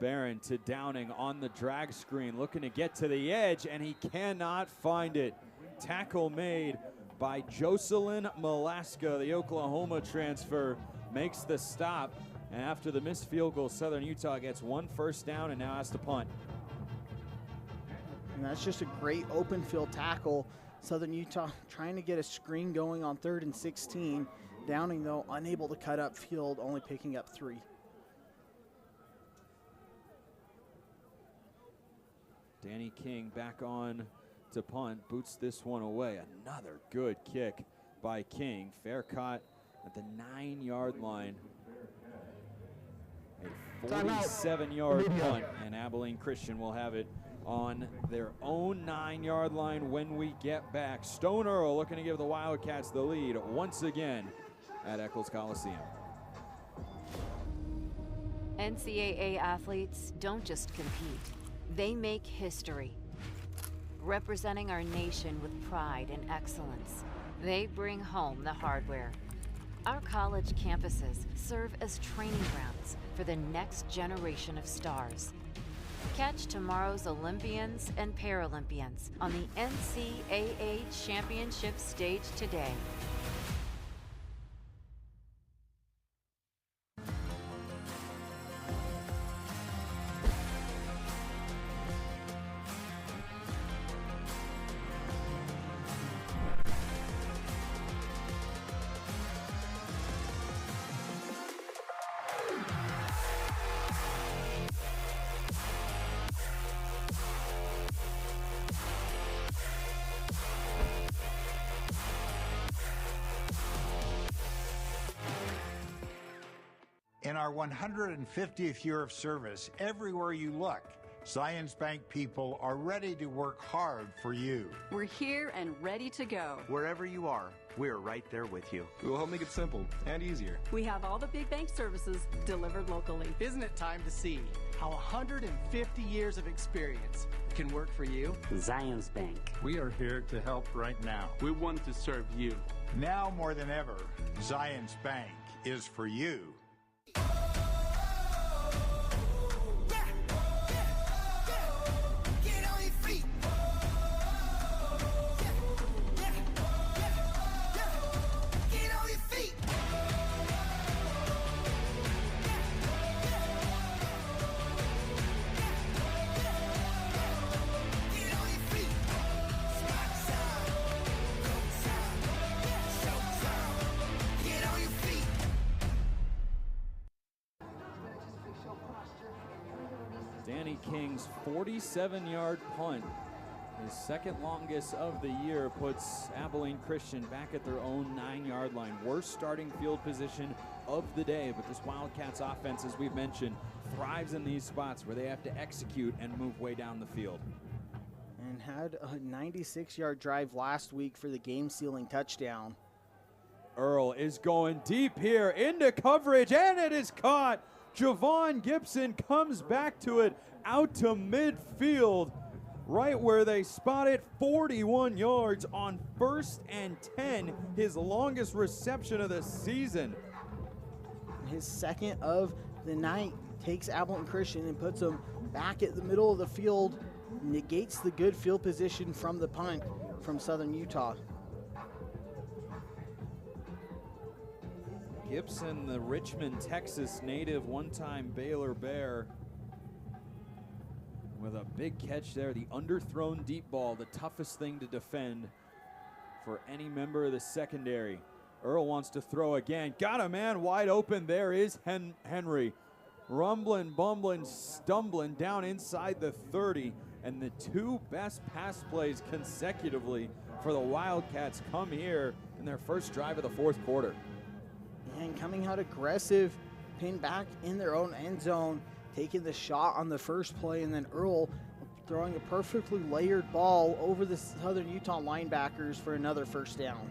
Barron to Downing on the drag screen, looking to get to the edge, and he cannot find it. Tackle made by Jocelyn Malaska, the Oklahoma transfer, makes the stop. And after the missed field goal, Southern Utah gets 1 first down and now has to punt. And that's just a great open field tackle. Southern Utah trying to get a screen going on 3rd and 16. Downing, though, unable to cut up field, only picking up 3. Danny King back on to punt, boots this one away. Another good kick by King. Fair caught at the 9-yard line. A 47-yard punt, and Abilene Christian will have it on their own 9-yard line when we get back. Stone Earl looking to give the Wildcats the lead once again at Eccles Coliseum. NCAA athletes don't just compete, they make history. Representing our nation with pride and excellence, they bring home the hardware. Our college campuses serve as training grounds for the next generation of stars. Catch tomorrow's Olympians and Paralympians on the NCAA Championship stage today. In our 150th year of service, everywhere you look, Zions Bank people are ready to work hard for you. We're here and ready to go. Wherever you are, we're right there with you. We'll help make it simple and easier. We have all the big bank services delivered locally. Isn't it time to see how 150 years of experience can work for you? Zions Bank. We are here to help right now. We want to serve you. Now more than ever, Zions Bank is for you. Danny King's 47-yard punt, his second longest of the year, puts Abilene Christian back at their own 9-yard line. Worst starting field position of the day, but this Wildcats offense, as we've mentioned, thrives in these spots where they have to execute and move way down the field. And had a 96-yard drive last week for the game-sealing touchdown. Earl is going deep here into coverage, and it is caught Javon Gibson comes back to it out to midfield, right where they spot it, 41 yards on 1st and 10, his longest reception of the season. His second of the night takes Abilene Christian and puts them back at the middle of the field, negates the good field position from the punt from Southern Utah. Gibson, the Richmond, Texas native, one-time Baylor Bear, with a big catch there. The underthrown deep ball, the toughest thing to defend for any member of the secondary. Earl wants to throw again. Got a man wide open. There is Henry. Rumbling, bumbling, stumbling down inside the 30. And the two best pass plays consecutively for the Wildcats come here in their first drive of the fourth quarter. And coming out aggressive, pinned back in their own end zone, taking the shot on the first play, and then Earl throwing a perfectly layered ball over the Southern Utah linebackers for another first down.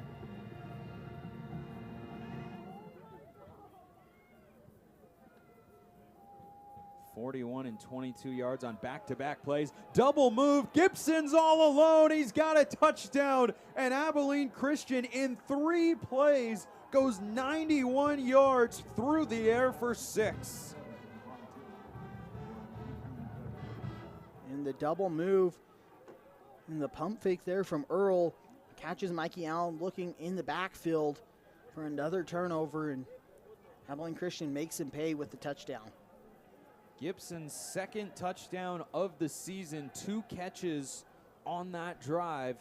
.41 and 22 yards on back-to-back plays. Double move. Gibson's all alone. He's got a touchdown. And Abilene Christian in 3 plays goes 91 yards through the air for 6. And the double move and the pump fake there from Earl catches Mikey Allen looking in the backfield for another turnover, and Abilene Christian makes him pay with the touchdown. Gibson's second touchdown of the season, 2 catches on that drive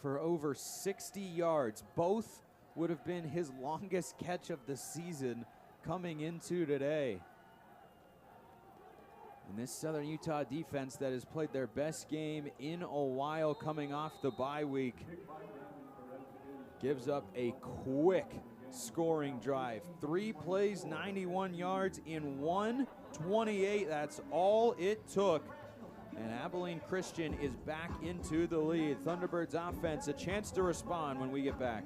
for over 60 yards. Both would have been his longest catch of the season coming into today. And this Southern Utah defense that has played their best game in a while coming off the bye week gives up a quick scoring drive. 3 plays, 91 yards in 1:28. That's all it took. And Abilene Christian is back into the lead. Thunderbirds offense, a chance to respond when we get back.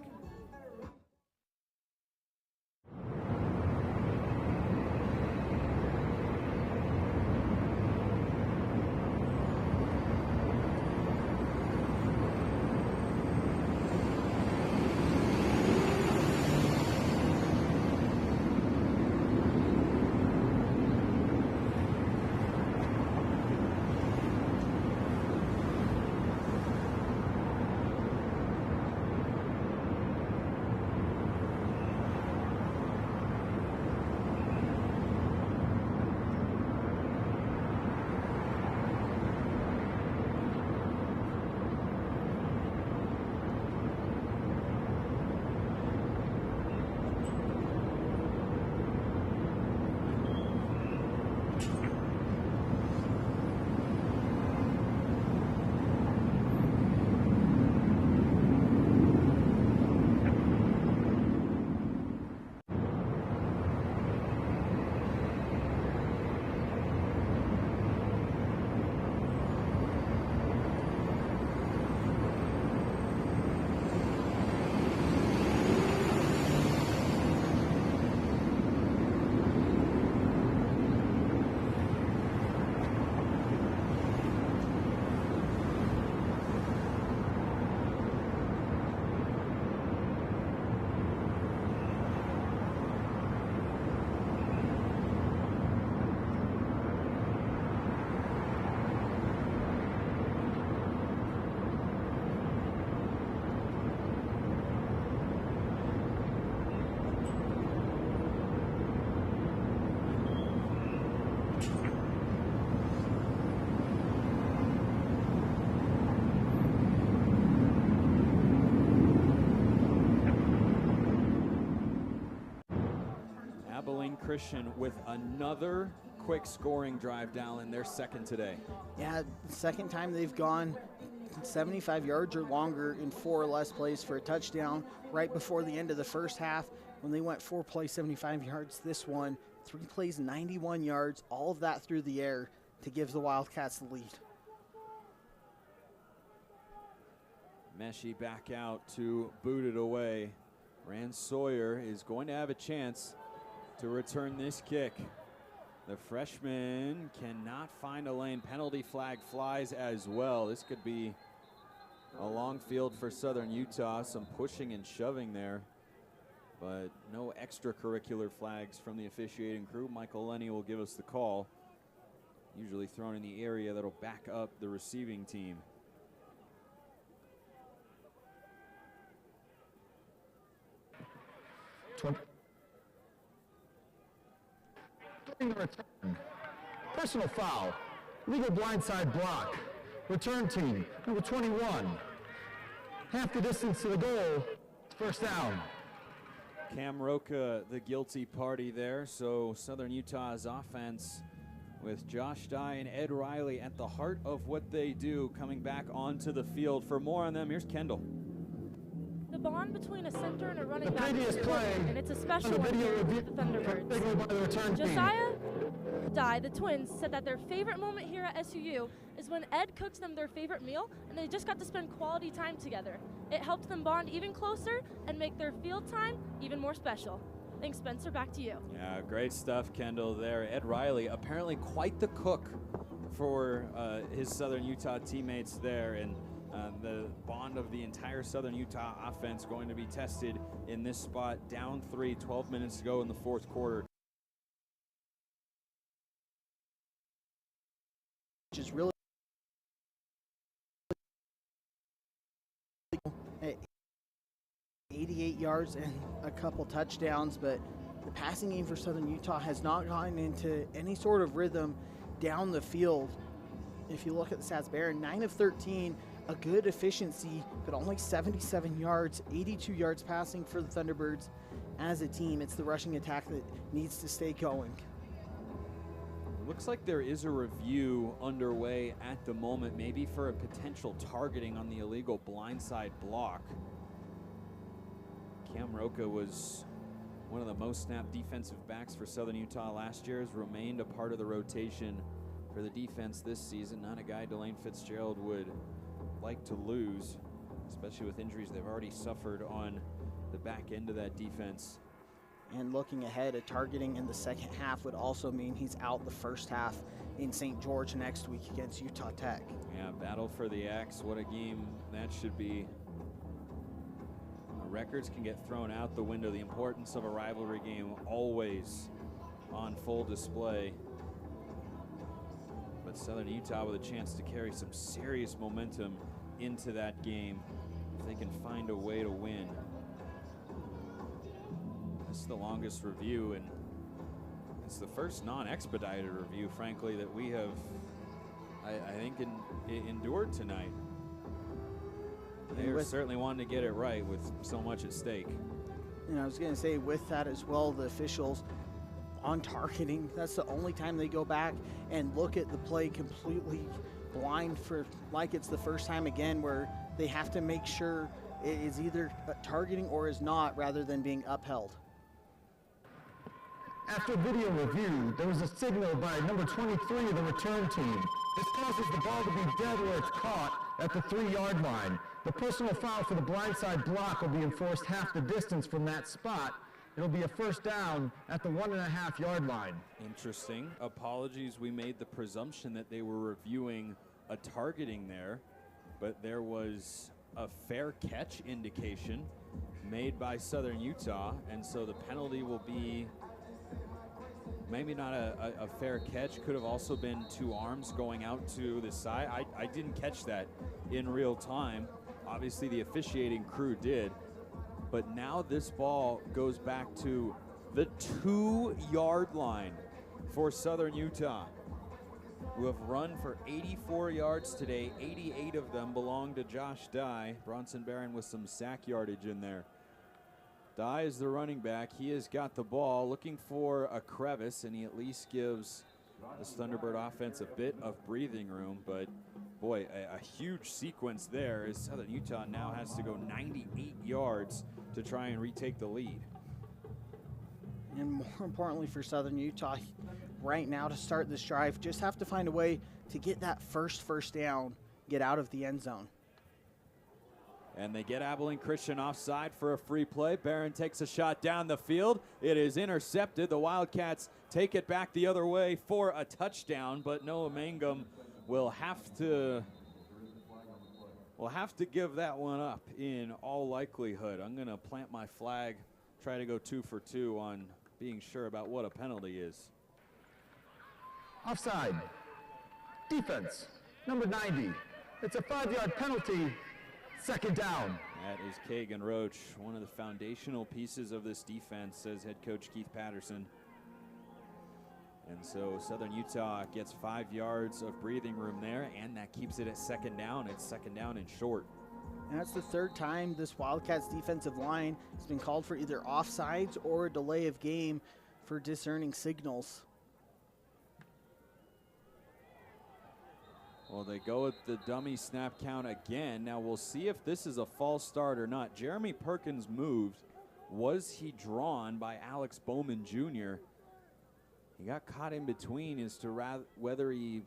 Abilene Christian with another quick scoring drive down in their second today. Yeah, second time they've gone 75 yards or longer in 4 or less plays for a touchdown right before the end of the first half when they went 4 plays, 75 yards. This one, 3 plays, 91 yards, all of that through the air to give the Wildcats the lead. Meshi back out to boot it away. Rand Sawyer is going to have a chance to return this kick. The freshman cannot find a lane. Penalty flag flies as well. This could be a long field for Southern Utah. Some pushing and shoving there, but no extracurricular flags from the officiating crew. Michael Lenny will give us the call. Usually thrown in the area that'll back up the receiving team. During the return, personal foul, legal blindside block, return team, number 21. Half the distance to the goal, first down. Cam Roca, the guilty party there, so Southern Utah's offense with Josh Dye and Ed Riley at the heart of what they do, coming back onto the field. For more on them, here's Kendall. The bond between a center and a running back is important, and it's a special one here with the Thunderbirds. Josiah Dye, the twins, said that their favorite moment here at SUU is when Ed cooks them their favorite meal, and they just got to spend quality time together. It helped them bond even closer and make their field time even more special. Thanks, Spencer. Back to you. Yeah, great stuff, Kendall, there. Ed Riley, apparently quite the cook for his Southern Utah teammates there, and the bond of the entire Southern Utah offense going to be tested in this spot. Down 3, 12 minutes to go in the fourth quarter. Which is really 88 yards and a couple touchdowns, but the passing game for Southern Utah has not gotten into any sort of rhythm down the field. If you look at the stats, Barron, 9 of 13, a good efficiency, but only 77 yards, 82 yards passing for the Thunderbirds as a team. It's the rushing attack that needs to stay going. Looks like there is a review underway at the moment, maybe for a potential targeting on the illegal blindside block. Cam Roca was one of the most snapped defensive backs for Southern Utah last year, has remained a part of the rotation for the defense this season. Not a guy Delane Fitzgerald would like to lose, especially with injuries they've already suffered on the back end of that defense. And looking ahead, a targeting in the second half would also mean he's out the first half in St. George next week against Utah Tech. Yeah, battle for the X. What a game that should be. Records can get thrown out the window. The importance of a rivalry game always on full display. But Southern Utah with a chance to carry some serious momentum into that game if they can find a way to win. This is the longest review, and it's the first non-expedited review, frankly, that we have, I think, endured tonight. They are certainly wanting to get it right with so much at stake. And I was going to say, with that as well, the officials on targeting, that's the only time they go back and look at the play completely blind for like it's the first time again, where they have to make sure it is either targeting or is not, rather than being upheld. After video review, there was a signal by number 23 of the return team. This causes the ball to be dead where it's caught at the 3-yard line. The personal foul for the blindside block will be enforced half the distance from that spot. It'll be a first down at the 1.5-yard line. Interesting. Apologies, we made the presumption that they were reviewing a targeting there, but there was a fair catch indication made by Southern Utah, and so the penalty will be maybe not a fair catch. Could have also been two arms going out to the side. I didn't catch that in real time. Obviously the officiating crew did, but now this ball goes back to the 2-yard line for Southern Utah, who have run for 84 yards today. 88 of them belong to Josh Dye. Bronson Barron with some sack yardage in there. Dye is the running back. He has got the ball, looking for a crevice, and he at least gives this Thunderbird offense a bit of breathing room. But boy, a huge sequence there as Southern Utah now has to go 98 yards to try and retake the lead. And more importantly for Southern Utah right now to start this drive, just have to find a way to get that first down, get out of the end zone. And they get Abilene Christian offside for a free play. Barron takes a shot down the field. It is intercepted. The Wildcats take it back the other way for a touchdown, but Noah Mangum will have to give that one up in all likelihood. I'm going to plant my flag, try to go 2 for 2 on being sure about what a penalty is. Offside. Defense, number 90. It's a 5-yard penalty. Second down. That is Kagan Roach, one of the foundational pieces of this defense, says head coach Keith Patterson. And so Southern Utah gets 5 yards of breathing room there, and that keeps it at second down. It's second down and short. And that's the third time this Wildcats defensive line has been called for either offsides or a delay of game for discerning signals. Well, they go with the dummy snap count again. Now we'll see if this is a false start or not. Jeremy Perkins moved. Was he drawn by Alex Bowman Jr.? He got caught in between as to whether he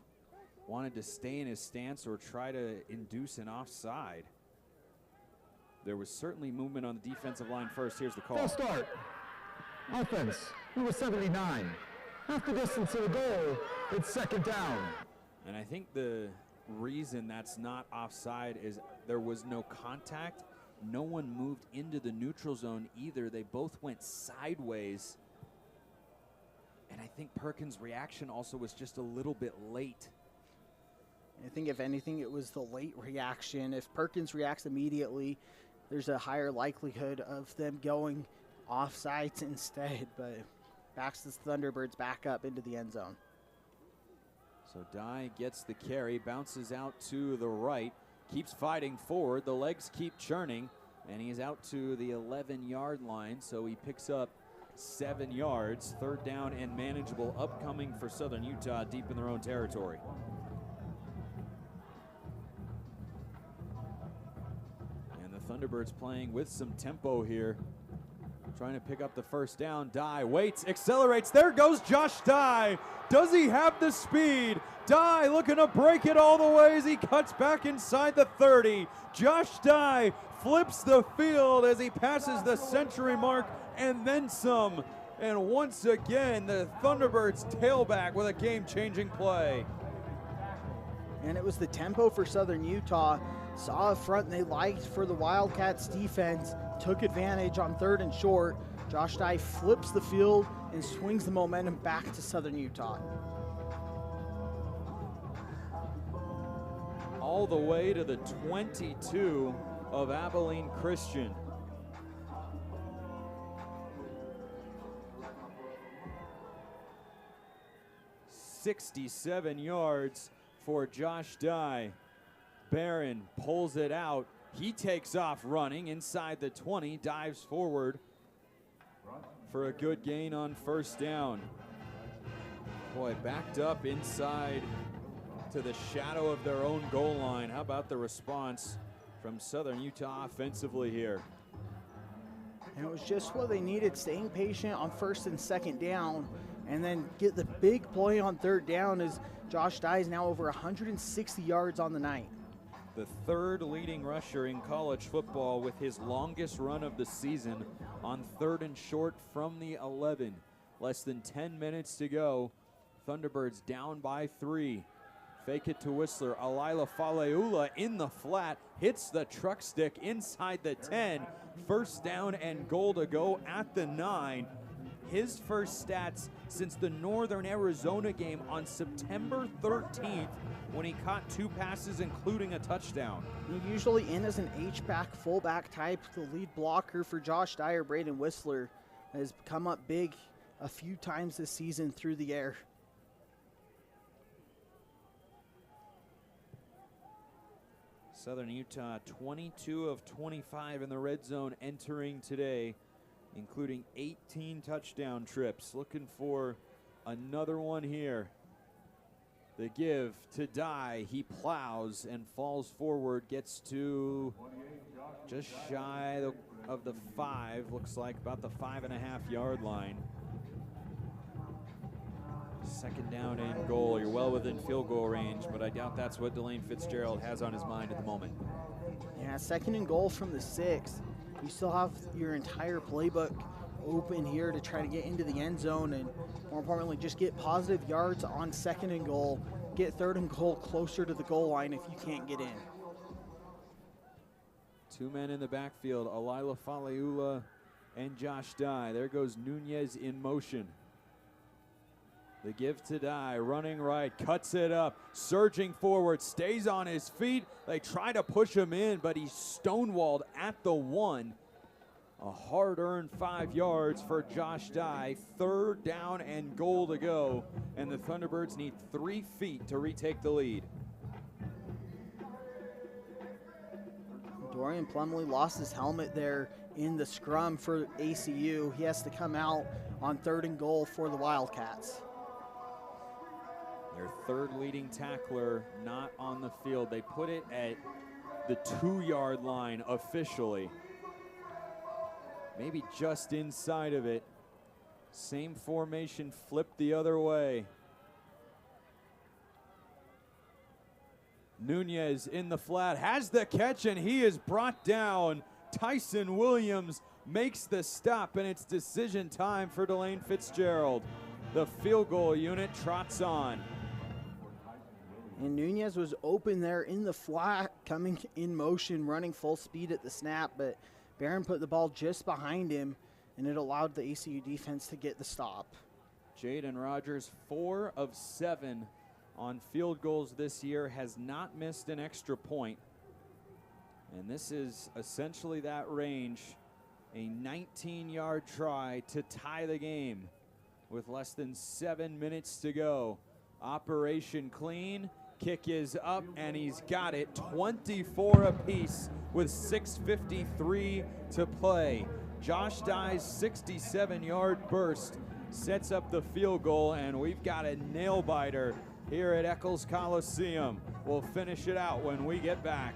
wanted to stay in his stance or try to induce an offside. There was certainly movement on the defensive line first. Here's the call. False start. Offense, number 79. Half the distance to the goal. It's second down. And I think the reason that's not offside is there was no contact. No one moved into the neutral zone either. They both went sideways. And I think Perkins' reaction also was just a little bit late. I think if anything, it was the late reaction. If Perkins reacts immediately, there's a higher likelihood of them going offsides instead. But backs the Thunderbirds back up into the end zone. So Dye gets the carry, bounces out to the right, keeps fighting forward. The legs keep churning, and he's out to the 11-yard line. So he picks up 7 yards. Third down and manageable upcoming for Southern Utah deep in their own territory. And the Thunderbirds playing with some tempo here. Trying to pick up the first down. Dye waits, accelerates. There goes Josh Dye. Does he have the speed? Dye looking to break it all the way as he cuts back inside the 30. Josh Dye flips the field as he passes the century mark and then some. And once again, the Thunderbirds tailback with a game-changing play. And it was the tempo for Southern Utah. Saw a front they liked for the Wildcats defense. Took advantage on 3rd and short. Josh Dye flips the field and swings the momentum back to Southern Utah. All the way to the 22 of Abilene Christian. "67 yards for Josh Dye. Barron pulls it out. He takes off running inside the 20, dives forward for a good gain on first down. Boy, backed up inside to the shadow of their own goal line. How about the response from Southern Utah offensively here? And it was just what they needed, staying patient on 1st and 2nd down, and then get the big play on 3rd down as Josh Dye is now over 160 yards on the night. The 3rd leading rusher in college football with his longest run of the season on 3rd and short from the 11. Less than 10 minutes to go. Thunderbirds down by 3. Fake it to Whistler. Alila Faleula in the flat. Hits the truck stick inside the 10. First down and goal to go at the 9. His first stats since the Northern Arizona game on September 13th when he caught 2 passes, including a touchdown. He's usually in as an H-back, fullback type. The lead blocker for Josh Dye, Braden Whistler, has come up big a few times this season through the air. Southern Utah 22 of 25 in the red zone entering today, including 18 touchdown trips. Looking for another one here. The give to Dye. He plows and falls forward, gets to just shy of the 5, looks like about the 5.5-yard line. Second down and goal. You're well within field goal range, but I doubt that's what Delane Fitzgerald has on his mind at the moment. Yeah, second and goal from the 6. You still have your entire playbook open here to try to get into the end zone and, more importantly, just get positive yards on second and goal. Get third and goal closer to the goal line if you can't get in. 2 men in the backfield, Alila Faleula and Josh Dye. There goes Nunez in motion. The give to Dye, running right, cuts it up, surging forward, stays on his feet. They try to push him in, but he's stonewalled at the 1. A hard-earned 5 yards for Josh Dye. Third down and goal to go, and the Thunderbirds need 3 feet to retake the lead. Dorian Plumley lost his helmet there in the scrum for ACU. He has to come out on third and goal for the Wildcats. Their third leading tackler not on the field. They put it at the 2-yard line officially. Maybe just inside of it. Same formation, flipped the other way. Nunez in the flat, has the catch, and he is brought down. Tyson Williams makes the stop, and it's decision time for Delane Fitzgerald. The field goal unit trots on. And Nunez was open there in the flat, coming in motion, running full speed at the snap, but Barron put the ball just behind him, and it allowed the ACU defense to get the stop. Jaden Rogers, 4 of 7 on field goals this year, has not missed an extra point. And this is essentially that range, a 19-yard try to tie the game with less than 7 minutes to go. Operation clean, kick is up, and he's got it. 24 apiece with 6:53 to play. Josh Dye's 67-yard burst sets up the field goal, and we've got a nail-biter here at Eccles Coliseum. We'll finish it out when we get back.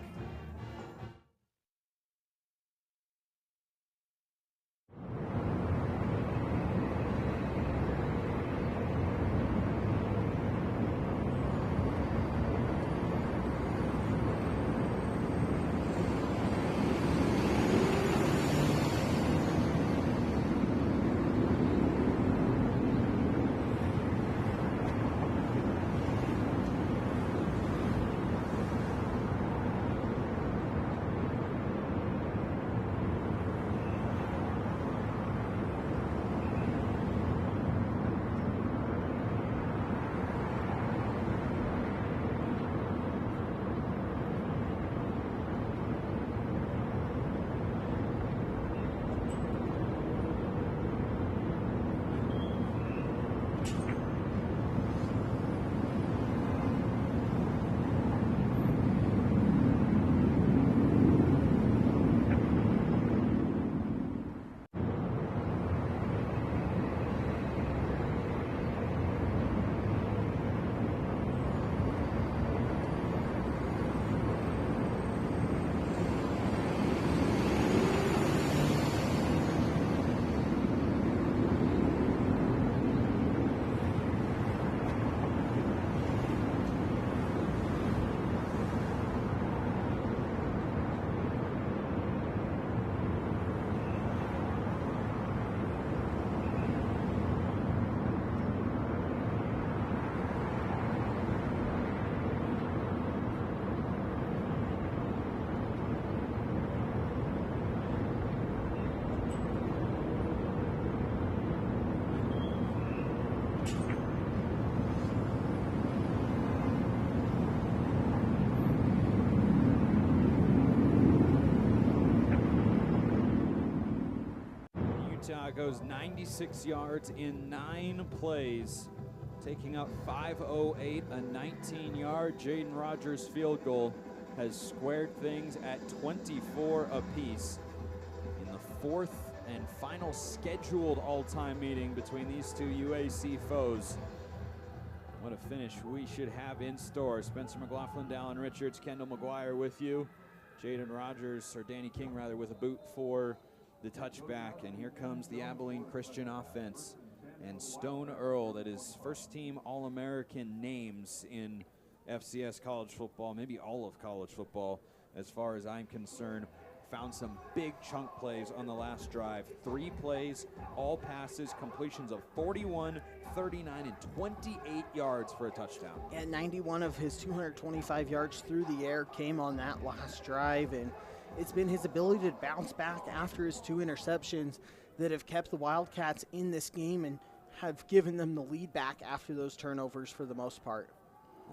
Utah goes 96 yards in 9 plays, taking up 5:08, a 19-yard Jaden Rogers field goal has squared things at 24 apiece in the 4th and final scheduled all-time meeting between these two UAC foes. What a finish we should have in store. Spencer McLaughlin, Dallin Richards, Kendall McGuire with you. Jaden Rogers, or Danny King rather, with a boot for the touchback. And here comes the Abilene Christian offense. And Stone Earl, that is first-team All-American names in FCS college football, maybe all of college football as far as I'm concerned. Found some big chunk plays on the last drive. 3 plays, all passes, completions of 41, 39, and 28 yards for a touchdown. And 91 of his 225 yards through the air came on that last drive, and it's been his ability to bounce back after his 2 interceptions that have kept the Wildcats in this game and have given them the lead back after those turnovers for the most part.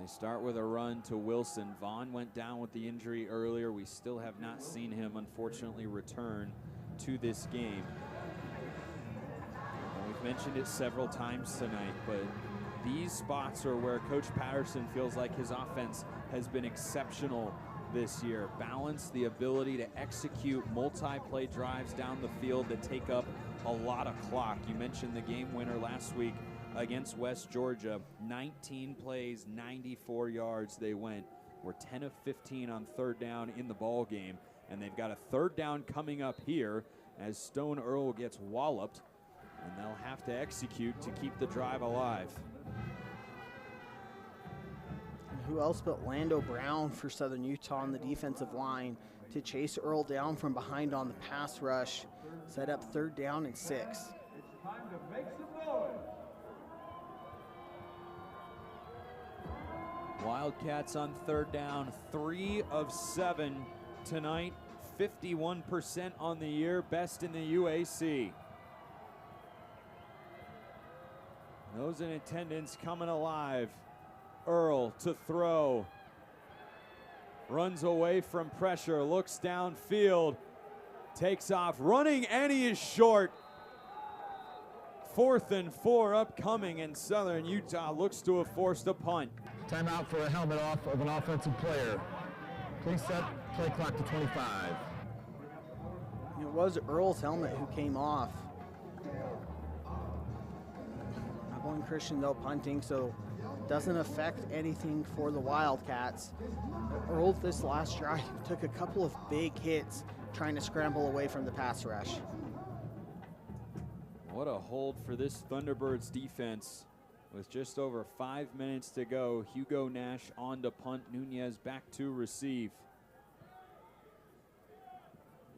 They start with a run to Wilson. Vaughn went down with the injury earlier. We still have not seen him, unfortunately, return to this game. And we've mentioned it several times tonight, but these spots are where Coach Patterson feels like his offense has been exceptional this year. Balance, the ability to execute multi-play drives down the field that take up a lot of clock. You mentioned the game winner last week against West Georgia. 19 plays, 94 yards they went. We're 10 of 15 on 3rd down in the ball game, and they've got a 3rd down coming up here as Stone Earl gets walloped, and they'll have to execute to keep the drive alive. Who else but Lando Brown for Southern Utah on the defensive line to chase Earl down from behind on the pass rush, set up 3rd down and 6. It's time to make some noise. Wildcats on 3rd down, 3 of 7 tonight, 51% on the year, best in the UAC. Those in attendance coming alive. Earl to throw. Runs away from pressure, looks downfield, takes off, running, and he is short. 4th and 4 upcoming, and Southern Utah looks to have forced a punt. Timeout for a helmet off of an offensive player. Please set play clock to 25. It was Earl's helmet who came off. Abilene Christian, though, punting, so doesn't affect anything for the Wildcats. Earl, this last drive, took a couple of big hits trying to scramble away from the pass rush. What a hold for this Thunderbirds defense. With just over 5 minutes to go, Hugo Nash on to punt, Nunez back to receive.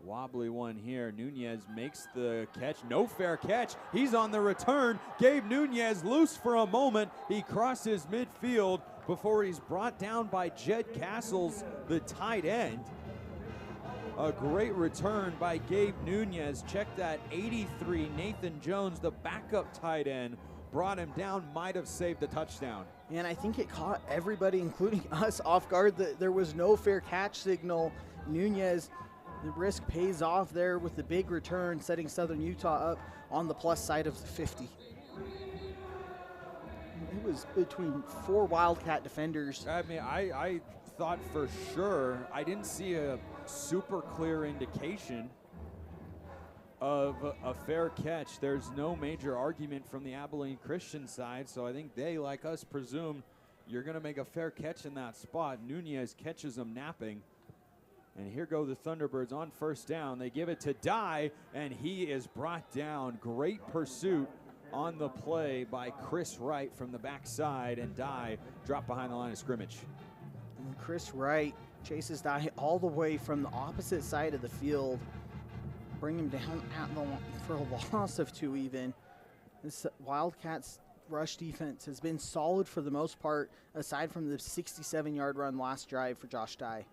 Wobbly one here. Nunez makes the catch. No fair catch. He's on the return. Gabe Nunez loose for a moment. He crosses midfield before he's brought down by Jed Castles, the tight end. A great return by Gabe Nunez. Check that, 83. Nathan Jones, the backup tight end, brought him down, might have saved the touchdown. And I think it caught everybody, including us, off guard that there was no fair catch signal. Nunez, the risk pays off there with the big return, setting Southern Utah up on the plus side of the 50. It was between 4 Wildcat defenders. I mean, I thought for sure, I didn't see a super clear indication of a fair catch. There's no major argument from the Abilene Christian side, so I think they, like us, presume you're going to make a fair catch in that spot. Nunez catches them napping. And here go the Thunderbirds on 1st down. They give it to Dye, and he is brought down. Great pursuit on the play by Chris Wright from the backside, and Dye dropped behind the line of scrimmage. And Chris Wright chases Dye all the way from the opposite side of the field, bring him down at the for a loss of 2 even. This Wildcats rush defense has been solid for the most part, aside from the 67-yard run last drive for Josh Dye.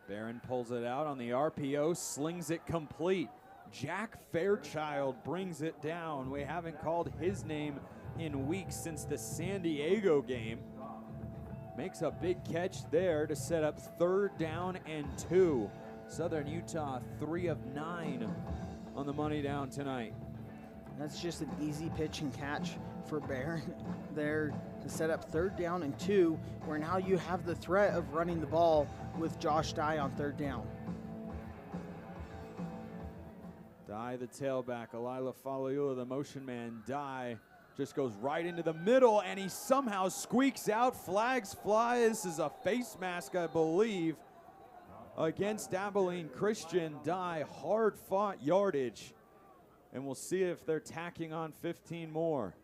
Barron pulls it out on the RPO, slings it complete. Jack Fairchild brings it down. We haven't called his name in weeks since the San Diego game. Makes a big catch there to set up 3rd down and 2. Southern Utah 3 of 9 on the money down tonight. That's just an easy pitch and catch for Barron there to set up 3rd down and 2, where now you have the threat of running the ball with Josh Dye on 3rd down. Dye, the tailback, Alila Faliula, the motion man. Dye just goes right into the middle, and he somehow squeaks out. Flags fly. This is a face mask, I believe. against Abilene Christian. Dye hard-fought yardage, and we'll see if they're tacking on 15 more.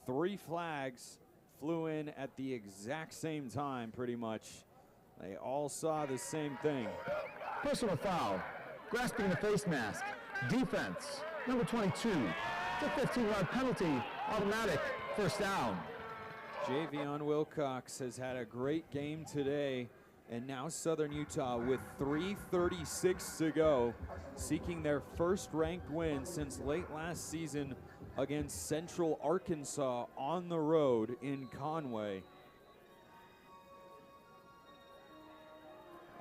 3 flags flew in at the exact same time, pretty much. They all saw the same thing. Personal foul, grasping the face mask. Defense, number 22. It's a 15-yard penalty, automatic first down. Javion Wilcox has had a great game today, and now Southern Utah with 3:36 to go, seeking their first ranked win since late last season against Central Arkansas on the road in Conway.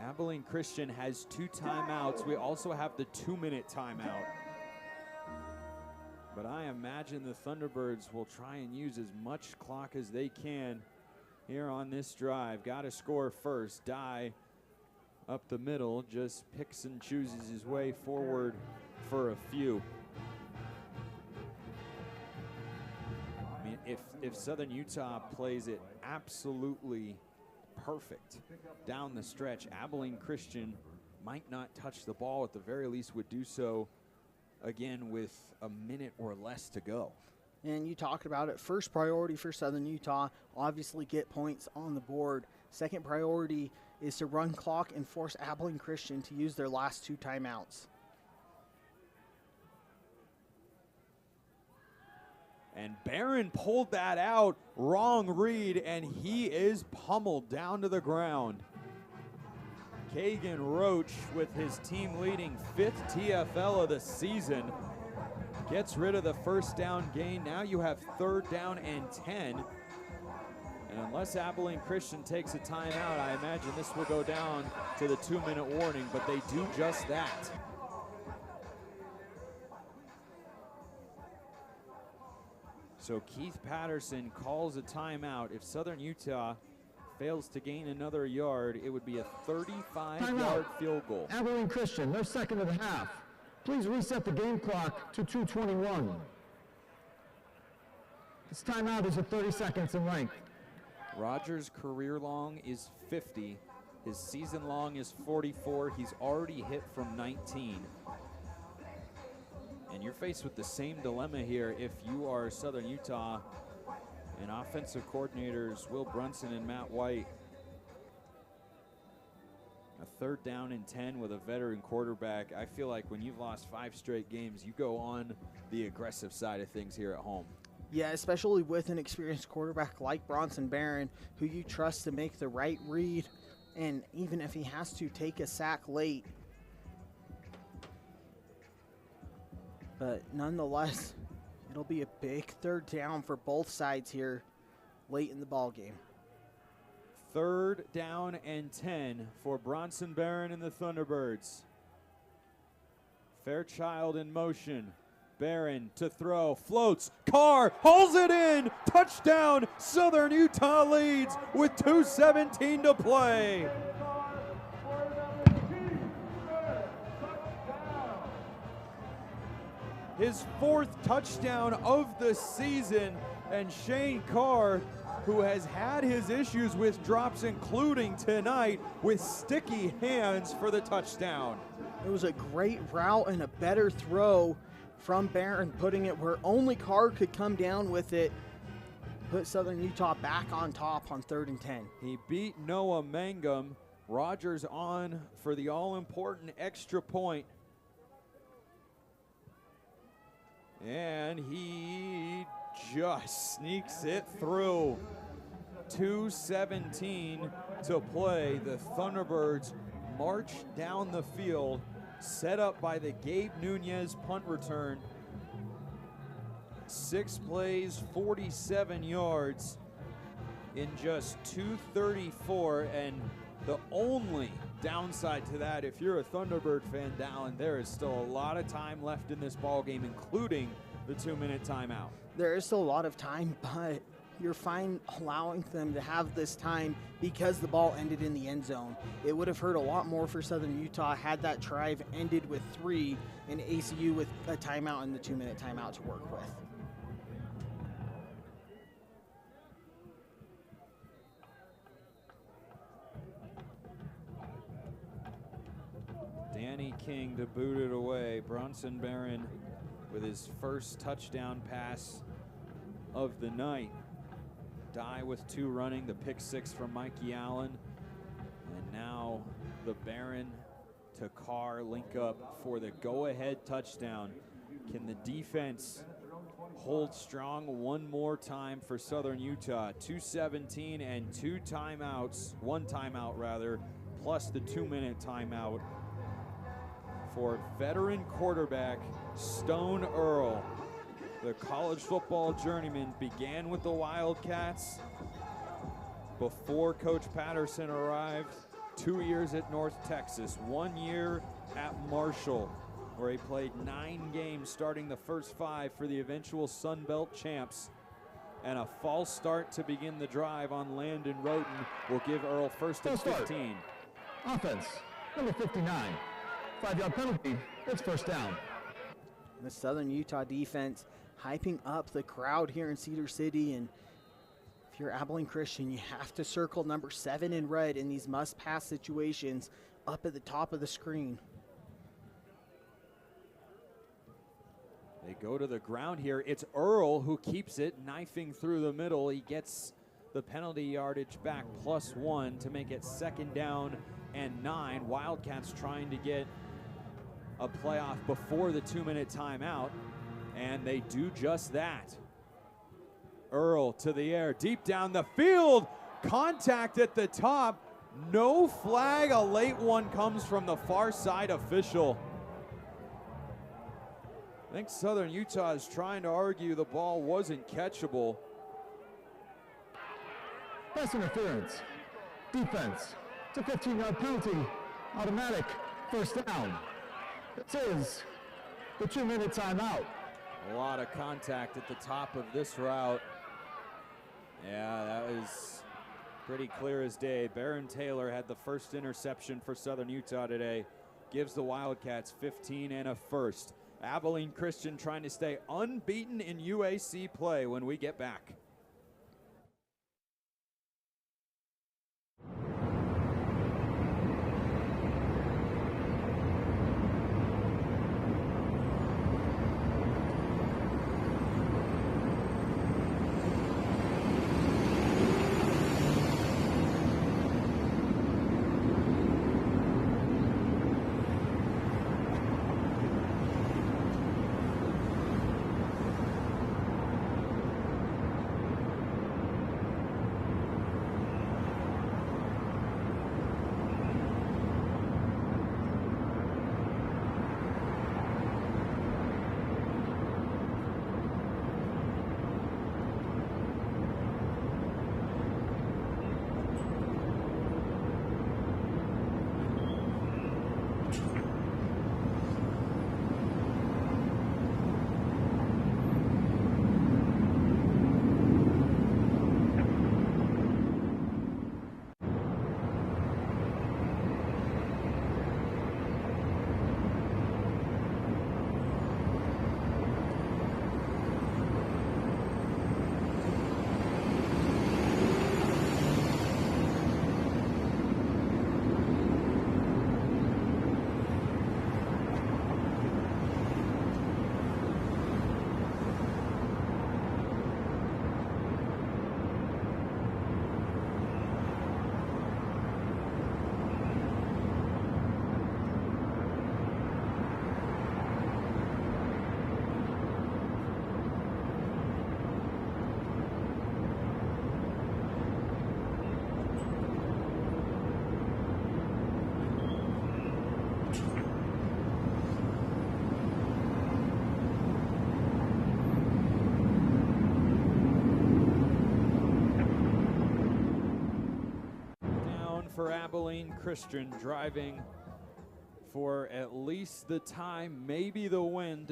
Abilene Christian has 2 timeouts. We also have the 2-minute timeout. But I imagine the Thunderbirds will try and use as much clock as they can here on this drive. Got to score first. Dye up the middle just picks and chooses his way forward for a few. I mean, if Southern Utah plays it absolutely perfect down the stretch, Abilene Christian might not touch the ball. At the very least would do so again with a minute or less to go. And you talked about it. First priority for Southern Utah, obviously get points on the board. Second priority is to run clock and force Abilene Christian to use their last 2 timeouts. And Barron pulled that out, wrong read, and he is pummeled down to the ground. Kagan Roach, with his team-leading 5th TFL of the season, gets rid of the first down gain. Now you have 3rd down and 10. And unless Abilene Christian takes a timeout, I imagine this will go down to the 2-minute warning, but they do just that. So Keith Patterson calls a timeout. If Southern Utah fails to gain another yard, it would be a 35-yard field goal. Abilene Christian, their second of the half. Please reset the game clock to 2:21. This timeout is at 30 seconds in length. Rogers' career long is 50. His season long is 44. He's already hit from 19. And you're faced with the same dilemma here if you are Southern Utah and offensive coordinators Will Brunson and Matt White. A 3rd down and 10 with a veteran quarterback. I feel like when you've lost 5 straight games, you go on the aggressive side of things here at home. Yeah, especially with an experienced quarterback like Bronson Barron, who you trust to make the right read, and even if he has to take a sack late. But nonetheless, it'll be a big 3rd down for both sides here late in the ball game. 3rd down and 10 for Bronson Barron and the Thunderbirds. Fairchild in motion. Barron to throw, floats, Carr hauls it in, touchdown, Southern Utah leads with 2:17 to play. His 4th touchdown of the season, and Shane Carr, who has had his issues with drops, including tonight, with sticky hands for the touchdown. It was a great route and a better throw from Barron, putting it where only Carr could come down with it, put Southern Utah back on top on 3rd and 10. He beat Noah Mangum. Rogers on for the all-important extra point. And he just sneaks it through. 2:17 to play. The Thunderbirds march down the field, set up by the Gabe Nunez punt return. 6 plays, 47 yards in just 2:34, and the only downside to that, if you're a Thunderbird fan, Dallin, there is still a lot of time left in this ball game, including the 2-minute timeout. There is still a lot of time, but you're fine allowing them to have this time because the ball ended in the end zone. It would have hurt a lot more for Southern Utah had that drive ended with 3 and ACU with a timeout and the 2-minute timeout to work with. Danny King to boot it away. Bronson Barron with his first touchdown pass of the night. Dye with 2 running, the pick 6 from Mikey Allen. And now the Barron to Carr link up for the go-ahead touchdown. Can the defense hold strong one more time for Southern Utah? 2:17 and 2 timeouts, 1 timeout rather, plus the 2-minute timeout for veteran quarterback Stone Earl. The college football journeyman began with the Wildcats before Coach Patterson arrived. 2 years at North Texas, 1 year at Marshall, where he played 9 games, starting the first 5 for the eventual Sun Belt champs. And a false start to begin the drive on Landon Roten will give Earl first and 15. Offense, number 59. 5-yard penalty, it's first down. The Southern Utah defense hyping up the crowd here in Cedar City, and if you're Abilene Christian, you have to circle number 7 in red in these must-pass situations up at the top of the screen. They go to the ground here. It's Earl who keeps it, knifing through the middle. He gets the penalty yardage back +1 to make it 2nd down and 9. Wildcats trying to get a playoff before the 2-minute timeout, and they do just that. Earl to the air, deep down the field, contact at the top, no flag, a late one comes from the far side official. I think Southern Utah is trying to argue the ball wasn't catchable. Pass interference. Defense. It's a 15-yard penalty. Automatic first down. This is the 2-minute timeout. A lot of contact at the top of this route. Yeah, that was pretty clear as day. Baron Taylor had the first interception for Southern Utah today. Gives the Wildcats 15 and a first. Abilene Christian trying to stay unbeaten in UAC play when we get back. For Abilene Christian, driving for at least the time, maybe the win,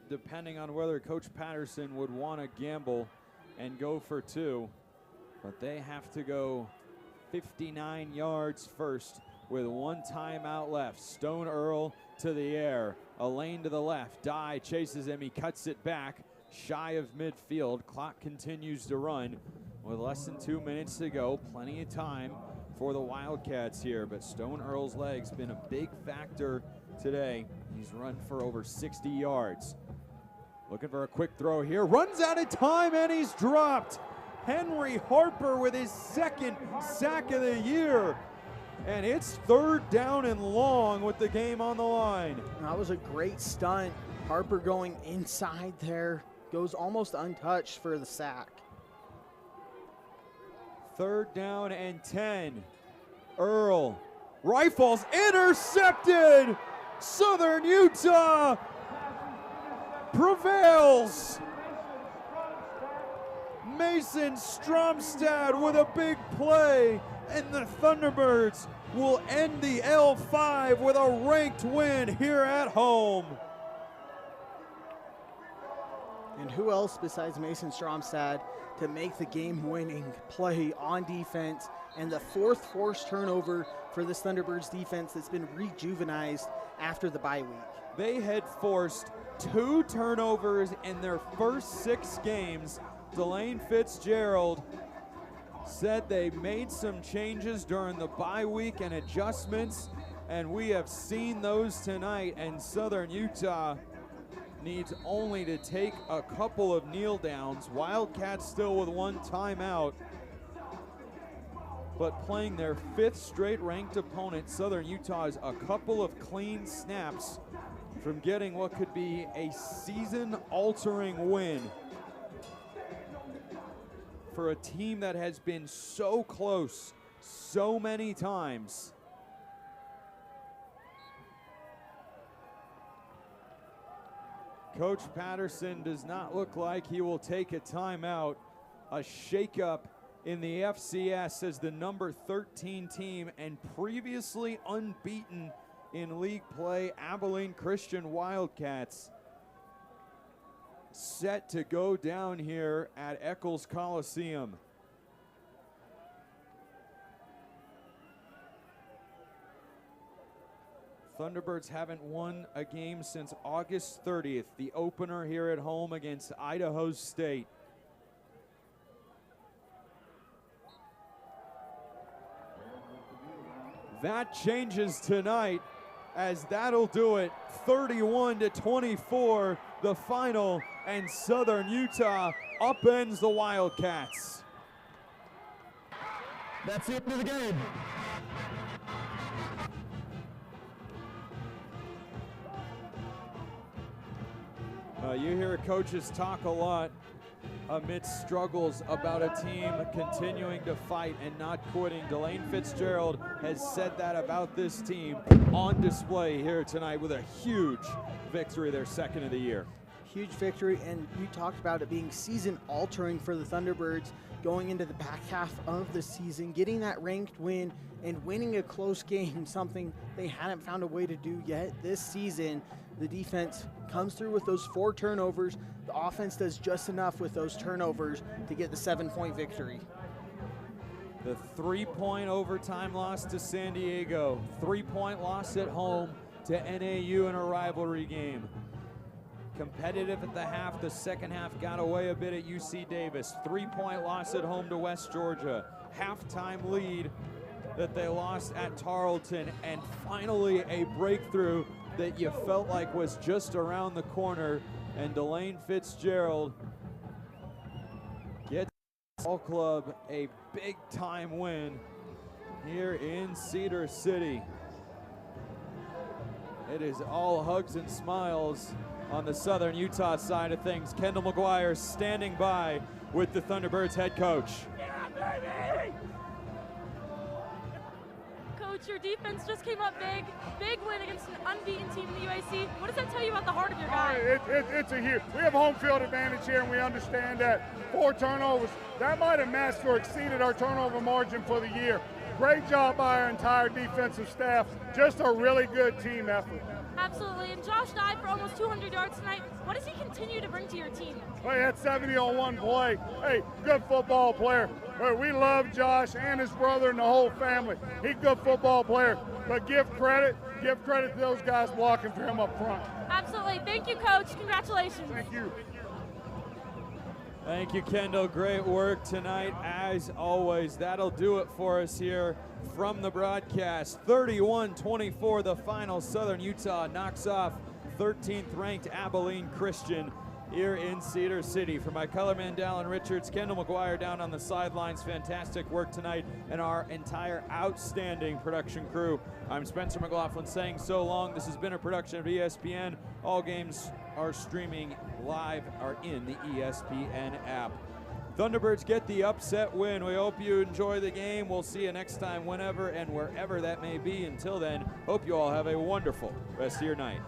depending on whether Coach Patterson would want to gamble and go for 2. But they have to go 59 yards first with 1 timeout left. Stone Earl to the air, a lane to the left. Dye chases him, he cuts it back, shy of midfield. Clock continues to run with less than 2 minutes to go. Plenty of time for the Wildcats here, but Stone Earl's leg's been a big factor today. He's run for over 60 yards. Looking for a quick throw here, runs out of time, and he's dropped. Henry Harper with his second sack of the year. And it's 3rd down and long with the game on the line. That was a great stunt. Harper going inside there, goes almost untouched for the sack. 3rd down and 10. Earl rifles, intercepted. Southern Utah prevails. Mason Stromstad with a big play, and the Thunderbirds will end the L5 with a ranked win here at home. And who else besides Mason Stromstad to make the game-winning play on defense, and the 4th forced turnover for this Thunderbirds defense that's been rejuvenized after the bye week. They had forced 2 turnovers in their first 6 games. Delane Fitzgerald said they made some changes during the bye week and adjustments, and we have seen those tonight, and Southern Utah needs only to take a couple of kneel downs. Wildcats still with 1 timeout, but playing their 5th straight ranked opponent. Southern Utah is a couple of clean snaps from getting what could be a season-altering win for a team that has been so close so many times. Coach Patterson does not look like he will take a timeout. A shakeup in the FCS as the number 13 team and previously unbeaten in league play Abilene Christian Wildcats set to go down here at Eccles Coliseum. Thunderbirds haven't won a game since August 30th, the opener here at home against Idaho State. That changes tonight, as that'll do it. 31-24, the final, and Southern Utah upends the Wildcats. That's the end of the game. You hear coaches talk a lot amidst struggles about a team continuing to fight and not quitting. Delane Fitzgerald has said that about this team on display here tonight with a huge victory, their 2nd of the year. Huge victory, and you talked about it being season-altering for the Thunderbirds going into the back half of the season, getting that ranked win and winning a close game, something they hadn't found a way to do yet this season. The defense comes through with those 4 turnovers. The offense does just enough with those turnovers to get the 7-point victory. The 3-point overtime loss to San Diego, 3-point loss at home to NAU in a rivalry game. Competitive at the half, the second half got away a bit at UC Davis. 3-point loss at home to West Georgia. Halftime lead that they lost at Tarleton, and finally a breakthrough that you felt like was just around the corner, and Delane Fitzgerald gets the ball club a big-time win here in Cedar City. It is all hugs and smiles on the Southern Utah side of things. Kendall McGuire standing by with the Thunderbirds head coach. Coach, your defense just came up big. Big win against an unbeaten team in the UAC. What does that tell you about the heart of your guys? It's a huge. We have home field advantage here, and we understand that 4 turnovers, that might have matched or exceeded our turnover margin for the year. Great job by our entire defensive staff. Just a really good team effort. Absolutely, and Josh died for almost 200 yards tonight. What does he continue to bring to your team? Well, he had 70 on 1 play. Hey, good football player. We love Josh and his brother and the whole family. He's a good football player, but give credit to those guys blocking for him up front. Absolutely. Thank you, Coach. Congratulations. Thank you. Thank you, Kendall. Great work tonight, as always. That'll do it for us here from the broadcast. 31-24, the final. Southern Utah knocks off 13th-ranked Abilene Christian here in Cedar City. For my colorman, Dallin Richards, Kendall McGuire down on the sidelines. Fantastic work tonight, and our entire outstanding production crew. I'm Spencer McLaughlin saying so long. This has been a production of ESPN. All games are streaming live, are in the ESPN app. Thunderbirds get the upset win. We hope you enjoy the game. We'll see you next time, whenever and wherever that may be. Until then, hope you all have a wonderful rest of your night.